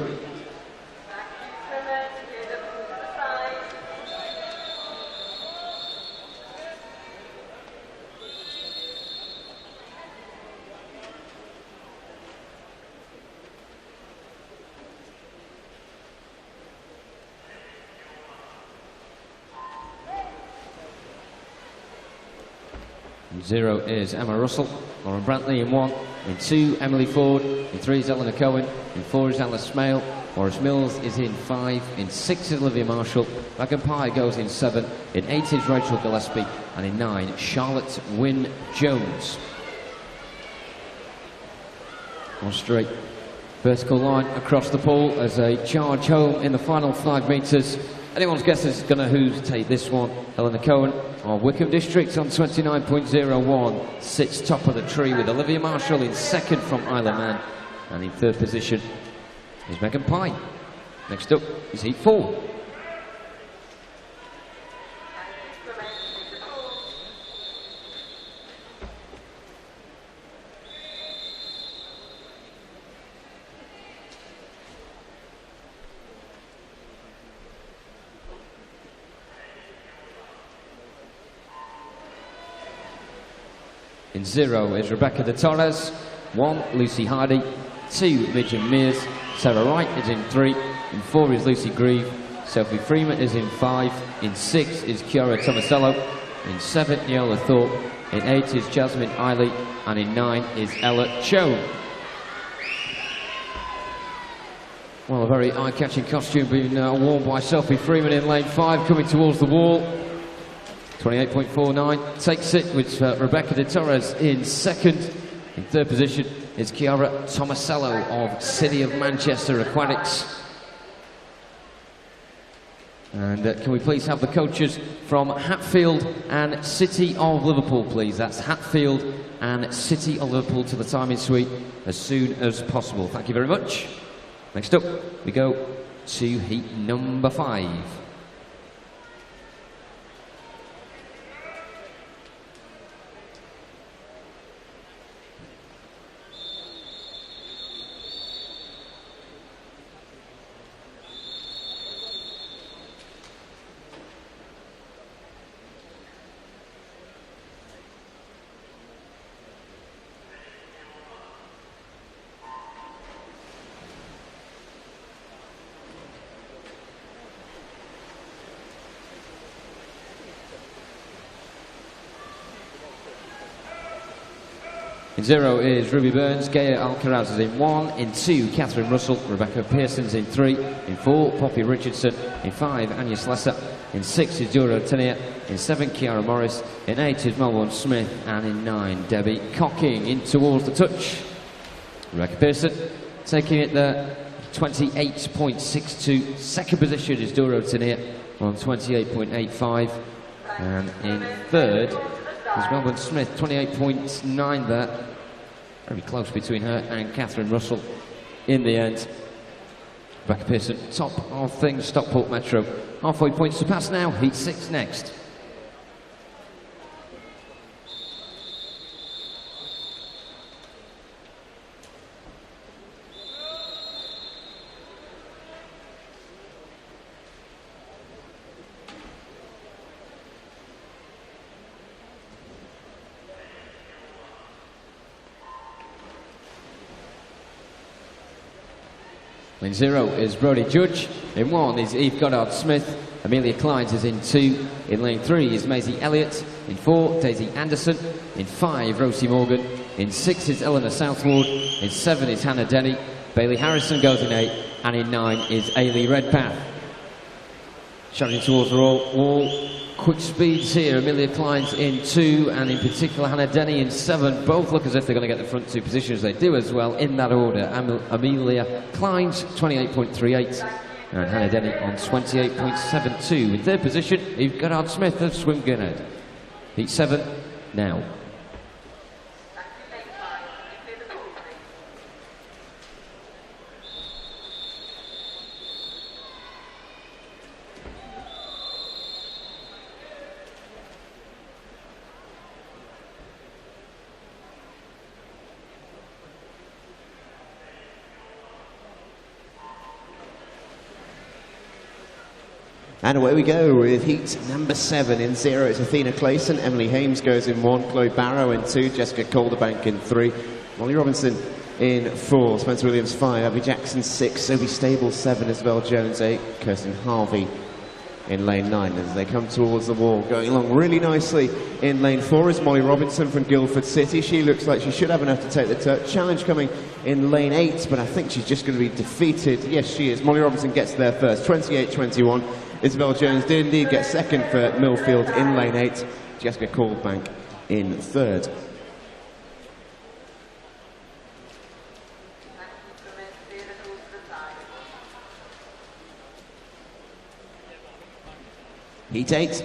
In 0 is Emma Russell. Lauren Brantley in 1. In 2, Emily Ford. In 3 is Eleanor Cohen. In 4 is Alice Smale. Maurice Mills is in 5. In 6 is Olivia Marshall. Megan Pye goes in 7. In 8 is Rachel Gillespie. And in 9, Charlotte Wynne Jones. On straight vertical line across the pool as a charge home in the final 5 metres. Anyone's guess is going to who's take this one. Eleanor Cohen of Wickham District on 29.01 sits top of the tree, with Olivia Marshall in second from Isle of Man, and in third position is Megan Pye. Next up is Heat 4. In 0 is Rebecca de Torres. 1, Lucy Hardy. 2, Midgeon Mears. Sarah Wright is in 3. In 4 is Lucy Grieve. Sophie Freeman is in 5. In 6 is Chiara Tomasello. In 7, Neola Thorpe. In 8 is Jasmine Eiley. And in 9 is Ella Cho. Well, a very eye-catching costume being worn by Sophie Freeman in lane 5, coming towards the wall. 28.49, takes it with Rebecca de Torres in 2nd. In 3rd position is Chiara Tomasello of City of Manchester Aquatics. And can we please have the coaches from Hatfield and City of Liverpool, please? That's Hatfield and City of Liverpool to the timing suite as soon as possible. Thank you very much. Next up, we go to heat number 5. In 0 is Ruby Burns, Gaia Alcaraz is in 1, in 2 Catherine Russell, Rebecca Pearson's in 3, in 4 Poppy Richardson, in 5 Anya Slesser, in 6 is Dura Tania, in 7 Kiara Morris, in 8 is Melbourne Smith, and in 9 Debbie Cocking. In towards the touch, Rebecca Pearson taking it there, 28.62. Second position is Dura Tania on 28.85, and in 3rd is Melbourne Smith, 28.9 there. Very close between her and Catherine Russell in the end. Rebecca Pearson, top of things, Stockport Metro. Halfway points to pass now, heat 6 next. In 0 is Brodie Judge, in 1 is Eve Goddard-Smith, Amelia Clines is in 2, in lane 3 is Maisie Elliott, in 4 Daisy Anderson, in 5 Rosie Morgan, in 6 is Eleanor Southward, in 7 is Hannah Denny, Bailey Harrison goes in 8, and in 9 is Ailey Redpath. Shouting towards the wall, quick speeds here, Amelia Clines in 2, and in particular Hannah Denny in 7. Both look as if they're going to get the front 2 positions. They do as well in that order. Amelia Clines 28.38 and Hannah Denny on 28.72. In 3rd position, Eve Goddard-Smith of Swim Gunhead. Heat 7 now. And away we go with heat number 7. In 0 it's Athena Clayson, Emily Hames goes in 1, Chloe Barrow in 2, Jessica Calderbank in 3, Molly Robinson in 4, Spencer Williams 5, Abby Jackson 6, Sophie Stable 7, Isabel Jones 8, Kirsten Harvey in lane 9 as they come towards the wall. Going along really nicely in lane 4 is Molly Robinson from Guildford City. She looks like she should have enough to take the touch. Challenge coming in lane 8, but I think she's just going to be defeated. Yes, she is. Molly Robinson gets there first, 28.21. Isabel Jones did indeed get second for Millfield in lane 8. Jessica Calderbank in 3rd. Heat 8.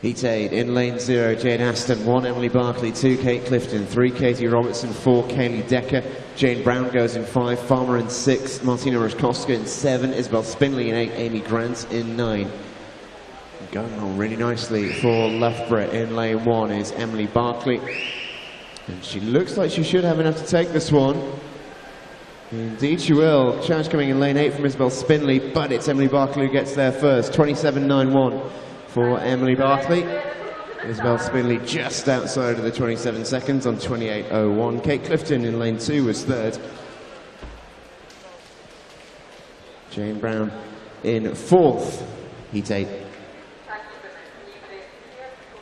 Heat 8, in lane 0, Jane Aston, 1, Emily Barkley, 2, Kate Clifton, 3, Katie Robertson, 4, Kaylee Decker, Jane Brown goes in 5, Farmer in 6, Martina Roszkowska in 7, Isabel Spinley in 8, Amy Grant in 9, Going on really nicely for Loughborough in lane 1 is Emily Barclay. And she looks like she should have enough to take this one. Indeed she will. Challenge coming in lane 8 from Isabel Spinley, but it's Emily Barclay who gets there first. 27.91 for Emily Barclay. Isabel Spinley just outside of the 27 seconds on 28.01. Kate Clifton in lane 2 was third. Jane Brown in fourth, heat 8.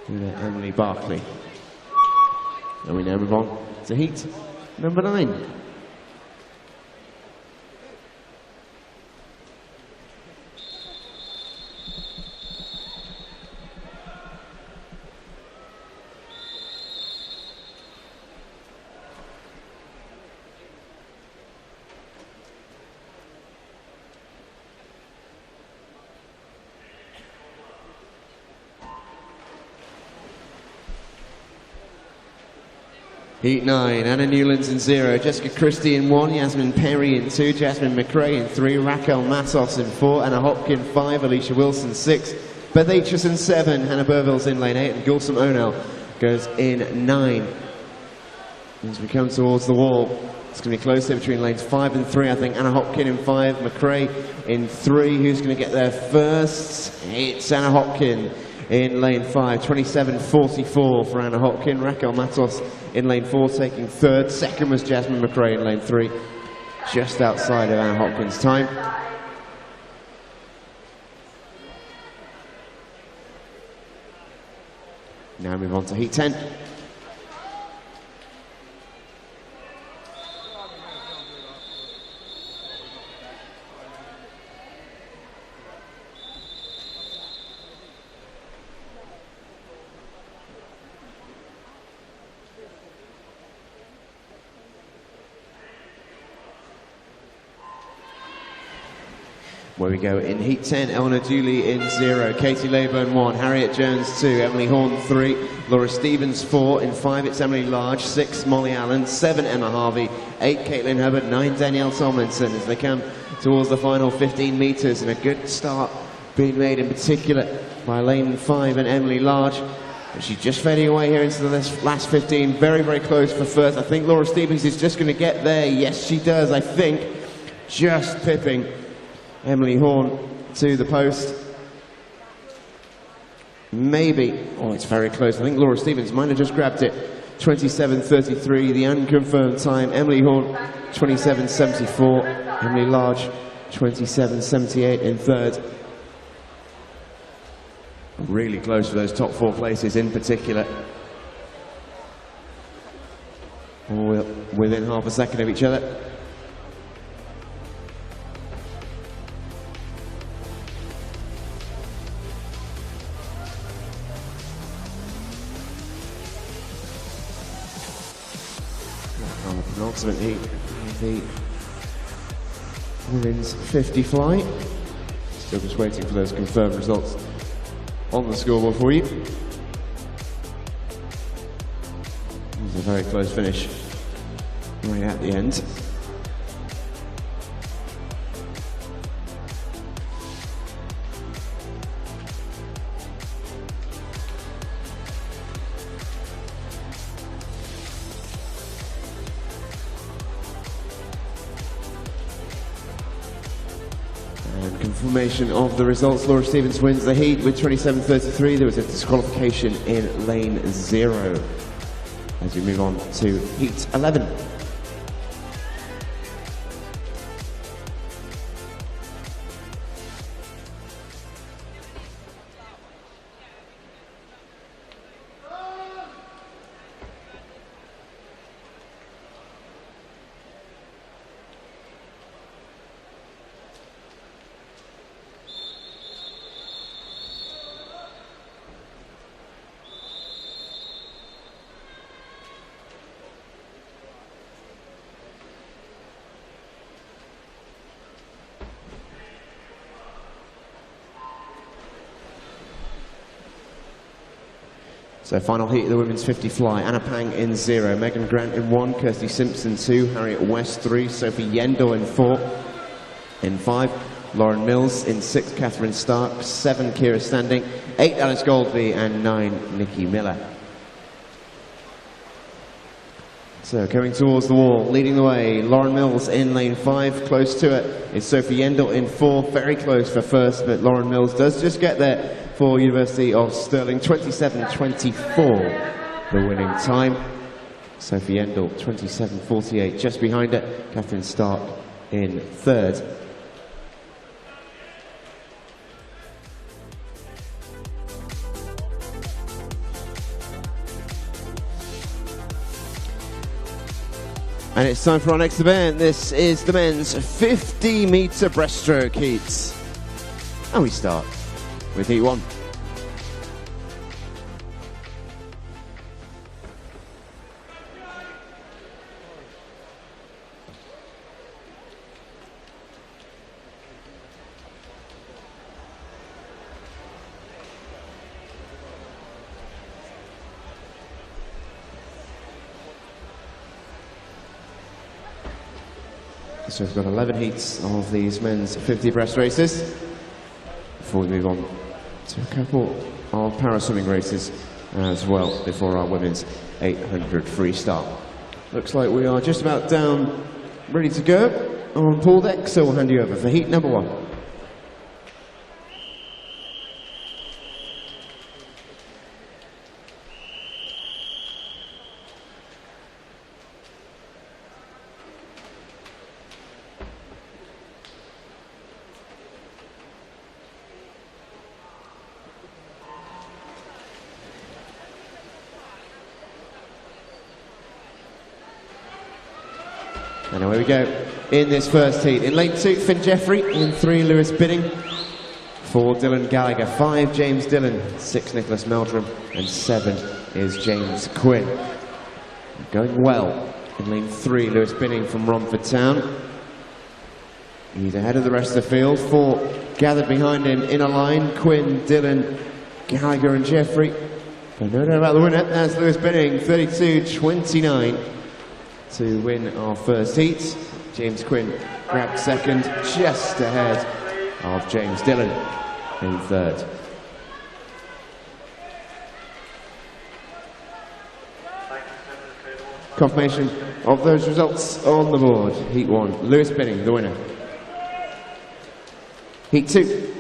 Emily Barclay. And we now move on to heat number 9. Heat 9, Anna Newlands in 0, Jessica Christie in 1, Yasmin Perry in 2, Jasmine McRae in 3, Raquel Matos in 4, Anna Hopkin 5, Alicia Wilson 6, Beth Aitchison 7, Hannah Burville's in lane 8, and Gulsum O'Neill goes in 9. As we come towards the wall, it's going to be close there between lanes 5 and 3, I think. Anna Hopkin in 5, McRae in 3. Who's going to get there first? It's Anna Hopkin in lane 5, 27.44 for Anna Hopkin. Raquel Matos in lane 4, taking third. Second was Jasmine McRae in lane 3, just outside of Anna Hopkin's time. Now move on to heat 10. Where we go in heat 10, Eleanor Dooley in 0, Katie Leyburn 1, Harriet Jones 2, Emily Horn 3, Laura Stevens 4, in 5 it's Emily Large, 6 Molly Allen, 7 Emma Harvey, 8 Caitlin Hubbard, 9 Danielle Tomlinson as they come towards the final 15 metres, and a good start being made in particular by lane 5 and Emily Large. And she's just fading away here into the last 15, very, very close for first. I think Laura Stevens is just going to get there. Yes, she does, I think, just pipping Emily Horn to the post. Maybe, oh, it's very close. I think Laura Stevens might have just grabbed it. 27.33, the unconfirmed time. Emily Horn, 27.74. Emily Large, 27.78 in third. Really close for those top 4 places in particular. All within half a second of each other. Penultimate heat, the women's 50 fly. Still just waiting for those confirmed results on the scoreboard for you. It was a very close finish right at the end. Confirmation of the results. Laura Stevens wins the heat with 27.33. There was a disqualification in lane 0 as we move on to heat 11. So final heat of the women's 50 fly. Anna Pang in 0, Megan Grant in 1, Kirsty Simpson 2, Harriet West 3, Sophie Yendor in 4. In 5, Lauren Mills. In 6, Catherine Stark. 7, Kira Standing. 8, Alice Goldby. And 9, Nikki Miller. So coming towards the wall, leading the way, Lauren Mills in lane 5, close to it is Sophie Yendall in 4, very close for first, but Lauren Mills does just get there for University of Stirling, 27.24 the winning time. Sophie Yendall, 27.48, just behind it, Catherine Stark in 3rd. And it's time for our next event. This is the men's 50-metre breaststroke heats. And we start with heat 1. So we've got 11 heats of these men's 50 breast races before we move on to a couple of para-swimming races as well before our women's 800 freestyle. Looks like we are just about down, ready to go on pool deck, so we'll hand you over for heat number 1. And away we go in this first heat. In lane 2, Finn Jeffrey. In 3, Lewis Bidding. 4, Dylan Gallagher. 5, James Dillon. 6, Nicholas Meldrum. And 7 is James Quinn. Going well in lane 3, Lewis Bidding from Romford Town. He's ahead of the rest of the field. 4 gathered behind him in a line. Quinn, Dillon, Gallagher and Jeffrey. But no doubt about the winner. That's Lewis Bidding, 32.29. to win our first heat. James Quinn grabbed second, just ahead of James Dillon in 3rd. Confirmation of those results on the board. Heat 1, Lewis Bidding, the winner. Heat 2.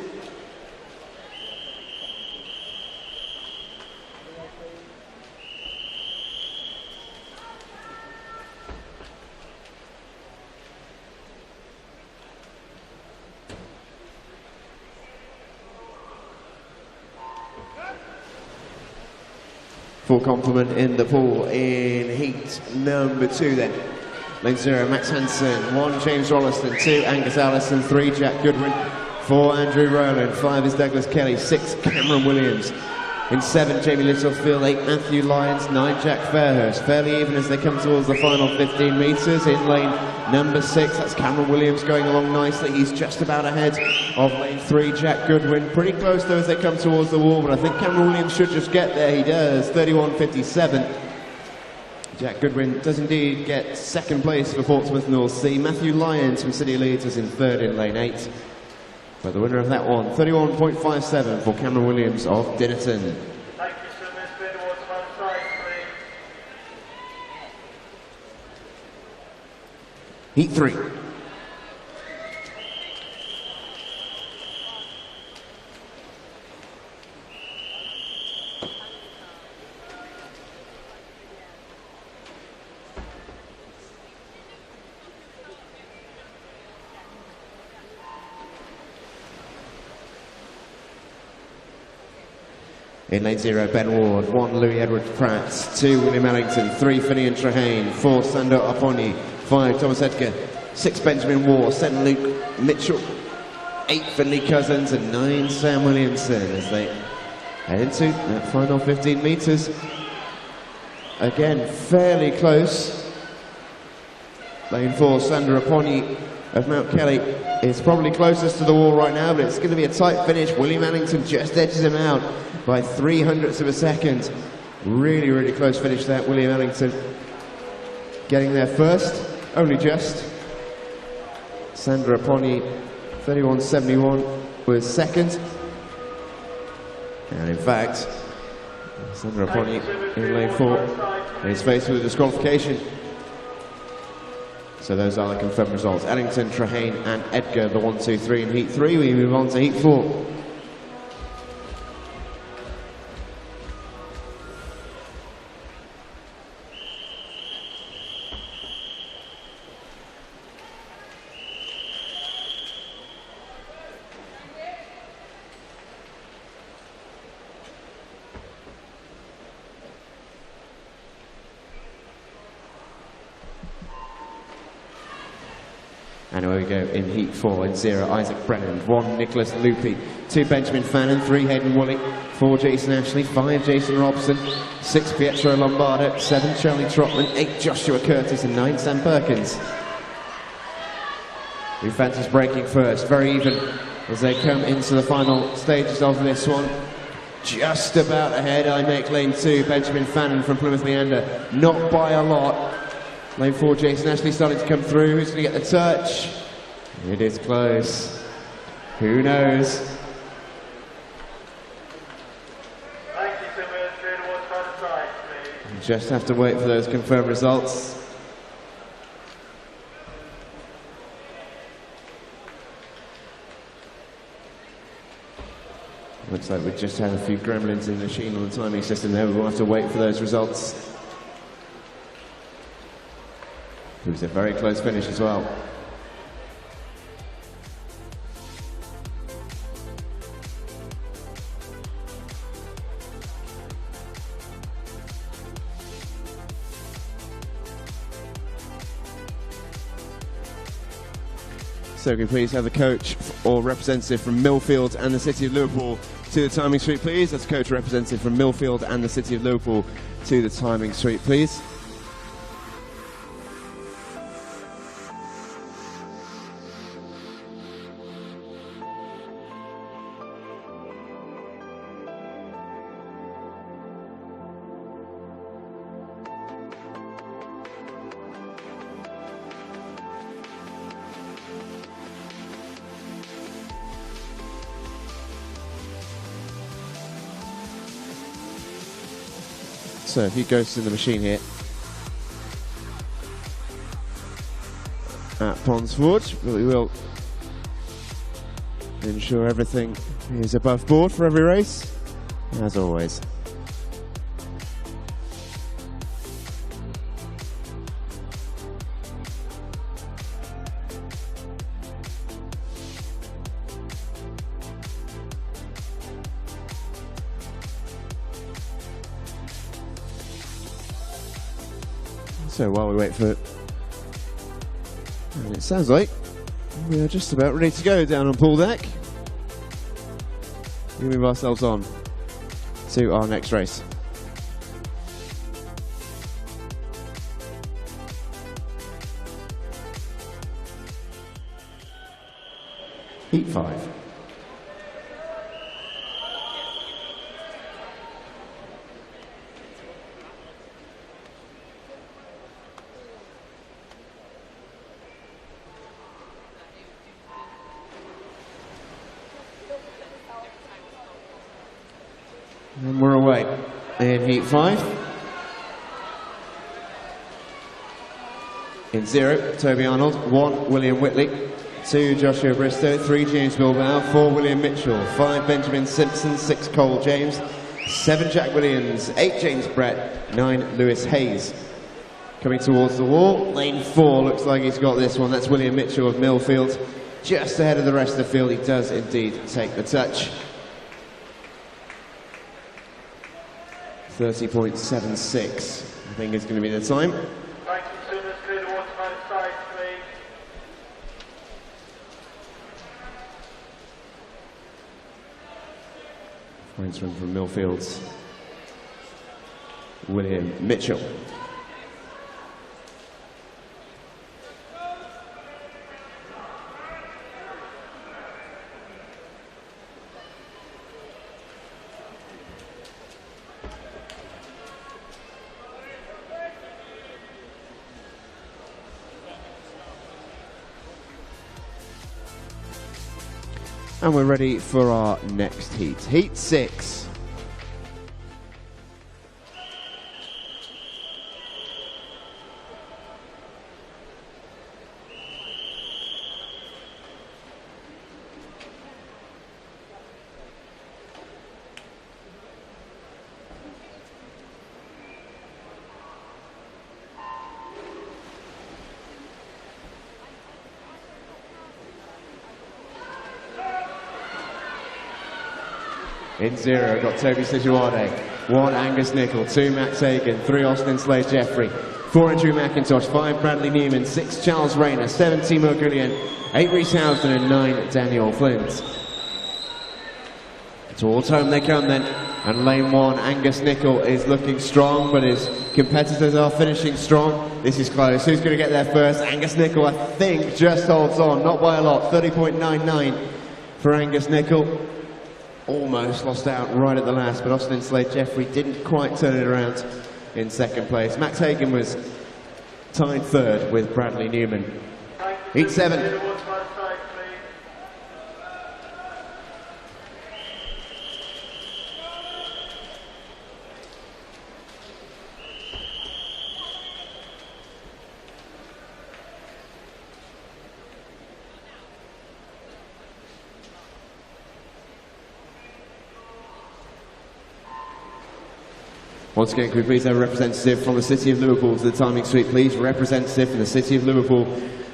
Full complement in the pool in heat number 2 then. Lane 0, Max Hansen. 1, James Rolliston. 2, Angus Allison. 3, Jack Goodwin. 4, Andrew Rowland. 5 is Douglas Kelly. 6, Cameron Williams. In 7, Jamie Littlefield. 8, Matthew Lyons. 9, Jack Fairhurst. Fairly even as they come towards the final 15 metres. In lane number 6, that's Cameron Williams going along nicely. He's just about ahead of lane 3, Jack Goodwin. Pretty close though as they come towards the wall, but I think Cameron Williams should just get there. He does, 31.57. Jack Goodwin does indeed get second place for Portsmouth North Sea. Matthew Lyons from City Leeds is in 3rd in lane 8. But the winner of that one, 31.57 for Cameron Williams of Dinnerton. Thank you, sir. Miss Bidding, what's on side, please? Heat 3. In lane 0, Ben Ward. 1, Louis Edward Pratt. 2, William Ellington. 3, Finian Trehane. 4, Sando Aponi. 5, Thomas Edgar. 6, Benjamin Waugh. 7, Luke Mitchell. 8, Finley Cousins. And 9, Sam Williamson as they head into that final 15 metres. Again, fairly close. Lane 4, Sandra Aponi of Mount Kelly is probably closest to the wall right now, but it's going to be a tight finish. William Ellington just edges him out by 0.03 of a second. Really, really close finish there. William Ellington getting there first, only just. Sandra Aponi 31.71 was second. And in fact, Sandra Pony in lane 4 is faced with a disqualification. So those are the confirmed results. Addington, Trehane and Edgar, the 1, 2, 3 in heat 3. We move on to heat 4. And away we go in heat 4 in 0, Isaac Brennan, 1, Nicholas Loopy, 2, Benjamin Fannin, 3, Hayden Woolley, 4, Jason Ashley, 5, Jason Robson, 6, Pietro Lombardo, 7, Charlie Trotman, 8, Joshua Curtis and 9, Sam Perkins. Fantas breaking first, very even as they come into the final stages of this one. Just about ahead, I make lane 2, Benjamin Fannin from Plymouth Meander, not by a lot. Lane 4, Jason Ashley starting to come through. Who's going to get the touch? It is close. Who knows? Just have to wait for those confirmed results. Looks like we just had a few gremlins in the machine on the timing system there. We will have to wait for those results. It was a very close finish as well. So can we please have the coach or representative from Millfield and the City of Liverpool to the timing suite, please? That's coach or representative from Millfield and the City of Liverpool to the timing suite, please. So a few ghosts in the machine here at Ponsford, but we will ensure everything is above board for every race, as always. So while we wait for it, and it sounds like we are just about ready to go down on pool deck. We move ourselves on to our next race. Heat 5. And we're away in heat 5. In 0, Toby Arnold. 1, William Whitley. 2, Joshua Bristow. 3, James Bilbao. 4, William Mitchell. 5, Benjamin Simpson. 6, Cole James. 7, Jack Williams. 8, James Brett. 9, Lewis Hayes. Coming towards the wall. Lane 4 looks like he's got this one. That's William Mitchell of Millfield. Just ahead of the rest of the field. He does indeed take the touch. 30.76, I think is going to be the time. Thank you, Simmons. Clear the waterman side, please. Points from Millfield's William Mitchell. And we're ready for our next heat. Heat 6. In 0, got Toby Sijuade. 1, Angus Nicol. 2, Max Hagan. 3, Austin Slade Jeffrey. 4, Andrew McIntosh. 5, Bradley Newman. 6, Charles Rayner. 7, Timo Gillian. 8, Rhys Housden. And 9, Daniel Flint. Towards home they come then. And lane 1, Angus Nicol is looking strong, but his competitors are finishing strong. This is close. Who's going to get there first? Angus Nicol, I think, just holds on. Not by a lot. 30.99 for Angus Nicol. Almost lost out right at the last, but Austin Slade Jeffrey didn't quite turn it around in second place. Max Hagan was tied third with Bradley Newman. Heat 7. Once again, could we please have a representative from the City of Liverpool to the timing suite, please? Representative from the City of Liverpool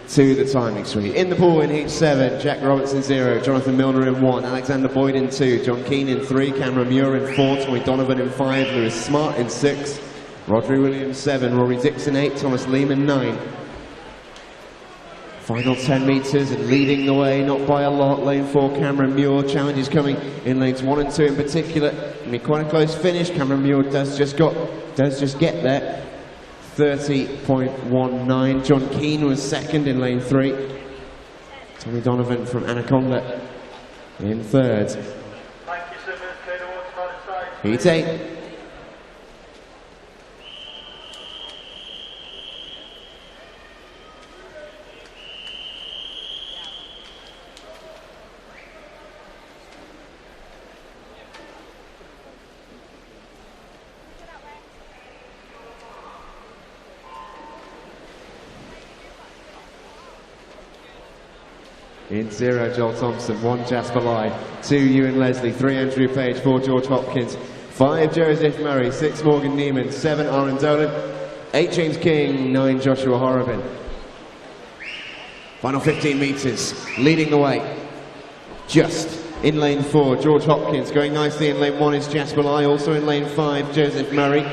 to the timing suite. In the pool in Heat 7, Jack Robertson 0, Jonathan Milner in 1, Alexander Boyd in 2, John Keane in 3, Cameron Muir in 4, Tommy Donovan in 5, Lewis Smart in 6, Rodri Williams 7, Rory Dixon 8, Thomas Lehman 9. Final 10 metres and leading the way, not by a lot. Lane 4, Cameron Muir. Challenges coming in lanes 1 and 2 in particular. It'll be quite a close finish. Cameron Muir does just get there. 30.19. John Keane was second in lane 3. Tommy Donovan from Anaconda in third. Heat 8. In 0, Joel Thompson. 1, Jasper Lai. 2, Ewan Leslie. 3, Andrew Page. 4, George Hopkins. 5, Joseph Murray. 6, Morgan Neiman. 7, Aaron Dolan. 8, James King. 9, Joshua Horobin. Final 15 metres. Leading the way. Just in lane 4, George Hopkins. Going nicely in lane 1 is Jasper Lai. Also in lane 5, Joseph Murray.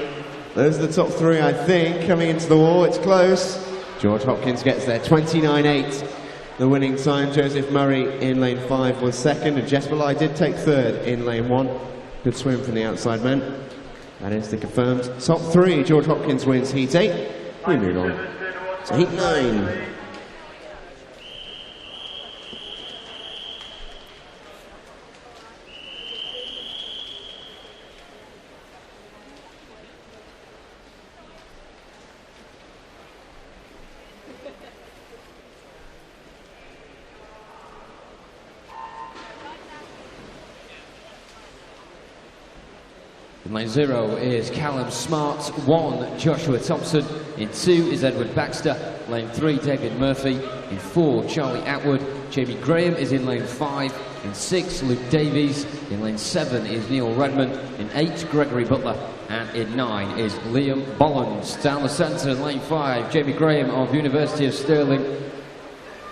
Those are the top 3, I think. Coming into the wall. It's close. George Hopkins gets there. 29.8. The winning time. Joseph Murray in lane 5 was second, and Jesper Lai did take third in lane 1. Good swim from the outside man. That is the confirmed top 3. George Hopkins wins Heat 8. We move on to Heat 9. In lane 0 is Callum Smart. 1, Joshua Thompson. In 2 is Edward Baxter. Lane 3, David Murphy. In 4, Charlie Atwood. Jamie Graham is in lane 5. In 6, Luke Davies. In lane 7 is Neil Redmond. In 8, Gregory Butler. And in 9 is Liam Bollins. Down the centre, lane 5, Jamie Graham of University of Stirling.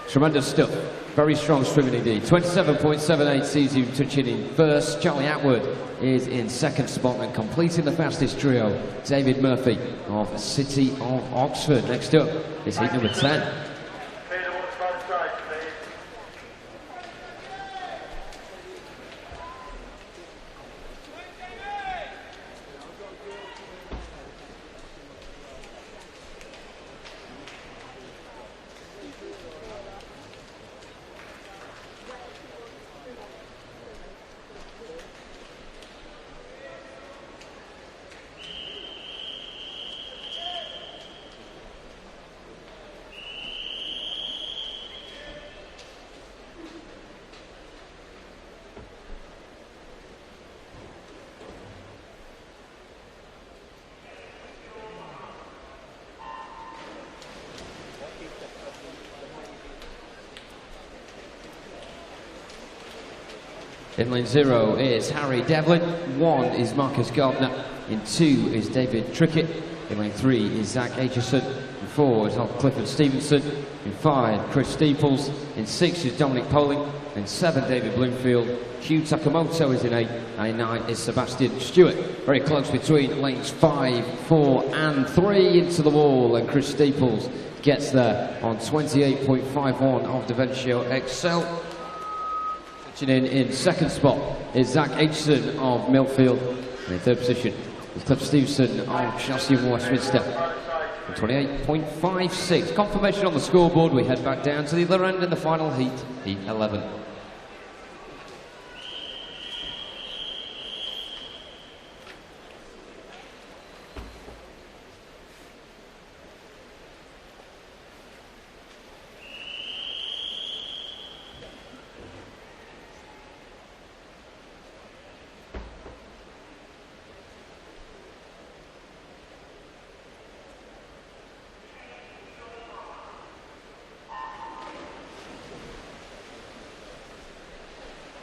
Tremendous stuff. Very strong swimming indeed. 27.78 sees you touching in first. Charlie Atwood is in second spot and completing the fastest trio. David Murphy of City of Oxford. Next up is heat number 10. In lane 0 is Harry Devlin, 1 is Marcus Gardner, in 2 is David Trickett, in lane 3 is Zach Aitchison, in 4 is Clifford Stevenson, in 5 Chris Steeples, in 6 is Dominic Poling, in 7 David Bloomfield, Hugh Takamoto is in 8, and in 9 is Sebastian Stewart. Very close between lanes 5, 4 and 3 into the wall, and Chris Steeples gets there on 28.51 of Davencio Excel. In second spot is Zach Aitchison of Millfield, and in third position is Cliff Stevenson of Chelsea and Westminster. 28.56. Confirmation on the scoreboard. We head back down to the other end in the final heat, Heat 11.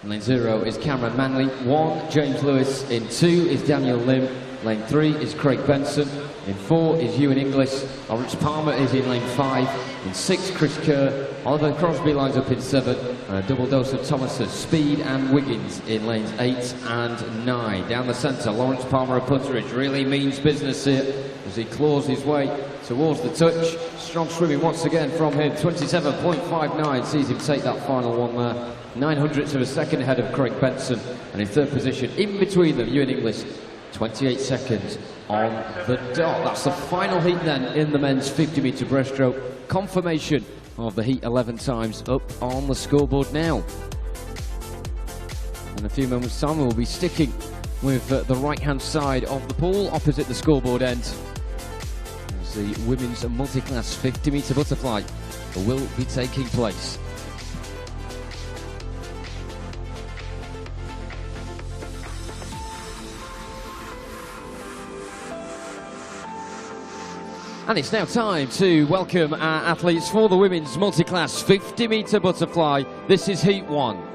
In lane 0 is Cameron Manley, 1 James Lewis, in 2 is Daniel Lim, lane 3 is Craig Benson, in 4 is Ewan Inglis, Lawrence Palmer is in lane 5, in 6 Chris Kerr, Oliver Crosby lines up in 7, and a double dose of Thomason, Speed and Wiggins in lanes 8 and 9. Down the centre, Lawrence Palmer of Putteridge really means business here as he claws his way towards the touch. Strong swimming once again from him, 27.59, sees him take that final one there. 900ths of a second ahead of Craig Benson, and in third position, in between them, Ewan Inglis, 28 seconds on the dot. That's the final heat then in the men's 50-metre breaststroke. Confirmation of the heat 11 times up on the scoreboard now. In a few moments' time, we'll be sticking with the right-hand side of the pool, opposite the scoreboard end, as the women's multi-class 50-metre butterfly will be taking place. And it's now time to welcome our athletes for the women's multi-class 50-metre butterfly. This is Heat 1.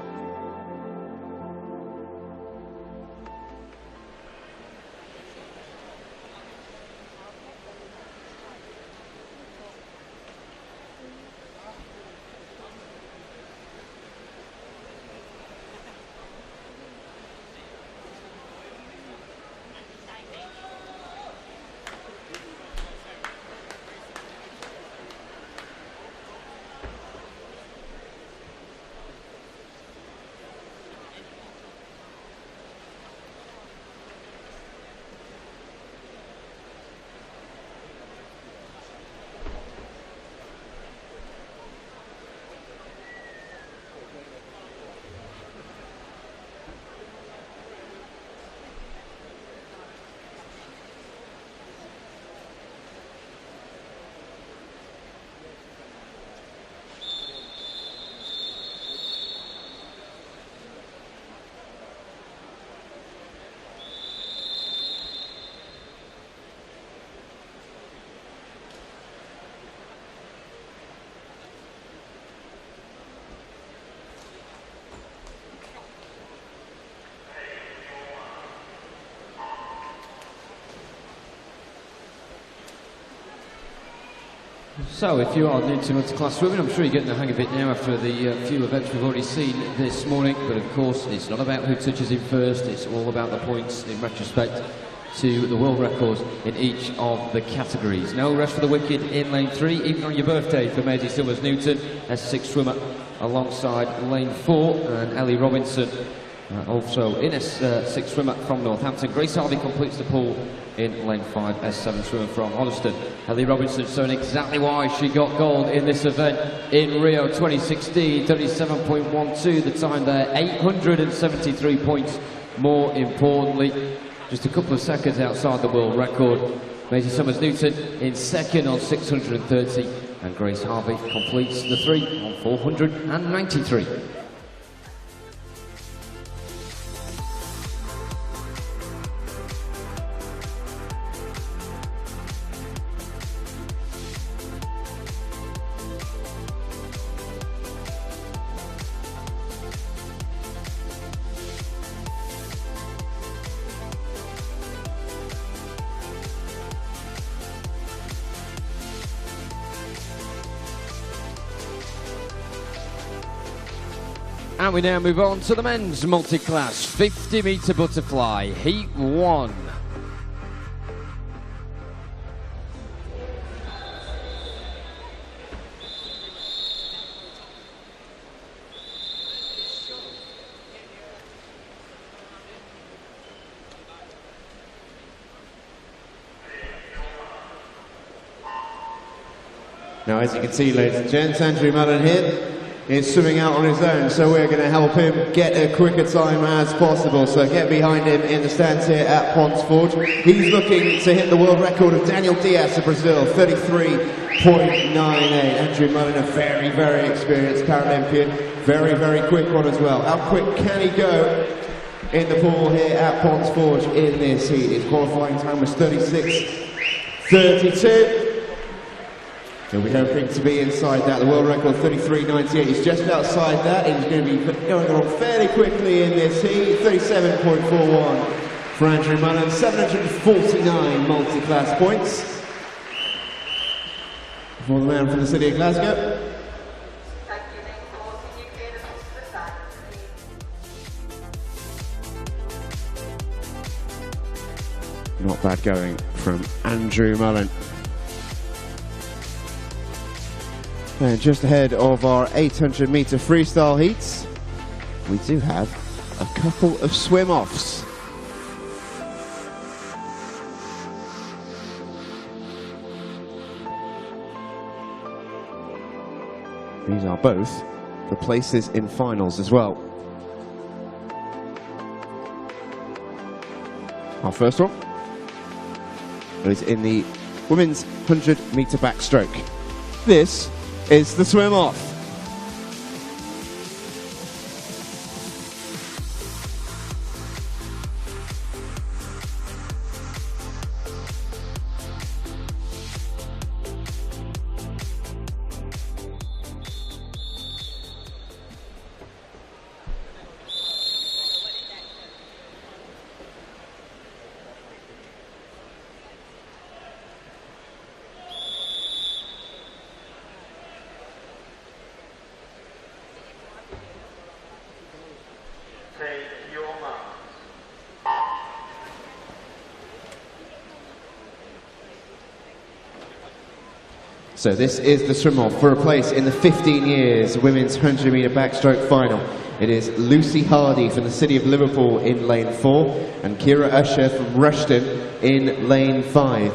So, if you are new to multi-class swimming, I'm sure you're getting the hang of it now after the few events we've already seen this morning. But of course, it's not about who touches in first, it's all about the points in retrospect to the world records in each of the categories. No rest for the wicked in lane 3, even on your birthday for Maisie Summers-Newton, S6 swimmer alongside lane 4, and Ellie Robinson, also in S6 swimmer from Northampton. Grace Harvey completes the pool in lane 5, S7 swimmer from Hoddesdon. Ellie Robinson showing exactly why she got gold in this event in Rio 2016, 37.12 the time there, 873 points more importantly, just a couple of seconds outside the world record. Maisie Summers-Newton in second on 630, and Grace Harvey completes the 3 on 493. And we now move on to the men's multi-class 50-metre butterfly, Heat 1. Now, as you can see, ladies and gents, Andrew Mullen here is swimming out on his own, so we're going to help him get a quicker time as possible. So get behind him in the stands here at Ponds Forge. He's looking to hit the world record of Daniel Diaz of Brazil, 33.98. Andrew Mullen, a very, very experienced Paralympian. Very, very quick one as well. How quick can he go in the pool here at Ponds Forge in this heat? His qualifying time was 36.32. He'll be hoping to be inside that. The world record 33.98. He's just outside that. He's going to be going along fairly quickly in this heat. 37.41 for Andrew Mullen. 749 multi-class points for the man from the city of Glasgow. Not bad going from Andrew Mullen. And just ahead of our 800-metre freestyle heats, we do have a couple of swim-offs. These are both the places in finals as well. Our first one is in the women's 100-metre backstroke. This is the swim off. So this is the swim-off for a place in the 15 years women's 100-metre backstroke final. It is Lucy Hardy from the city of Liverpool in lane 4 and Kira Usher from Rushton in lane 5.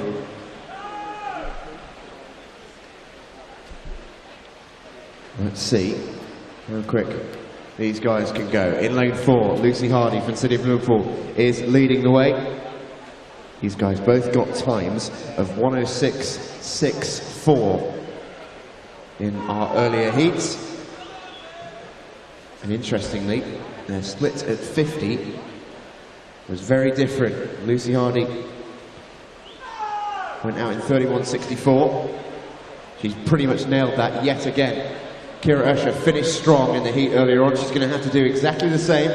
Let's see how quick these guys can go. In lane 4, Lucy Hardy from the city of Liverpool is leading the way. These guys both got times of 106.64 in our earlier heats. And interestingly, their split at 50 was very different. Lucy Hardy went out in 31.64. She's pretty much nailed that yet again. Kira Usher finished strong in the heat earlier on. She's going to have to do exactly the same.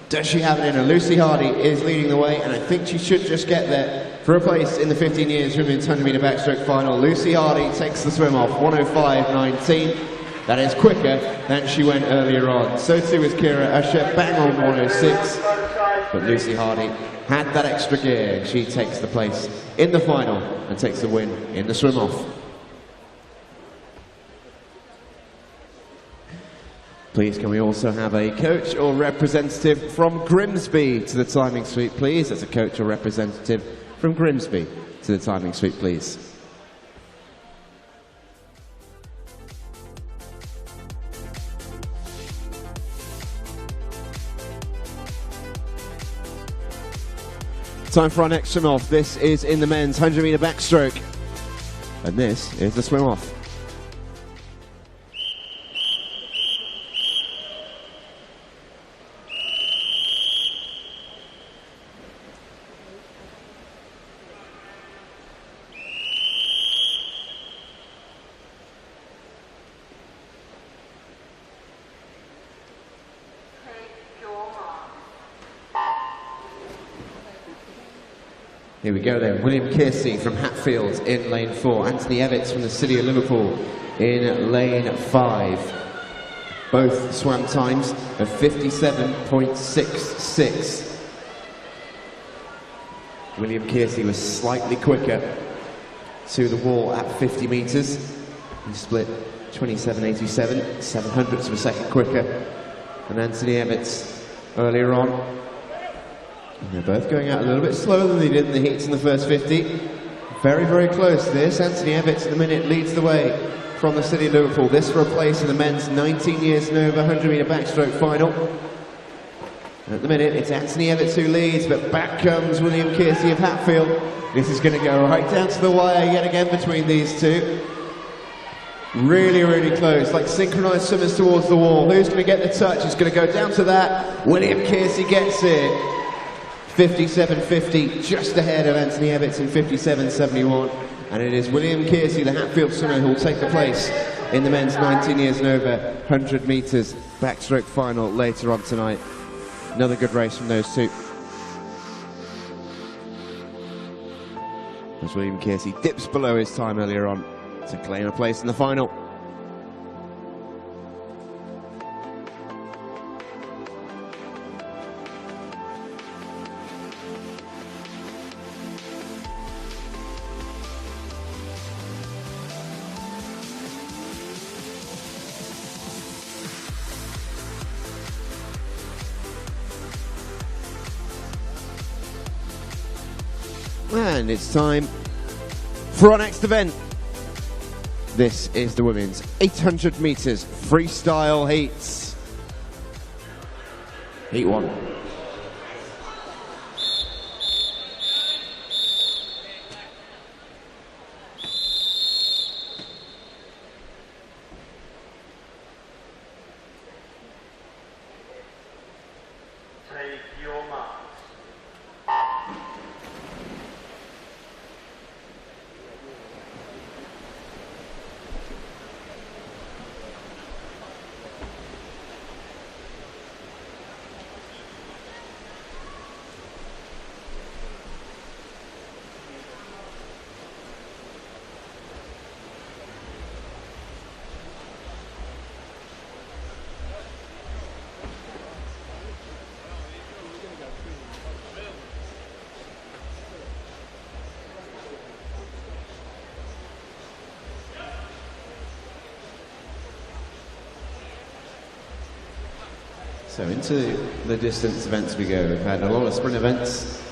Does she have it in her? Lucy Hardy is leading the way, and I think she should just get there for a place in the 15 years women's 100-metre backstroke final. Lucy Hardy takes the swim off, 105.19. That is quicker than she went earlier on. So too is Kira Usher, bang on 106. But Lucy Hardy had that extra gear, and she takes the place in the final and takes the win in the swim off. Please, can we also have a coach or representative from Grimsby to the timing suite, please? As a coach or representative from Grimsby to the timing suite, please. Time for our next swim off. This is in the men's 100-metre backstroke. And this is the swim off. Here we go then, William Kearsey from Hatfield in lane 4, Anthony Evitts from the city of Liverpool in lane 5. Both swam times of 57.66. William Kearsey was slightly quicker to the wall at 50 metres. He split 27.87, 7 hundredths of a second quicker than Anthony Evans earlier on. And they're both going out a little bit slower than they did in the heats in the first 50. Very, very close this. Anthony Evans in the minute leads the way from the city of Liverpool. This for a place in the men's 19 years and over 100 metre backstroke final. At the minute, it's Anthony Evans who leads, but back comes William Kearsey of Hatfield. This is going to go right down to the wire yet again between these two. Really, really close, like synchronised swimmers towards the wall. Who's going to get the touch? It's going to go down to that. William Kearsey gets it. 57.50, just ahead of Anthony Evans in 57.71. And it is William Kearsey, the Hatfield swimmer, who will take the place in the men's 19 years and over 100 metres backstroke final later on tonight. Another good race from those two. As William Kearsey dips below his time earlier on to claim a place in the final. And it's time for our next event. This is the women's 800 metres freestyle heats. Heat 1. Take your marks. So into the distance events we go. We've had a lot of sprint events